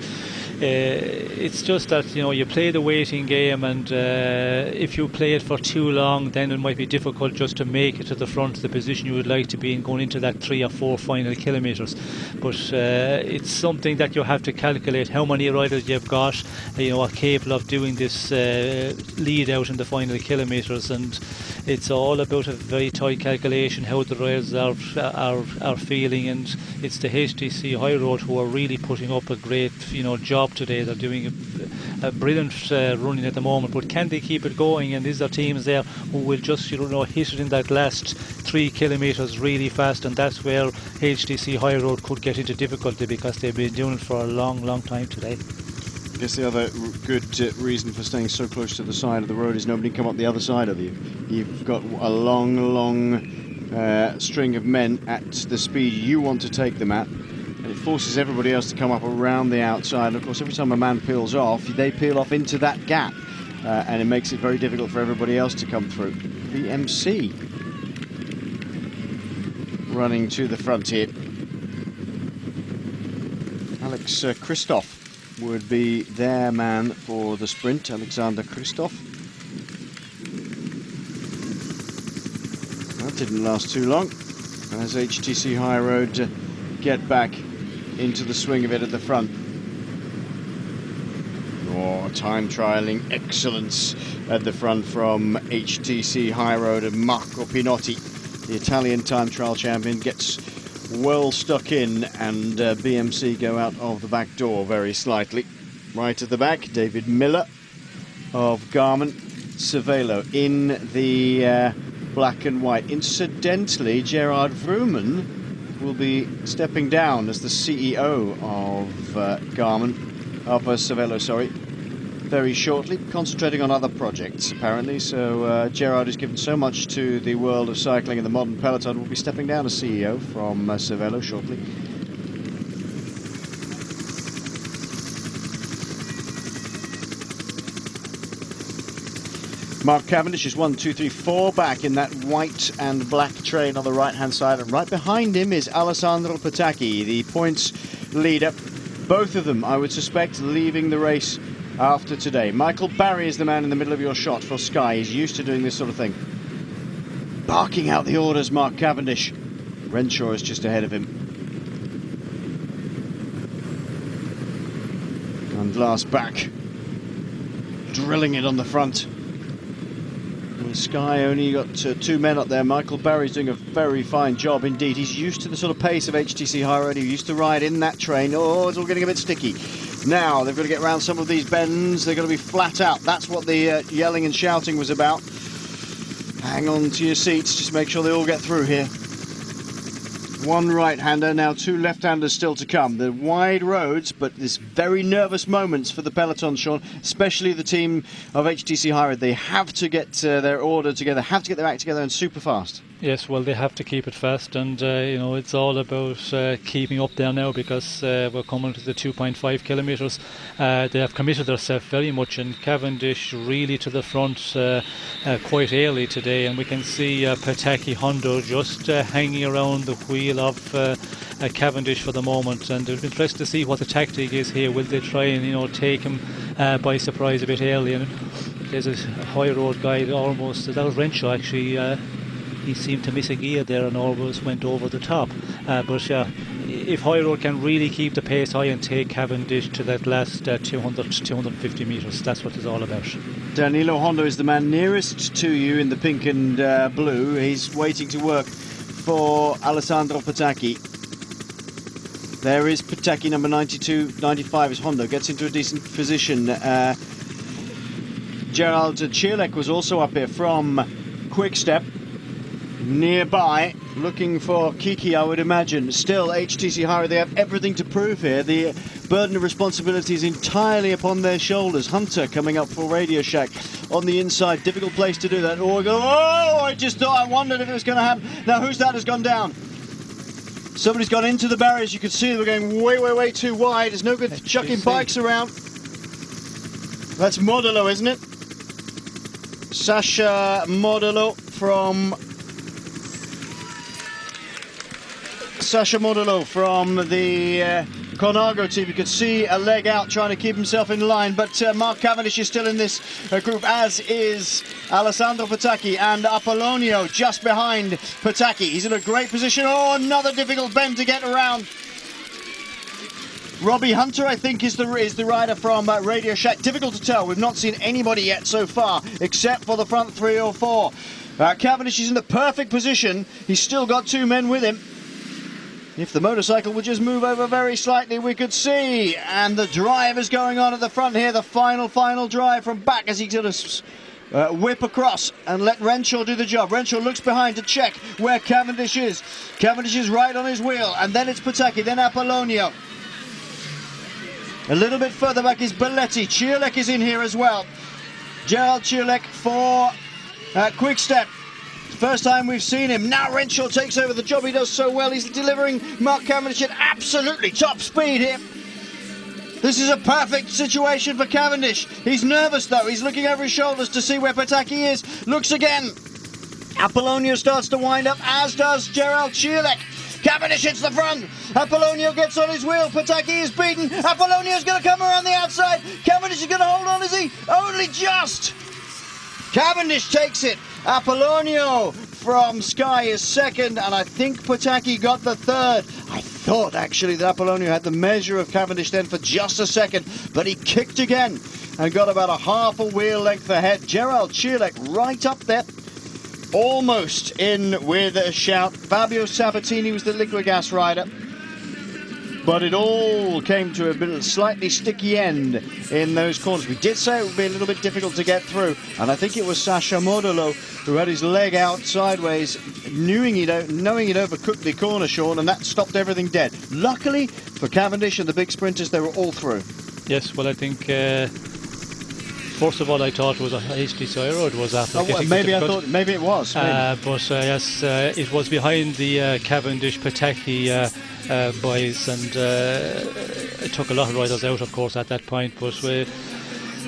it's just that you play the waiting game, and if you play it for too long, then it might be difficult just to make it to the front of the position you would like to be in going into that 3 or 4 final kilometres. But it's something that you have to calculate how many riders you've got are capable of doing this lead out in the final kilometres, and it's all about a very tight calculation how the riders are feeling, and it's the HTC High Road who are really putting up a great job today. They're doing a brilliant running at the moment, but can they keep it going? And these are teams there who will just hit it in that last 3 kilometres really fast, and that's where HTC High Road could get into difficulty, because they've been doing it for a long time today. I guess the other good reason for staying so close to the side of the road is nobody can come up the other side of you. You've got a long string of men at the speed you want to take them at. It forces everybody else to come up around the outside. And of course, every time a man peels off, they peel off into that gap, and it makes it very difficult for everybody else to come through. BMC running to the front here. Alex Christoph would be their man for the sprint, Alexander Christoph. That didn't last too long, as HTC High Road get back into the swing of it at the front. Time trialling excellence at the front from HTC High Road, and Marco Pinotti, the Italian time trial champion, gets well stuck in, and BMC go out of the back door very slightly. Right at the back, David Miller of Garmin, Cervelo in the black and white. Incidentally, Gerard Vroomen will be stepping down as the CEO of Cervelo, sorry, very shortly, concentrating on other projects apparently. So Gerard has given so much to the world of cycling and the modern peloton, will be stepping down as CEO from Cervelo shortly. Mark Cavendish is 1, 2, 3, 4 back in that white and black train on the right-hand side. And right behind him is Alessandro Petacchi, the points leader. Both of them, I would suspect, leaving the race after today. Michael Barry is the man in the middle of your shot for Sky. He's used to doing this sort of thing. Barking out the orders, Mark Cavendish. Renshaw is just ahead of him. And last back, drilling it on the front. Sky only got 2 men up there. Michael Barry's doing a very fine job indeed. He's used to the sort of pace of HTC High Road. He used to ride in that train. Oh, it's all getting a bit sticky. Now they've got to get around some of these bends. They've got to be flat out. That's what the yelling and shouting was about. Hang on to your seats. Just make sure they all get through here. One right-hander, now 2 left-handers still to come. The wide roads, but there's very nervous moments for the peloton, Sean, especially the team of HTC High Road. They have to get their order together, have to get their act together, and super fast. Yes, well, they have to keep it fast, and it's all about keeping up there now, because we're coming to the 2.5 kilometres. They have committed themselves very much, and Cavendish really to the front quite early today, and we can see Petacchi Honda just hanging around the wheel of Cavendish for the moment, and it'll be interesting to see what the tactic is here. Will they try and take him by surprise a bit early? And there's a high road guy almost, that was Renshaw actually. He seemed to miss a gear there and almost went over the top. But if High Road can really keep the pace high and take Cavendish to that last 250 metres, that's what it's all about. Danilo Honda is the man nearest to you in the pink and blue. He's waiting to work for Alessandro Petacchi. There is Petacchi, number 92, 95 is Honda. Gets into a decent position. Gerald Chirlek was also up here from Quick-Step. Nearby, looking for Kiki, I would imagine. Still, HTC High Road, they have everything to prove here. The burden of responsibility is entirely upon their shoulders. Hunter coming up for Radio Shack on the inside. Difficult place to do that. I wondered if it was going to happen. Now, who's that has gone down? Somebody's gone into the barriers. You can see they're going way too wide. It's no good chucking bikes around. That's Modolo, isn't it? Sasha Modolo from the Conago team. You could see a leg out trying to keep himself in line, but Mark Cavendish is still in this group, as is Alessandro Petacchi, and Apollonio just behind Petacchi. He's in a great position. Oh, another difficult bend to get around. Robbie Hunter, I think, is the rider from Radio Shack. Difficult to tell. We've not seen anybody yet so far, except for the front 3 or 4. Cavendish is in the perfect position. He's still got 2 men with him. If the motorcycle would just move over very slightly, we could see. And the drive is going on at the front here. The final drive from back as he sort of whip across and let Renshaw do the job. Renshaw looks behind to check where Cavendish is. Cavendish is right on his wheel. And then it's Petacchi, then Apollonio. A little bit further back is Belletti. Chirlek is in here as well. Gerald Chirlek for Quick-Step. First time we've seen him. Now Renshaw takes over the job. He does so well. He's delivering Mark Cavendish at absolutely top speed here. This is a perfect situation for Cavendish. He's nervous though. He's looking over his shoulders to see where Petacchi is. Looks again. Apollonio starts to wind up, as does Gerald Chirlek. Cavendish hits the front. Apollonio gets on his wheel. Petacchi is beaten. Apollonio's going to come around the outside. Cavendish is going to hold on, is he? Only just. Cavendish takes it. Apollonio from Sky is second, and I think Petacchi got the third. I thought actually that Apollonio had the measure of Cavendish then for just a second, but he kicked again and got about a half a wheel length ahead. Gerald Chirlek right up there. almost in with a shout. Fabio Sabatini was the liquid gas rider, but it all came to a slightly sticky end in those corners. We did say it would be a little bit difficult to get through, and I think it was Sasha Modolo who had his leg out sideways, knowing he'd overcooked the corner, Sean, and that stopped everything dead. Luckily for Cavendish and the big sprinters, they were all through. Yes, well, I think first of all, I thought it was a HDC road was after. Maybe I thought maybe it was. But yes, it was behind the Cavendish Pataki boys, and it took a lot of riders out, of course, at that point. But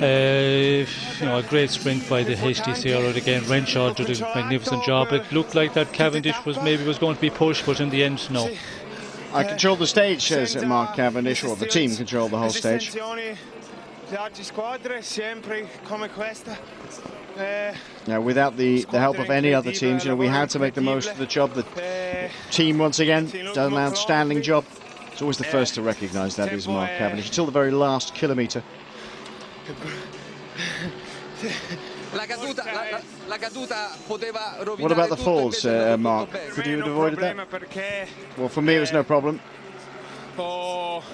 a great sprint by the HDC road again. Renshaw did a magnificent job. It looked like that Cavendish was going to be pushed, but in the end, no. I controlled the stage, says Mark Cavendish, or the team controlled the whole stage. Now, without the help of any other teams, we had to make the most of the job. The team, once again, done an outstanding job. It's always the first to recognise that is Mark Cavendish, until the very last kilometre. What about the falls, Mark? Could you have avoided that? Well, for me, it was no problem,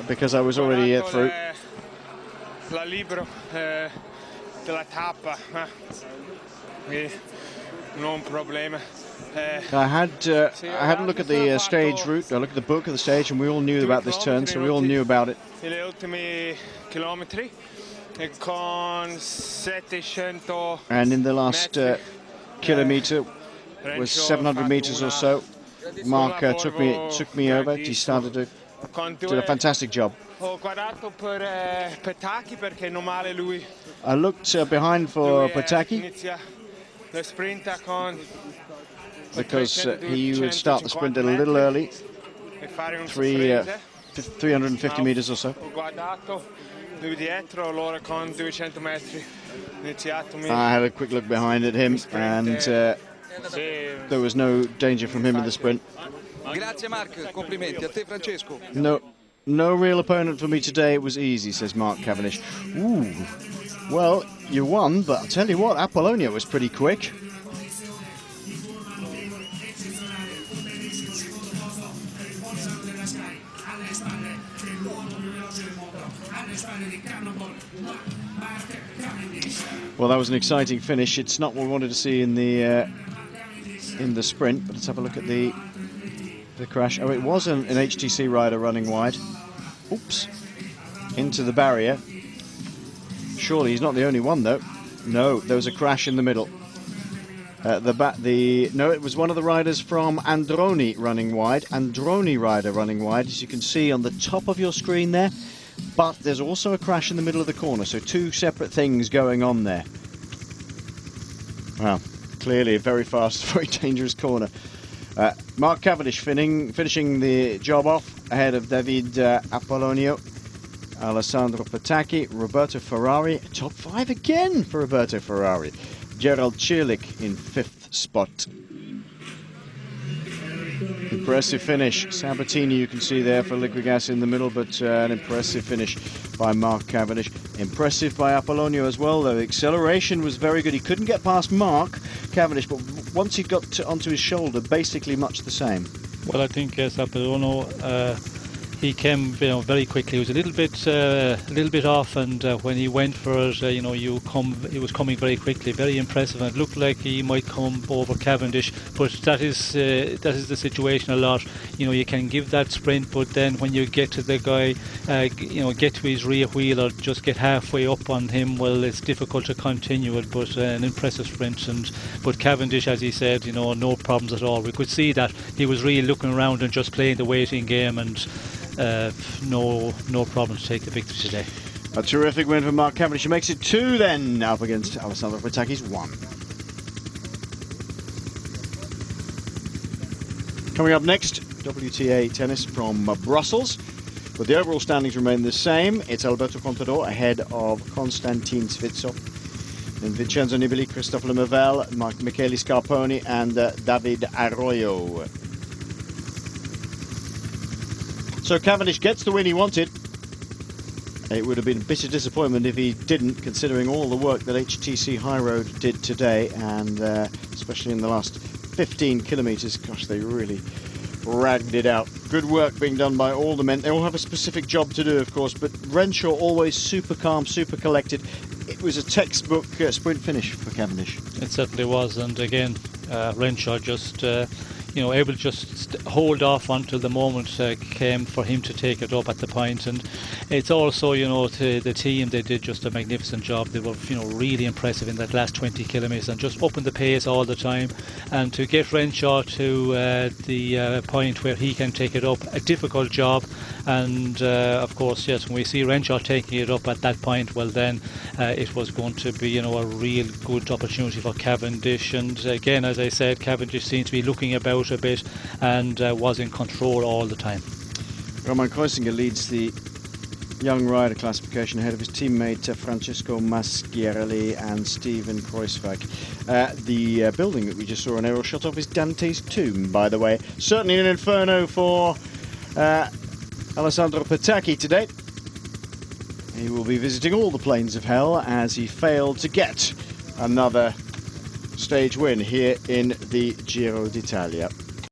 because I was already through. I had a look at the stage route. I looked at the book of the stage, and we all knew about this turn, so we all knew about it. And in the last kilometre, was 700 metres or so, Mark took me over. He did a fantastic job. I looked behind for Pataki, because he would start the sprint a little early, 350 metres or so. I had a quick look behind at him, and there was no danger from him in the sprint. No real opponent for me today. It was easy, says Mark Cavendish. Ooh, well, you won, but I'll tell you what, Apollonia was pretty quick. Well, that was an exciting finish. It's not what we wanted to see in the sprint, but let's have a look at the crash. Oh, it was an HTC rider running wide. Oops, into the barrier. Surely he's not the only one, though. No, there was a crash in the middle. No, it was one of the riders from Androni running wide. Androni rider running wide, as you can see on the top of your screen there. But there's also a crash in the middle of the corner, so two separate things going on there. Wow, clearly a very fast, very dangerous corner. Mark Cavendish finishing the job off ahead of David Apollonio, Alessandro Pataki, Roberto Ferrari. Top 5 again for Roberto Ferrari. Gerald Cierlik in 5th spot. Impressive finish. Sabatini, you can see there for liquid gas in the middle, but an impressive finish by Mark Cavendish. Impressive by Apollonio as well, though. The acceleration was very good. He couldn't get past Mark Cavendish, but once he got onto his shoulder, basically much the same. Well, I think Apollonio, he came very quickly. He was a little bit off, and when he went for it, he was coming very quickly, very impressive, and it looked like he might come over Cavendish. But that is the situation a lot. You can give that sprint, but then when you get to the guy, get to his rear wheel or just get halfway up on him, well, it's difficult to continue it. But an impressive sprint, but Cavendish, as he said, no problems at all. We could see that he was really looking around and just playing the waiting game, and no problem to take the victory today. A terrific win for Mark Cavendish. He makes it 2 then, up against Alessandro Pataki's 1. Coming up next, WTA tennis from Brussels. But the overall standings remain the same. It's Alberto Contador ahead of Konstantin Svitsov, then Vincenzo Nibali, Christophe Lemaivel, Michele Scarponi, and David Arroyo. So Cavendish gets the win he wanted. It would have been a bitter disappointment if he didn't, considering all the work that HTC High Road did today, and especially in the last 15 kilometres. Gosh, they really ragged it out. Good work being done by all the men. They all have a specific job to do, of course, but Renshaw always super calm, super collected. It was a textbook sprint finish for Cavendish. It certainly was, and again, Renshaw just able to just hold off until the moment came for him to take it up at the point. And it's also, to the team, they did just a magnificent job. They were, really impressive in that last 20 kilometres and just upping the pace all the time. And to get Renshaw to the point where he can take it up, a difficult job. And of course, yes, when we see Renshaw taking it up at that point, well then it was going to be, a real good opportunity for Cavendish. And again, as I said, Cavendish seemed to be looking about a bit and was in control all the time. Roman Kreuziger leads the young rider classification ahead of his teammate Francesco Maschiarelli and Steven Kruiswijk. The building that we just saw an aerial shot of is Dante's tomb, by the way. Certainly an inferno for Alessandro Petacchi today. He will be visiting all the planes of hell as he failed to get another stage win here in the Giro d'Italia.